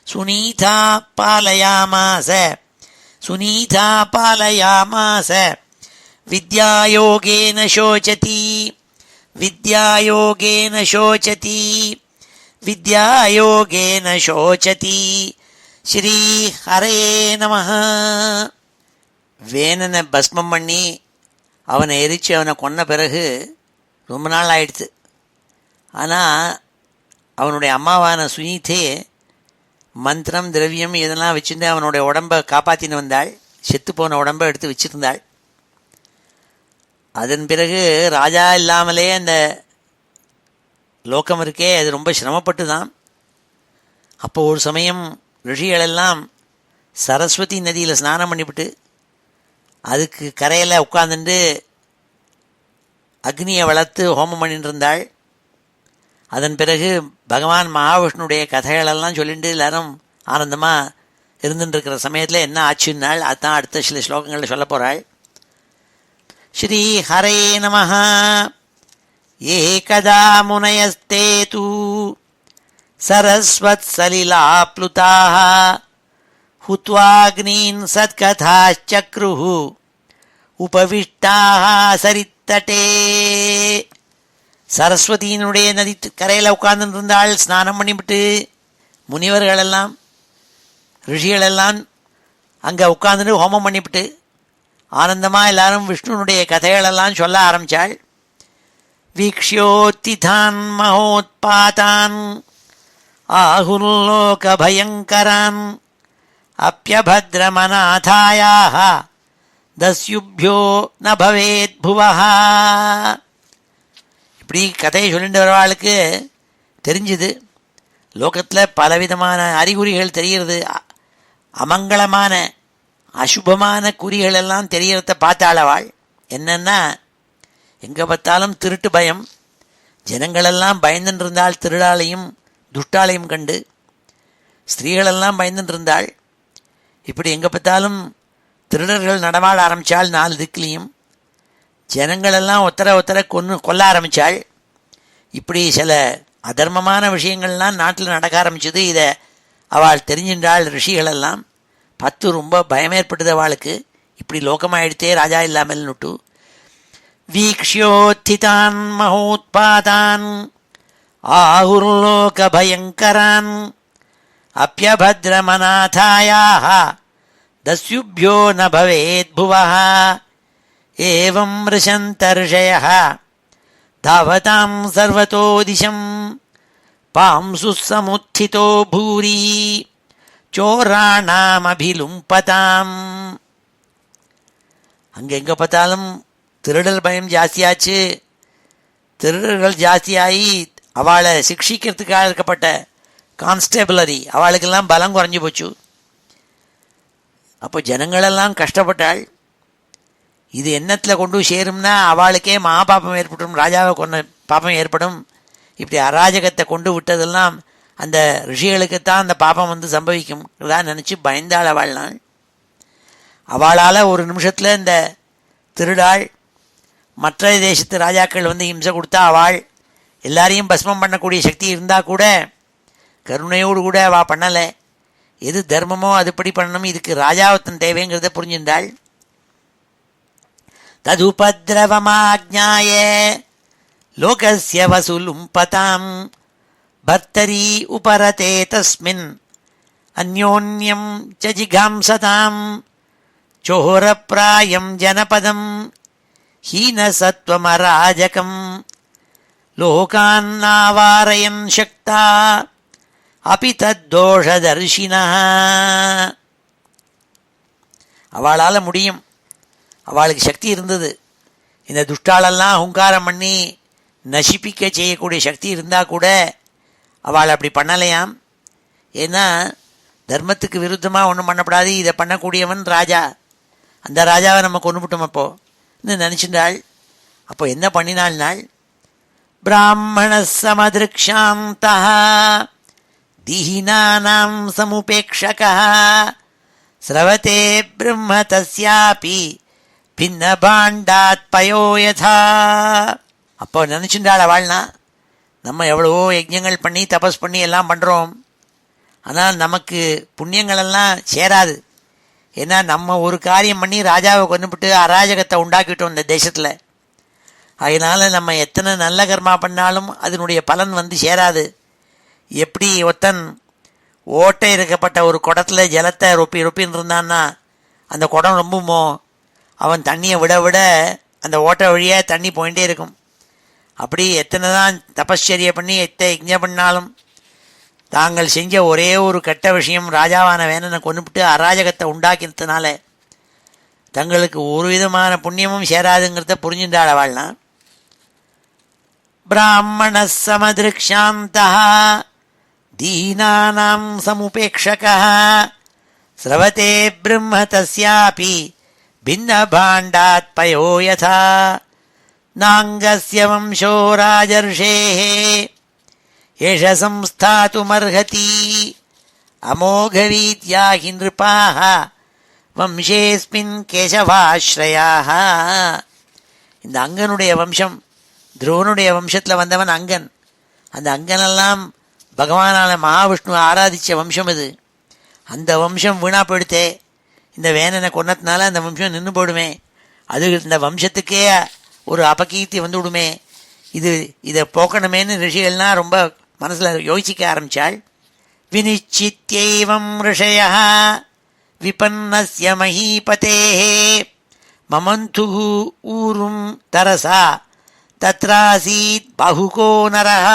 सुनीता पालयामास सुनीता पालयामास विद्यायोगेन शोचति विद्यायोगेन शोचति வித்யாயோகேன சோச்சதி ஸ்ரீ ஹரே நமஹ. வேணனை பஸ்மம் பண்ணி அவனை எரித்து அவனை கொன்ன பிறகு ரொம்ப நாள் ஆயிடுச்சு. ஆனால் அவனுடைய அம்மாவான சுனீதே மந்திரம் திரவியம் இதெல்லாம் வச்சுட்டு அவனுடைய உடம்பை காப்பாற்றின்னு வந்தாள். செத்துப்போன உடம்பை எடுத்து வச்சுருந்தாள். அதன் பிறகு ராஜா இல்லாமலே அந்த லோகம் இருக்கே, அது ரொம்ப சிரமப்பட்டு தான். அப்போது ஒரு சமயம் ரிஷிகளெல்லாம் சரஸ்வதி நதியில் ஸ்நானம் பண்ணிவிட்டு அதுக்கு கரையில் உட்கார்ந்துட்டு அக்னியை வளர்த்து ஹோமம் பண்ணிட்டு இருந்தாள். அதன் பிறகு பகவான் மகாவிஷ்ணுடைய கதைகளெல்லாம் சொல்லிட்டு எல்லாரும் ஆனந்தமாக இருந்துட்டுருக்கிற சமயத்தில் என்ன ஆச்சுன்னாள். அதுதான் அடுத்த சில ஸ்லோகங்களில் சொல்ல போகிறாள். ஸ்ரீ ஹரே நமஹ. ஏகதா முனயஸ்தே தூ சரஸ்வத்சலிலாப்ளுதாः ஹுத்வாக்னீன் சத்கதாச்சக்ருः உபவிஷ்டாः சரித்தட்டே. சரஸ்வதியினுடைய நதி கரையில் உட்கார்ந்து இருந்தாள். ஸ்நானம் பண்ணிவிட்டு முனிவர்களெல்லாம் ரிஷிகளெல்லாம் அங்கே உட்கார்ந்துட்டு ஹோமம் பண்ணிவிட்டு ஆனந்தமாக எல்லாரும் விஷ்ணுனுடைய கதைகளெல்லாம் சொல்ல ஆரம்பித்தாள். வீக்ஷ்யோத்திதான் மகோத்பாதான் ஆஹுர்லோகபயங்கரான் அப்யபத்ரமநாதாயாः தஸ்யுப்யோ ந பவேத் புவः. இப்படி கதையை சொல்லிட்டு வரவாளுக்கு தெரிஞ்சுது லோகத்தில் பலவிதமான அறிகுறிகள் தெரிகிறது. அமங்கலமான அசுபமான குறிகளெல்லாம் தெரிகிறத பார்த்தாளவாள். என்னென்னா, எங்கே பார்த்தாலும் திருட்டு பயம். ஜனங்களெல்லாம் பயந்துட்டு இருந்தாள். திருடாளையும் துஷ்டாளையும் கண்டு ஸ்திரீகளெல்லாம் பயந்துட்டு இருந்தாள். இப்படி எங்கே பார்த்தாலும் திருடர்கள் நடமாட ஆரம்பித்தாள். 4 திக்கிலையும் ஜனங்களெல்லாம் ஒத்தர கொல்ல ஆரம்பித்தாள். இப்படி சில அதர்மமான விஷயங்கள்லாம் நாட்டில் நடக்க ஆரம்பிச்சது. இதை அவள் தெரிஞ்சின்றாள். ரிஷிகளெல்லாம் பார்த்து ரொம்ப பயம் ஏற்பட்டது அவளுக்கு. இப்படி லோகமாயிடுத்தே ராஜா இல்லாமல் நுட்டு. வீக்ஷ்யோத்திதான் மகோத்பாதான் ஆஹுர்லோகபயங்கரான் அப்யபத்ரமநாதாயாः தஸ்யுப்யோ ந பவேத் புவः. ஏவம் ரிஷந்தர்ஷயः தாவதாம் சர்வதோ திசம் பாம்சுः சமுत्थितो பூரி சோராணாமபிலும்பதாம். அங்கே எங்கே பார்த்தாலும் திருடல் பயம் ஜாஸ்தியாச்சு. திருடர்கள் ஜாஸ்தியாகி அவளை சிக்ஷிக்கிறதுக்காக இருக்கப்பட்ட கான்ஸ்டேபிளரி அவளுக்கெல்லாம் பலம் குறைஞ்சி போச்சு. அப்போ ஜனங்களெல்லாம் கஷ்டப்பட்டாள். இது எண்ணத்தில் கொண்டு சேரும்னா அவளுக்கே மகாபாபம் ஏற்படும், ராஜாவை கொண்ட பாபம் ஏற்படும். இப்படி அராஜகத்தை கொண்டு விட்டதெல்லாம் அந்த ரிஷிகளுக்குத்தான் அந்த பாபம் வந்து சம்பவிக்கும் தான் நினச்சி பயந்தாள் அவள்னாள். அவளால் ஒரு நிமிஷத்தில் இந்த திருடாள் மற்ற தேசத்து ராஜாக்கள் வந்து ஹிம்சை கொடுத்தா அவள் எல்லாரையும் பஸ்மம் பண்ணக்கூடிய சக்தி இருந்தால் கூட கருணையோடு கூட அவ பண்ணலை. எது தர்மமோ அதுபடி பண்ணணும், இதுக்கு ராஜாவத்தன் தேவைங்கிறத புரிஞ்சிருந்தாள். ததுபத்ரவமாஜ்ஞாய லோகஸ்ய வசூலும்பதாம் பர்த்தரி உபரதே தஸ்மின் அந்யோன்யம் ச ஜிகாம்சதாம் சோரப்ராயம் ஜனபதம் ஹீனசத்வமராஜகம் லோகான்னாவாரயன் சக்தா அபி தத்தோஷதர்ஷினः. அவளால் முடியும், அவளுக்கு சக்தி இருந்தது. இந்த துஷ்டாலெல்லாம் ஹுங்காரம் பண்ணி நசிப்பிக்க செய்யக்கூடிய சக்தி இருந்தால் கூட அவள் அப்படி பண்ணலையாம். ஏன்னா தர்மத்துக்கு விருத்தமாக ஒன்றும் பண்ணப்படாது, இதை பண்ணக்கூடியவன் ராஜா, அந்த ராஜாவை நம்ம கொண்டுவிட்டோம் அப்போன்னு நினச்சிட்டாள். அப்போ என்ன பண்ணினாள்னாள், பிராமண சமதிருக்ஷாந்தா தீஹினானாம் சமுபேக்ஷகா ஸ்ரவதே பிரம்ம தஸ்யாபி பின்ன பாண்டாத் பயோ யதா. அப்போ நினச்சிண்டாள் அவள்னா, நம்ம எவ்வளவோ யஜ்ஞங்கள் பண்ணி தபஸ் பண்ணி எல்லாம் பண்ணுறோம், ஆனால் நமக்கு புண்ணியங்களெல்லாம் சேராது. ஏன்னா நம்ம ஒரு காரியம் பண்ணி ராஜாவை கொண்டுபிட்டு அராஜகத்தை உண்டாக்கிட்டோம் இந்த தேசத்தில். அதனால் நம்ம எத்தனை நல்ல கர்மா பண்ணாலும் அதனுடைய பலன் வந்து சேராது. எப்படி ஒருத்தன் ஓட்டை இருக்கப்பட்ட ஒரு குடத்தில் ஜலத்தை ரொப்பின்னு இருந்தான்னா அந்த குடம் ரொம்புமோ, அவன் தண்ணியை விட விட அந்த ஓட்டை வழியாக தண்ணி போயிட்டே இருக்கும். அப்படி எத்தனை தான் தபஸ்சரியை பண்ணி எத்தனை யஜ்ஞம் பண்ணாலும் தாங்கள் செஞ்ச ஒரே ஒரு கெட்ட விஷயம் ராஜாவான வேணனை கொண்டுபிட்டு அராஜகத்தை உண்டாக்கினதுனால தங்களுக்கு ஒரு விதமான புண்ணியமும் சேராதுங்கிறத புரிஞ்சுட்டாள் அவள்னா. பிராமண சமதிருக்ஷாந்தா தீனானாம் சமுபேக்ஷகா ஸ்ரவதே பிரம்ம தஸ்யாபி பின்ன பாண்டாத் பயோ யதா நாங்கஸ்ய வம்சோ ராஜர்ஷேः ஏஷ சம்ஸ்தாதுமர்ஹதி அமோகவீத்யா ஹி நிருபாः வம்சேஸ்மின் கேசவாஸ்ரயாः. இந்த அங்கனுடைய வம்சம், துருவனுடைய வம்சத்தில் வந்தவன் அங்கன். அந்த அங்கனெல்லாம் பகவானான மகாவிஷ்ணு ஆராதித்த வம்சம் இது. அந்த வம்சம் வீணா போயிடுத்தே, இந்த வேணனை கொன்னதுனால அந்த வம்சம் நின்று போடுமே, அது இந்த வம்சத்துக்கே ஒரு அபகீர்த்தி வந்து விடுமே, இதை போக்கணுமேன்னு ரிஷிகள்லாம் ரொம்ப மனசில் யோசிக்க ஆரம்பித்தாள். வினிச்சித்யைவம் ரிஷயः விபன்னஸ்ய மஹீபதேः மமந்து ஊரும் தரசா தத்ராசீத் பகுகோ நரஹ.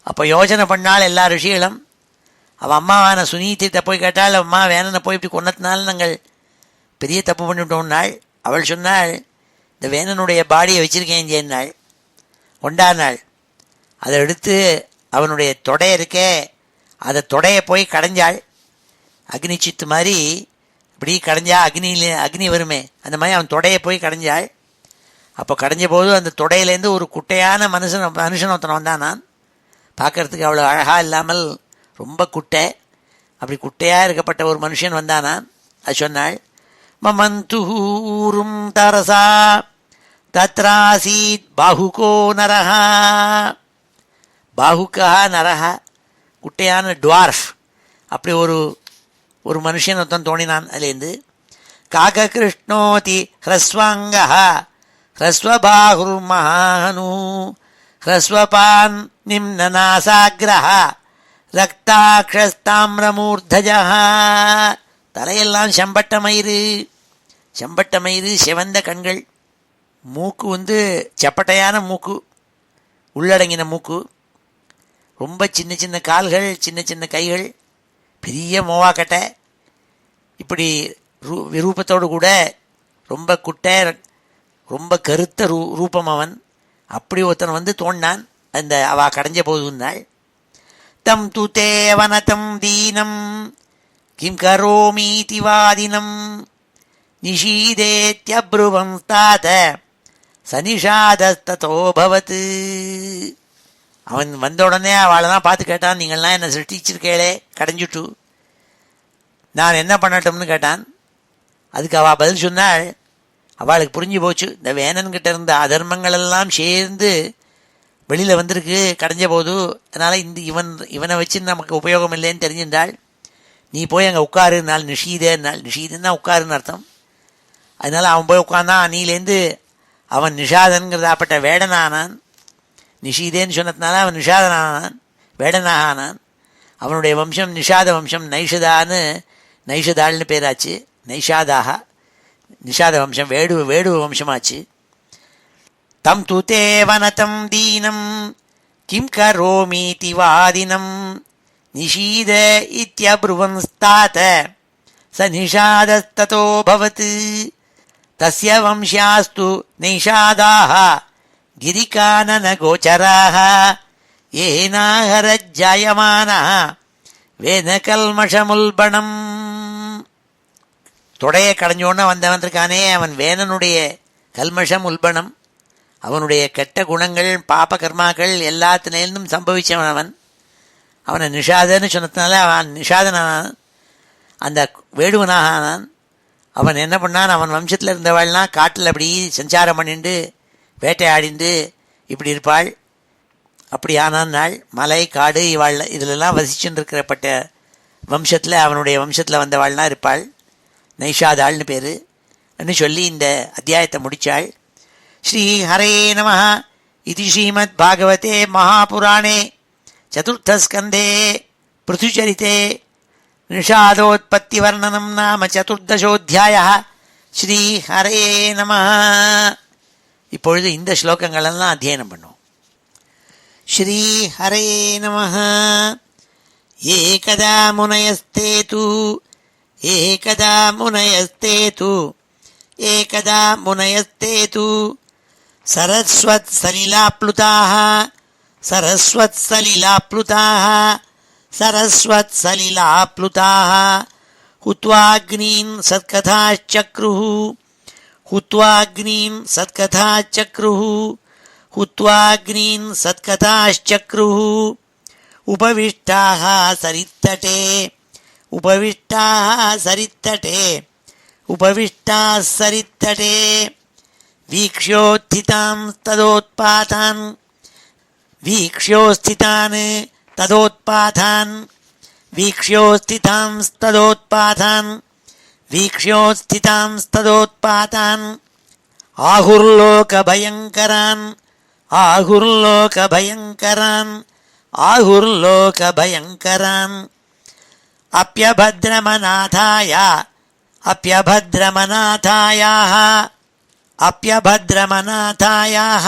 அப்போ யோசனை பண்ணாள் எல்லா ரிஷிகளும். அவள் அம்மாவான சுனீத்திட்ட போய் கேட்டாள், அம்மா வேணனை போய் இப்படி கொன்னதுனால நாங்கள் பெரிய தப்பு பண்ணிவிட்டோம்னாள். அவள் சொன்னாள், இந்த வேணனுடைய பாடியை வச்சுருக்கேன் சேன்னாள். கொண்டாடினாள். அதை எடுத்து அவனுடைய தொடை இருக்கே, அதை தொடையை போய் கடைஞ்சாள். அக்னி சித்து மாதிரி இப்படி கடைஞ்சா அக்னி வருமே, அந்த மாதிரி அவன் தொடையை போய் கடைஞ்சாள். அப்போ கடைஞ்ச போது அந்த தொடையிலேருந்து ஒரு குட்டையான மனுஷன் ஒருத்தன் வந்தான். நான் பார்க்கறதுக்கு அவ்வளோ அழகாக இல்லாமல் ரொம்ப குட்டை, அப்படி குட்டையாக இருக்கப்பட்ட ஒரு மனுஷன் வந்தானான். அது சொன்னாள், மமந்து ஊரும் தரசா தத்ராசீத் பாகுகோ நரஹா. பாகுகா நரஹா, குட்டையான டுவார்ஃப், அப்படி ஒரு மனுஷன் ஒருத்தன் தோணினான். அதுலேருந்து காக கிருஷ்ணோதி ஹ்ரஸ்வாங்கா ஹ்ரஸ்வபாகுர்மஹானு ஹ்ரஸ்வபான் நிம்னநாசாகிரஹ ரக்தாக்ஷஸ்தாமிரமூர்தஜா. தலையெல்லாம் செம்பட்ட மயிறு, செவந்த கண்கள், மூக்கு சப்பட்டையான மூக்கு, உள்ளடங்கின மூக்கு, ரொம்ப சின்ன சின்ன கால்கள், சின்ன சின்ன கைகள், பெரிய மோவாக்கட்டை, இப்படி விரூபத்தோடு கூட ரொம்ப குட்டை, ரொம்ப கருத்த ரூபம் அவன். அப்படி ஒருத்தன் தோன்றான் அந்த அவா கடைஞ்ச போதுன்னாள். தம் து தேவனதம் தீனம் கிம் கரோமீதி வாதினம் நிஷீதேத்யப்ருவம் தாத சனிஷாதஸ்ததோபவத். அவன் வந்த உடனே அவளை தான் பார்த்து கேட்டான், நீங்கள்லாம் என்னை சிருஷ்டிச்சிருக்கேளே கடைஞ்சுட்டு, நான் என்ன பண்ணட்டும்னு கேட்டான். அதுக்கு அவள் பதில் சொன்னாள். அவளுக்கு புரிஞ்சு போச்சு, இந்த வேணன்கிட்ட இருந்த அதர்மங்களெல்லாம் சேர்ந்து வெளியில் வந்திருக்கு கடைஞ்ச போது. அதனால் இவனை வச்சு நமக்கு உபயோகம் இல்லைன்னு தெரிஞ்சிருந்தாள். நீ போய் அங்கே உட்காருனால் நிஷீதனால், நிஷீதன்னா உட்காருன்னு அர்த்தம். அதனால் அவன் போய் உட்கார்ந்தான். அன்னிலேருந்து அவன் நிஷாதன்கிறதாப்பட்ட வேடனானான். நிஷீதேன்னு சொன்னதுனால அவன் நிஷாதனானான், வேடனாக ஆனான். அவனுடைய வம்சம் நிஷாத வம்சம், நைஷதாள்னு பேராச்சு. நைஷாதாக நிஷாத வம்சம், வேடுவ வம்சமாச்சு. தம் துதே வனதம் தீனம் கிம் கரோமீதி வாதினம் நிஷீத இத்யப்ருவன்ஸ்தாத ச நிஷாதஸ்ததோ பவத் தஸ்ய வம்சாஸ்து நைஷாதாக கிரிகானன கோச்சராக ஏனாஹரஜாயமானः வேத கல்மஷமுல்பணம். தொடையை கடைஞ்சோன்னா வந்தவன் இருக்கானே, அவன் வேனனுடைய கல்மஷம் உல்பணம், அவனுடைய கெட்ட குணங்கள் பாப கர்மாக்கள் எல்லாத்திலேருந்தும் சம்பவிச்சவன் அவன். அவனை நிஷாதன்னு சொன்னதுனால அவன் நிஷாதனானான், அந்த வேடுவனாக ஆனான். அவன் என்ன பண்ணான், அவன் வம்சத்தில் இருந்தவாள்லாம் காட்டில் அப்படி சஞ்சாரம் பண்ணிண்டு வேட்டையாடிண்டு இப்படி இருப்பாள். அப்படி ஆனான் நாள். மலை காடு இவாள் இதிலெல்லாம் வசிச்சுட்டு இருக்கிறப்பட்ட வம்சத்தில், அவனுடைய வம்சத்தில் வந்தவாள்லாம் இருப்பாள். நைஷாதாள்னு பேர் என்று சொல்லி இந்த அத்தியாயத்தை முடித்தாள். ஸ்ரீ ஹரே நம. இது ஸ்ரீமத் பாகவதே மகாபுராணே சதுர்த்தஸ்கந்தே பிருதுச்சரிதே நிஷாதோத்பத்தி வர்ணனம் நாம சதுர்தசோத்தியாயः. ஸ்ரீ ஹரே நம. இப்பொழுது இந்த ஸ்லோகங்களெல்லாம் அத்தியனம் பண்ணுவோம். ஸ்ரீ ஹரே நமः. ஏகதா முனயஸ்தேது சரஸ்வத்சலிலாப்ளுதாः हुत्वाग्नीन् सत्कथाश्चक्रुः उपविष्टाः सरित्तटे वीक्ष्योत्थितान् तदोत्पातान् आहुर्लोकभयङ्करान् अप्यभद्रमनाथायाः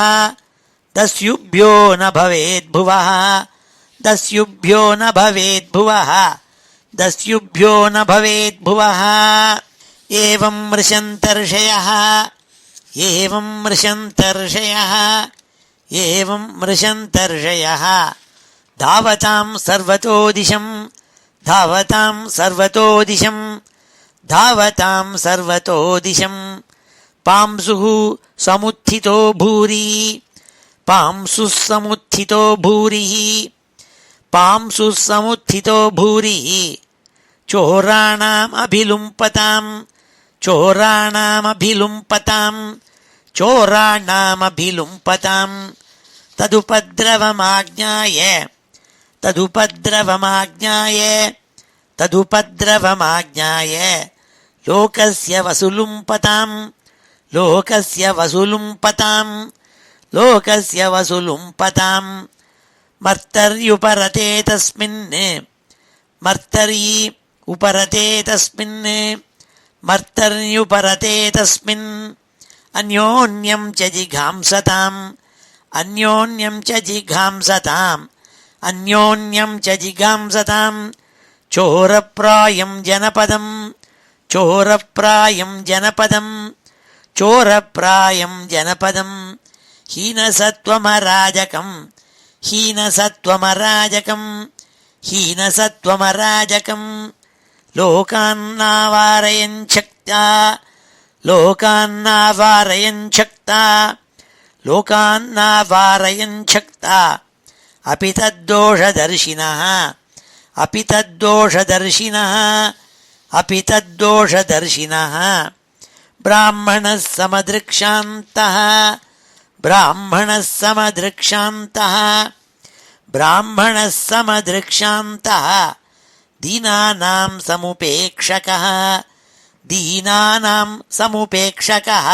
दस्युभ्यो न भवेद्भुवः एवं मृषन्तर्षयः धावतां सर्वतो दिशं पांसुः समुत्थितो भूरिः चोराणामभिलुम्पतां तदुपद्रवमाज्ञाय लोकस्य वसुलुम्पतां मर्तर्युपरते तस्मिन् अन्योन्यं च जिघांसतां चोरप्रायं जनपदं हीनसत्त्वमराजकं लोकान्नावारयन् शक्ता अपि तद्दोषदर्शिनः ब्राह्मणः ब्राह्मणः समदृक्षान्तः ब्राह्मणः समदृक्षान्तः दीनानां समुपेक्षकः दीनानां समुपेक्षकः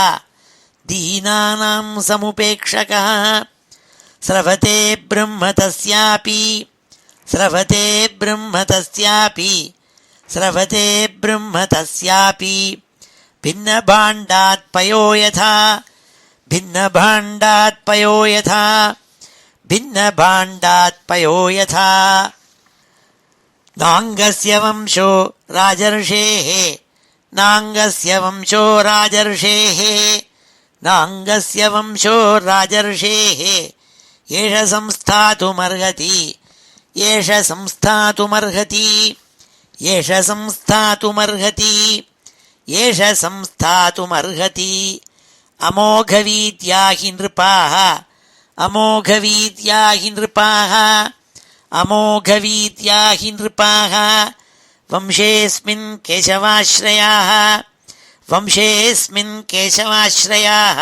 दीनानां समुपेक्षकः स्रवते ब्रह्म तस्यापि स्रवते ब्रह्म तस्यापि स्रवते ब्रह्म तस्यापि भिन्नभाण्डात् पयो यथा भिन्नभाण्डात् पयो यथा भिन्नभाण्डात् पयो यथा नाङ्गस्य वंशो राजर्षेः नाङ्गस्य वंशो राजर्षेः नाङ्गस्य वंशो राजर्षेः एष संस्थातुमर्हति एष संस्थातुमर्हति एष संस्थातुमर्हति एष संस्थातुमर्हति अमोघवीद्या हि नृपाः अमोघवीद्या हि नृपाः अमोघवीद्या हि नृपाः वंशेऽस्मिन् केशवाश्रयाः वंशेऽस्मिन् केशवाश्रयाः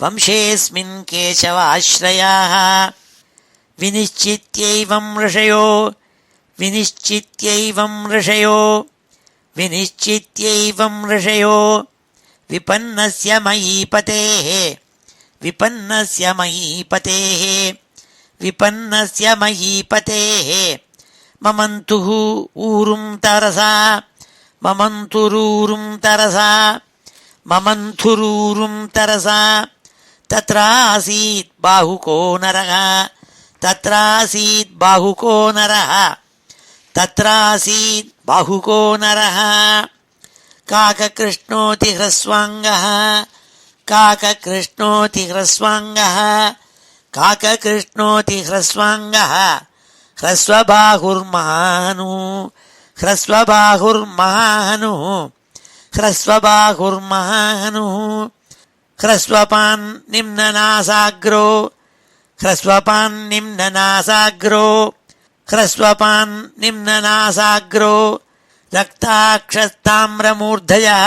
वंशेऽस्मिन् केशवाश्रयाः विनिश्चित्यैवं ऋषयो विनिश्चित्यैवं ऋषयो विनिश्चित्यैवं ऋषयो विपन्नस्य महीपतेः विपन्नस्य महीपतेः विपन्नस्य महीपतेः ममन्तुः ऊरुं तरसा ममन्तुरूरुं तरसा ममन्थुरूरुं तरसा तत्रासीत् बाहुको नरः तत्रासीत् बाहुको नरः तत्रासीत् बाहुको नरः काककृष्णोति ह्रस्वाङ्गः काककृष्णोति ह्रस्वाङ्गः काककृष्णोति ह्रस्वाङ्गः ह्रस्वबाहुर्महानुः ह्रस्वबाहुर्महानुः ह्रस्वबाहुर्महानुः ह्रस्वपान् निम्ननासाग्रो ह्रस्वपान् निम्ननासाग्रो ह्रस्वपान् निम्ननासाग्रो रक्ताक्षस्ताम्रमूर्धयः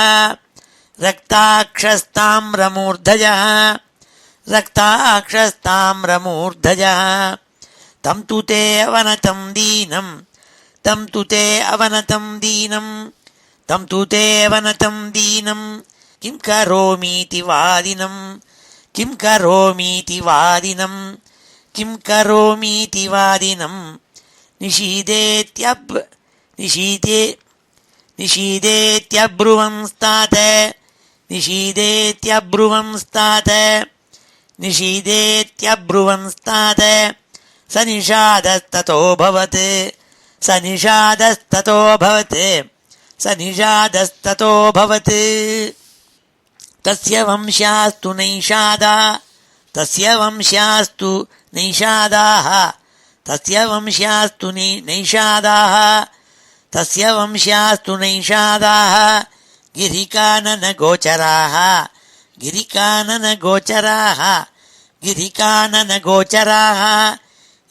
रक्ताक्षस्ताम्रमूर्धयः रक्ताक्षस्ताम्रमूर्धयः तं तु ते अवनतं दीनं तं तु ते अवनतं दीनं तं तु ते अवनतं दीनं किं करोमीति वादिनं किं करोमीति वादिनं किं करोमीति वादिनं निषीदेत्यब्रुवंस्तात निषीदेत्यब्रुवंस्तात निषीदेत्यब्रुवंस्तात स निषादस्ततोऽभवत् स निषादस्ततोऽभवत् स निषादस्ततोऽभवत् तस्य वंश्यास्तु नैषादा तस्य वंश्यास्तु नैषादाः तस्य वंश्यास्तु नैषादाः तस्य वंश्यास्तु नैषादाः गिरिकाननगोचराः गिरिकाननगोचराः गिरिकाननगोचराः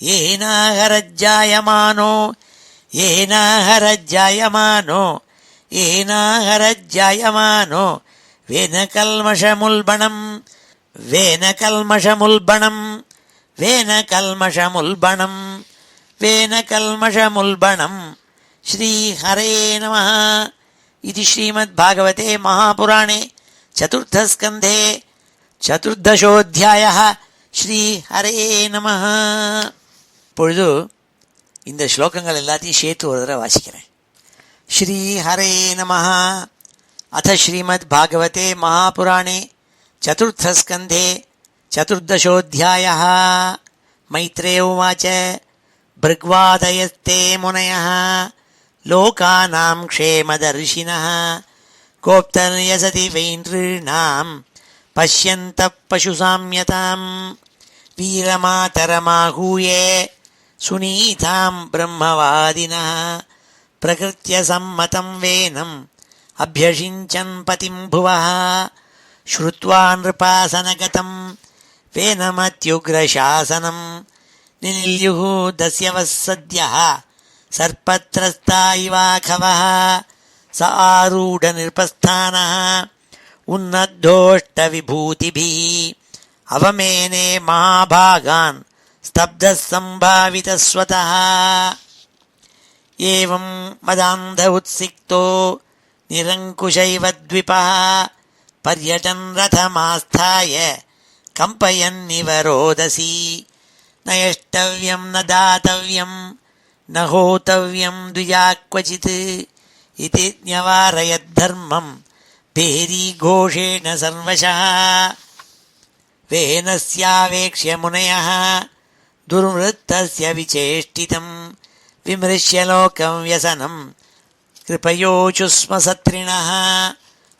येनाहरज्जायमानो येनाहरज्जायमानो येनाहरज्जायमानो वेनकल्मषमुल्बणं वेनकल्मषमुल्बणं वेनकल्मषमुल्बणं वेनकल्मषमुल्बणं श्रीहरे नमः इति श्रीमद्भागवते महापुराणे चतुर्थस्कन्धे चतुर्दशोऽध्यायः ஸ்ரீஹரே நமஹ. இப்பொழுது இந்த ஸ்லோகங்கள் எல்லாத்தையும் சேர்த்து ஒரு தடவை வாசிக்கிறேன். ஸ்ரீஹரே நமஹ. அத ஸ்ரீமத் பாகவதே மகாபுராணே சதுர்த்தஸ்கந்தே சதுர்தசோऽध्यायः. மைத்ரேய உவாச்ச भृग्वादयस्ते मुनयः लोकानां क्षेमदर्शिनः गोप्तर्यसति वैनॄणां पश्यन्तः पशुसाम्यतां वीरमातरमाहूये सुनीतां ब्रह्मवादिनः प्रकृत्य सम्मतं वेनम् अभ्यषिञ्चन् पतिं भुवः श्रुत्वा नृपासनगतं वेनमत्युग्रशासनं निनिल्युः दस्यवः सद्यः सर्पत्रस्ता इवाखवः स आरूढनिर्पस्थानः उन्नद्धोष्टविभूतिभिः அவமேனே மகாபாகான் ஸ்தப்தः சம்பாவிதः ஸ்வதः. ஏவம் மதாந்த உத்சிக்தோ நிரங்குஷைவ த்விபः பர்யடன் ரதமாஸ்தாய கம்பயன்னிவ ரோதசி. ந யஷ்டவ்யம் ந தாத்தவ்யம் ந ஹோதவ்யம் த்விஜா க்வசித் இதி ஞவாரயத்தர்மம் பேரி கோஷேண சர்வசः. வேனஸ்யாவேக்ஷ்ய முனயः துர்வృత్తஸ்ய விசேஷ்டிதம் விமృశ్య லோகம் வ்யசனம் கிருபயோசுஸ்ம சத்ரிணः.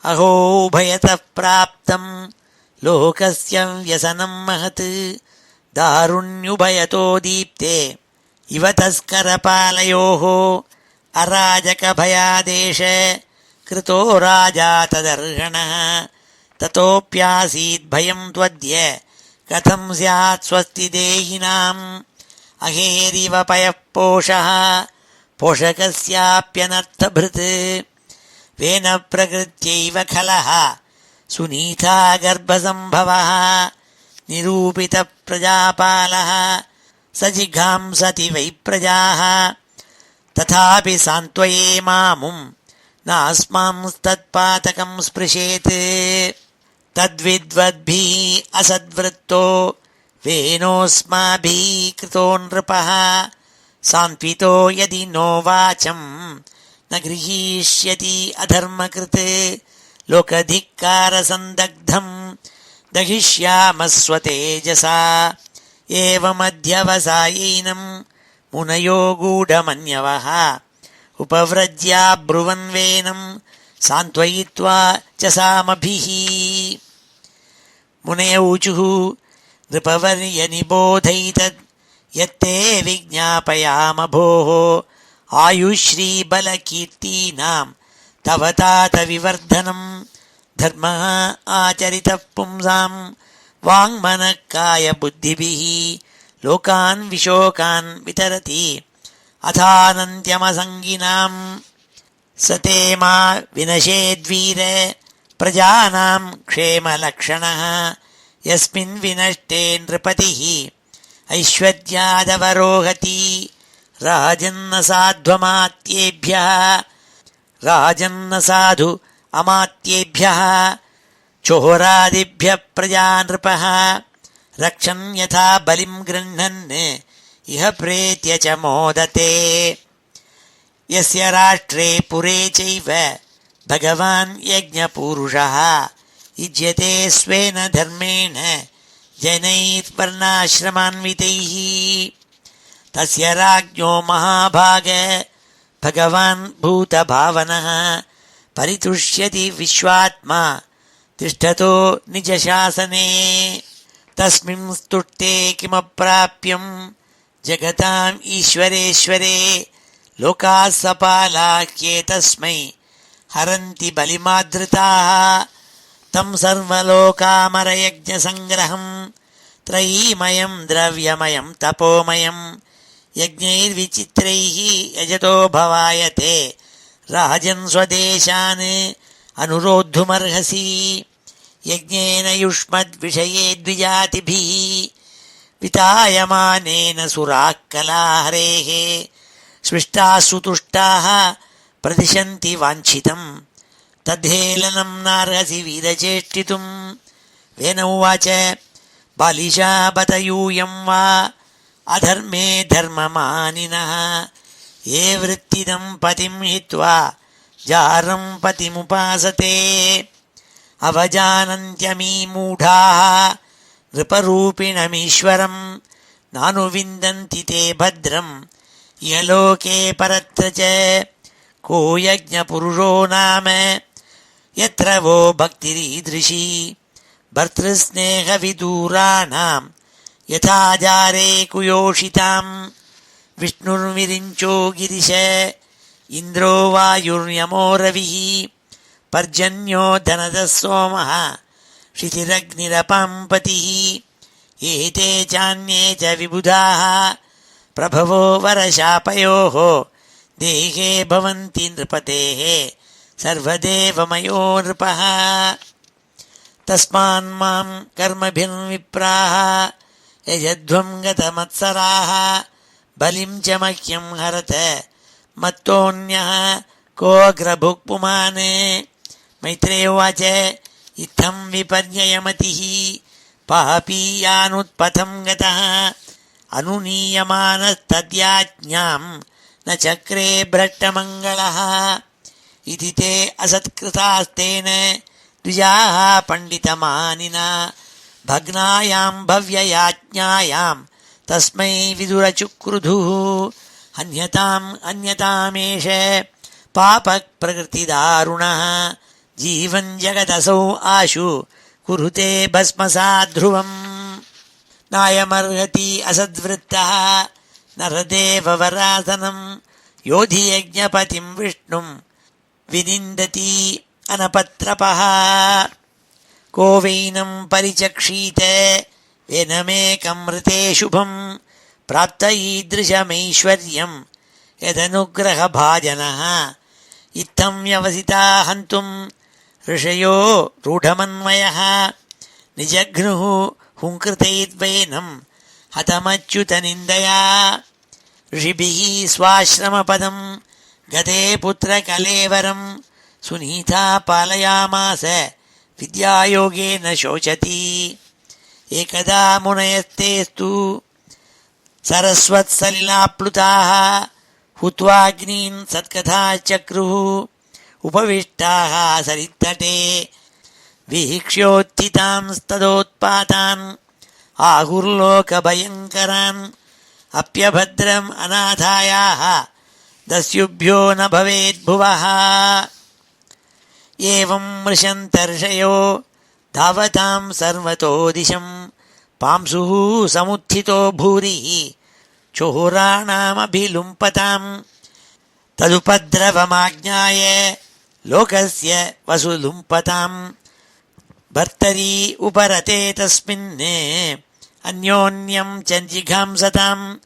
அஹோ உபயதः பிராப்தம் லோகஸ்ய வ்யசனம் மஹத் தாருண்யுபயதோ தீப்தே இவ தஸ்கரபாலயோः அராஜகபயாதேஷ கிருதோ ராஜா ததர்ஹணः. ததோப்யாசீத் பயம் த்வத்ய கதம் ஸ்யாத் ஸ்வஸ்தி தேஹினாம். அஹேரிவ பயः போஷः போஷகஸ்யாப்யனர்த்தபிருத். வேன பிரகிருத்யைவ கலஹ சுனீதா கர்ப்பசம்பவः. நிரூபித பிரஜாபாலः சஜிகாம்சதி வை பிரஜாः. ததாபி சாந்த்வயே மாமும் நாஸ்மாம்ஸ்தத்பாதகம் ஸ்பிருஷேத். தத்வித்வத்பிः அசத்வృத்தோ வேனோஸ்மாபிः கிருதோ நிருபः. சாந்த்விதோ யதி நோ வாசம் ந கிரஹீஷ்யதி அதர்மகிருத். லோகதிக்காரசந்தக்தம் தகிஷ்யாமः ஸ்வதேஜசா. ஏவமத்யவசாயைனம் முனயோ கூடமன்யவः உபவ்ரஜ்யா ப்ருவன்வேனம் சாந்த்வயித்வா ச சாமபிः. முனய ஊச்சுः நிருபவர்ய நிபோதைதத் யத்தே விஜ்ஞாபயாம போः. ஆயுஷ்ரீபலகீர்த்தீனாம் தவ தாத விவர்தனம். தர்மः ஆச்சரிதः பும்சாம் வாங்மனः காய புத்திபிः. லோகான் விஷோகான் விதரதி அதானந்த்யமசங்கினாம். சதேமா வினஷேத்வீர பிரஜானாம் க்ஷேமலக்ஷணः. யஸ்மின் வினஷ்டே நிருபதிः ஐஸ்வர்யாதவரோஹதி. ராஜन्न சாத்வமாத்யேभ्यः ராஜन्न சாது அமாத்யேभ्यः சோராதிभ्यः பிரஜா நிருபः. ரக்ஷன் யதா பலிம் கிருண்ணன் இஹ பிரேத்ய ச மோததே. யஸ்ய ராஷ்ட்ரே புரே சைவ பகவான் யஜ்ஞபூருஷः. யுஜ்யதே ஸ்வேன தர்மேண ஜனைர்வர்ணாசிரமான்விதைः. தஸ்ய ராஜ்ஞோ மகாபாக பகவான் பூதபாவனः. பரிதுஷ்யதி விஸ்வாத்மா திஷ்டதோ நிஜசாசனே. தஸ்மின் ஸ்துஷ்டே கிமப்ராப்யம் ஜகதாம் ஈஸ்வரேஸ்வரே. லோகாः சபாலாஹ்யேதஸ்மை ஹரந்தி பலிமாத்ருதாः. தம் சர்வலோகாமரயஜ்ஞசங்கிரஹம் த்ரயீமயம் திரவியமயம் தபோமயம் யஜ்ஞைர்விசித்ரைः யஜதோ பவாயதே. ராஜன் ஸ்வதேசான் அனுரோத்துமர்ஹசி. யஜ்ஞேன யுஷ்மத்விஷயே த்விஜாதிபிः விதாயமானேன சுராः கலாஹரேः. ஸ்பிஷ்டாः சுதுஷ்டாः பிரதிஷந்தி வாஞ்சிதம். தத்ஹேளனம் நார்ஹசி வீரச்சேஷ்டிதும். வேன உவாச்ச பாலிஷா பத யூயம் வா அதர்மே தர்மமானினः. ஏ விருத்திதம் பதிம் ஹித்வா ஜாரம் பதிமுபாசதே. அவஜானந்த்யமீ மூடாः நிருபரூபிணமீஸ்வரம். நானு விந்தந்தி தே பத்ரம் யலோகே பரத்ர ச. கோ யஜ்ஞபுருஷோ நாம யத்ர வோ பக்திரீத்ருஷி. பர்த்ருஸ்நேகவிதூராணாம் யதாஜாரே குயோஷிதாம். விஷ்ணுர்விரிஞ்சோ கிரிஷ இந்திரோ வாயுர்யமோ ரவிः. பர்ஜன்யோ தனதः சோமः க்ஷிதிரக்னிரபாம்பதிः. ஏதே சான்யே ச விபுதாः பிரபவோ வரசாபயோः. தேகே பவந்தி நிருபதேः சர்வதேவமயோ நிருபः. தஸ்மான் மாம் கர்மபிர்விப்ராஹ யஜத்வம் கதமத்சராஹ பலிம் ச மஹ்யம் ஹரத மத்தோன்யः கோக்ரபுக் புமானே. மைத்ரேய உவாச்ச இத்தம் விபர்யயமதிः பாபீயானுத்பதம் கதः அனுநீயமானஸ்தத்யாஜ்ஞாம் ந சக்ரே பிரட்டமங்களः. இதி தே அசத்கிருதாஸ்தேன த்விஜாः பண்டிதமானினா பக்னாயாம் பவ்யயாஜ்ஞாயாம் தஸ்மை விதுரசுக்ருதுः. அன்யதாம் அன்யதாமேஷ பாபக் பிரகிருதிதாருணः ஜீவன் ஜகதசௌ ஆஷு குருதே பஸ்மசாத் த்ருவம். நாயமர்ஹதி அசத்விருத்தः நரதேவவராசனம் யோதி யஜ்ஞபதிம் விஷ்ணும் வினிந்ததி அனபத்ரபः. கோவைனம் பரிச்சக்ஷீத வேனமேகம் ரிதே சுபம் பிராப்த ஈத்ருஷமைஸ்வர்யம் யதனுக்ரஹபாஜனः. இத்தம் யவசிதா ஹந்தும் ऋषयो रूढमन्वयः निजघ्नुः हुङ्कृतैद्वैनं हतमच्युतनिन्दया. ऋषिभिः स्वाश्रमपदं गते पुत्रकलेवरं सुनीता पालयामास विद्यायोगेन शोचति. एकदा मुनयस्तेस्तु सरस्वत्सलिलाप्लुताः हुत्वाग्नीन् सत्कथाचक्रुः उपविष्टाः सरित्तटे. वीक्ष्योत्थितांस्तदोत्पातान् आहुर्लोकभयङ्करान् अप्यभद्रम् अनाथायाः दस्युभ्यो न भवेद्भुवः. एवं मृशन्तर्षयो धावतां सर्वतो दिशं पांसुः समुत्थितो भूरिः चोराणामभिलुम्पताम्. तदुपद्रवमाज्ञाय लोकस्य वसुलुम्पताम्. भर्तरी उपरते तस्मिन् अन्योन्यं चञ्जिघांसताम्.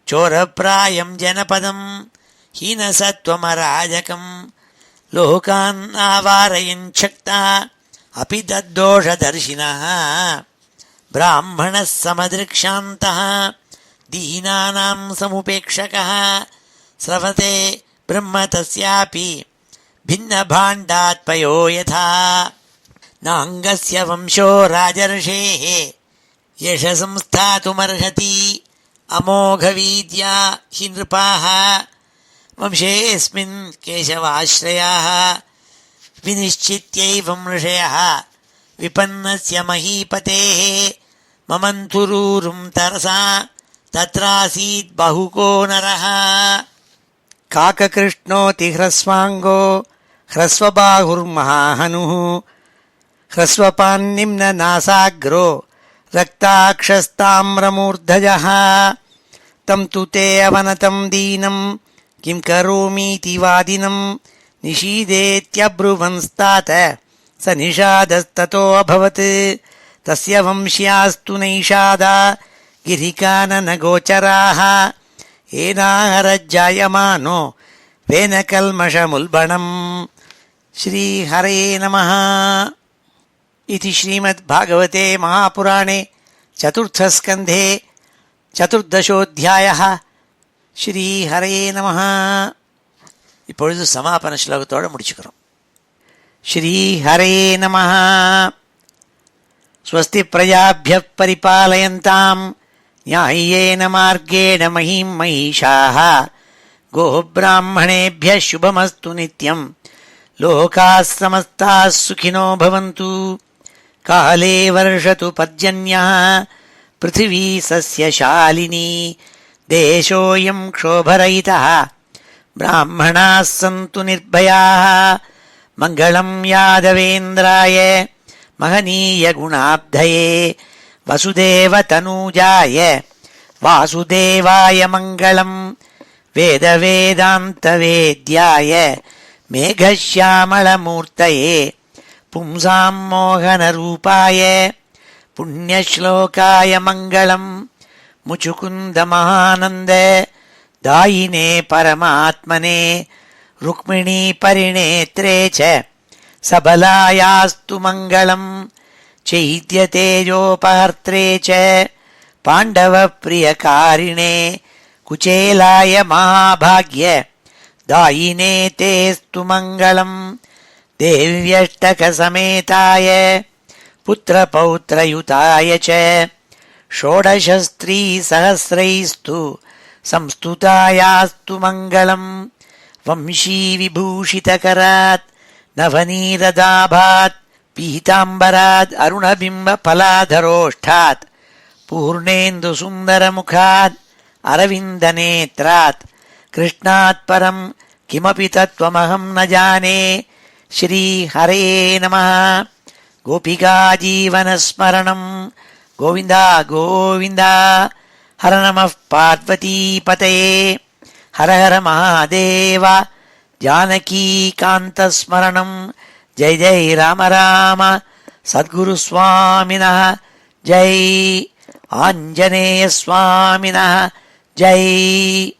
चोरप्रायं जनपदं हीनसत्त्वमराजकम् लोकान् आवारयन् शक्ता अपि तद्दोषदर्शिनः. ब्राह्मणः समदृक्षान्तः दीनानां समुपेक्षकः स्रवते ब्रह्म तस्यापि भिन्नभाण्डात्पयो यथा. नाङ्गस्य वंशो राजर्षेः यशसंस्थातुमर्हति अमोघवीद्या हि नृपाः. वंशेऽस्मिन् केशवाश्रयाः विनिश्चित्यैवं ऋषयः विपन्नस्य महीपतेः ममन्थुरूरुं तरसा तत्रासीत् बहुको नरः. काककृष्णोति ह्रस्वाङ्गो ह्रस्वबाहुर्महाहनुः ह्रस्वपान्निम्ननासाग्रो रक्ताक्षस्ताम्रमूर्धजः. तं तु ते अवनतं दीनं किं करोमीति वादिनं निषीदेत्यब्रुवंस्तात स निषादस्ततो अभवत्. तस्य वंश्यास्तु नैषादा गिरिकाननगोचराः येनाहरज्जायमानो वेनकल्मषमुल्बणम्. श्रीहरे नमः. इति श्रीमद्भागवते महापुराणे चतुर्थस्कन्धे चतुर्दशोऽध्यायः. ஸ்ரீஹரே நமஹ. இப்பொழுது சமாபன ஸ்லோகத்தோடு முடிச்சுக்கிறோம். ஸ்ரீஹரே நமஹ. ஸ்வஸ்தி பிரஜாभ्यः परिपालयन्ताम् न्याय्येन मार्गेण महीं महिषाः गोब्राह्मणेभ्यः शुभमस्तु नित्यम् लोकाः समस्ताः सुखिनो भवन्तु. काले वर्षतु पर्जन्यः पृथिवी सस्यशालिनी देशोऽयं क्षोभरहितः ब्राह्मणाः सन्तु निर्भयाः. मङ्गलं यादवेन्द्राय महनीयगुणाब्धये वसुदेवतनूजाय वासुदेवाय मङ्गलं. वेदवेदान्तवेद्याय मेघश्यामलमूर्तये पुंसां मोहनरूपाय पुण्यश्लोकाय मङ्गलम्. मुचुकुन्दमहानन्द दायिने परमात्मने रुक्मिणी परिणेत्रे च सबलायास्तु मङ्गलम्. चैत्यतेजोपहर्त्रे च पाण्डवप्रियकारिणे कुचेलाय महाभाग्य दायिने तेस्तु मङ्गलम् देव्यष्टकसमेताय पुत्रपौत्रयुताय च षोडशस्त्रीसहस्रैस्तु संस्तुतायास्तु मङ्गलम् वंशीविभूषितकरात् नवनीरदाभात् पीताम्बराद् अरुणबिम्बफलाधरोष्ठात् पूर्णेन्दुसुन्दरमुखात् अरविन्दनेत्रात् कृष्णात् परं किमपि तत्त्वमहं न जाने श्रीहरे नमः। गोपिकाजीवनस्मरणं गोविन्द गोविन्द। हर नमः पार्वतीपतये हर हर महादेव। जानकीकान्तस्मरणं जय जय राम राम। सद्गुरुस्वामिनः जय। आञ्जनेयस्वामिनः जय।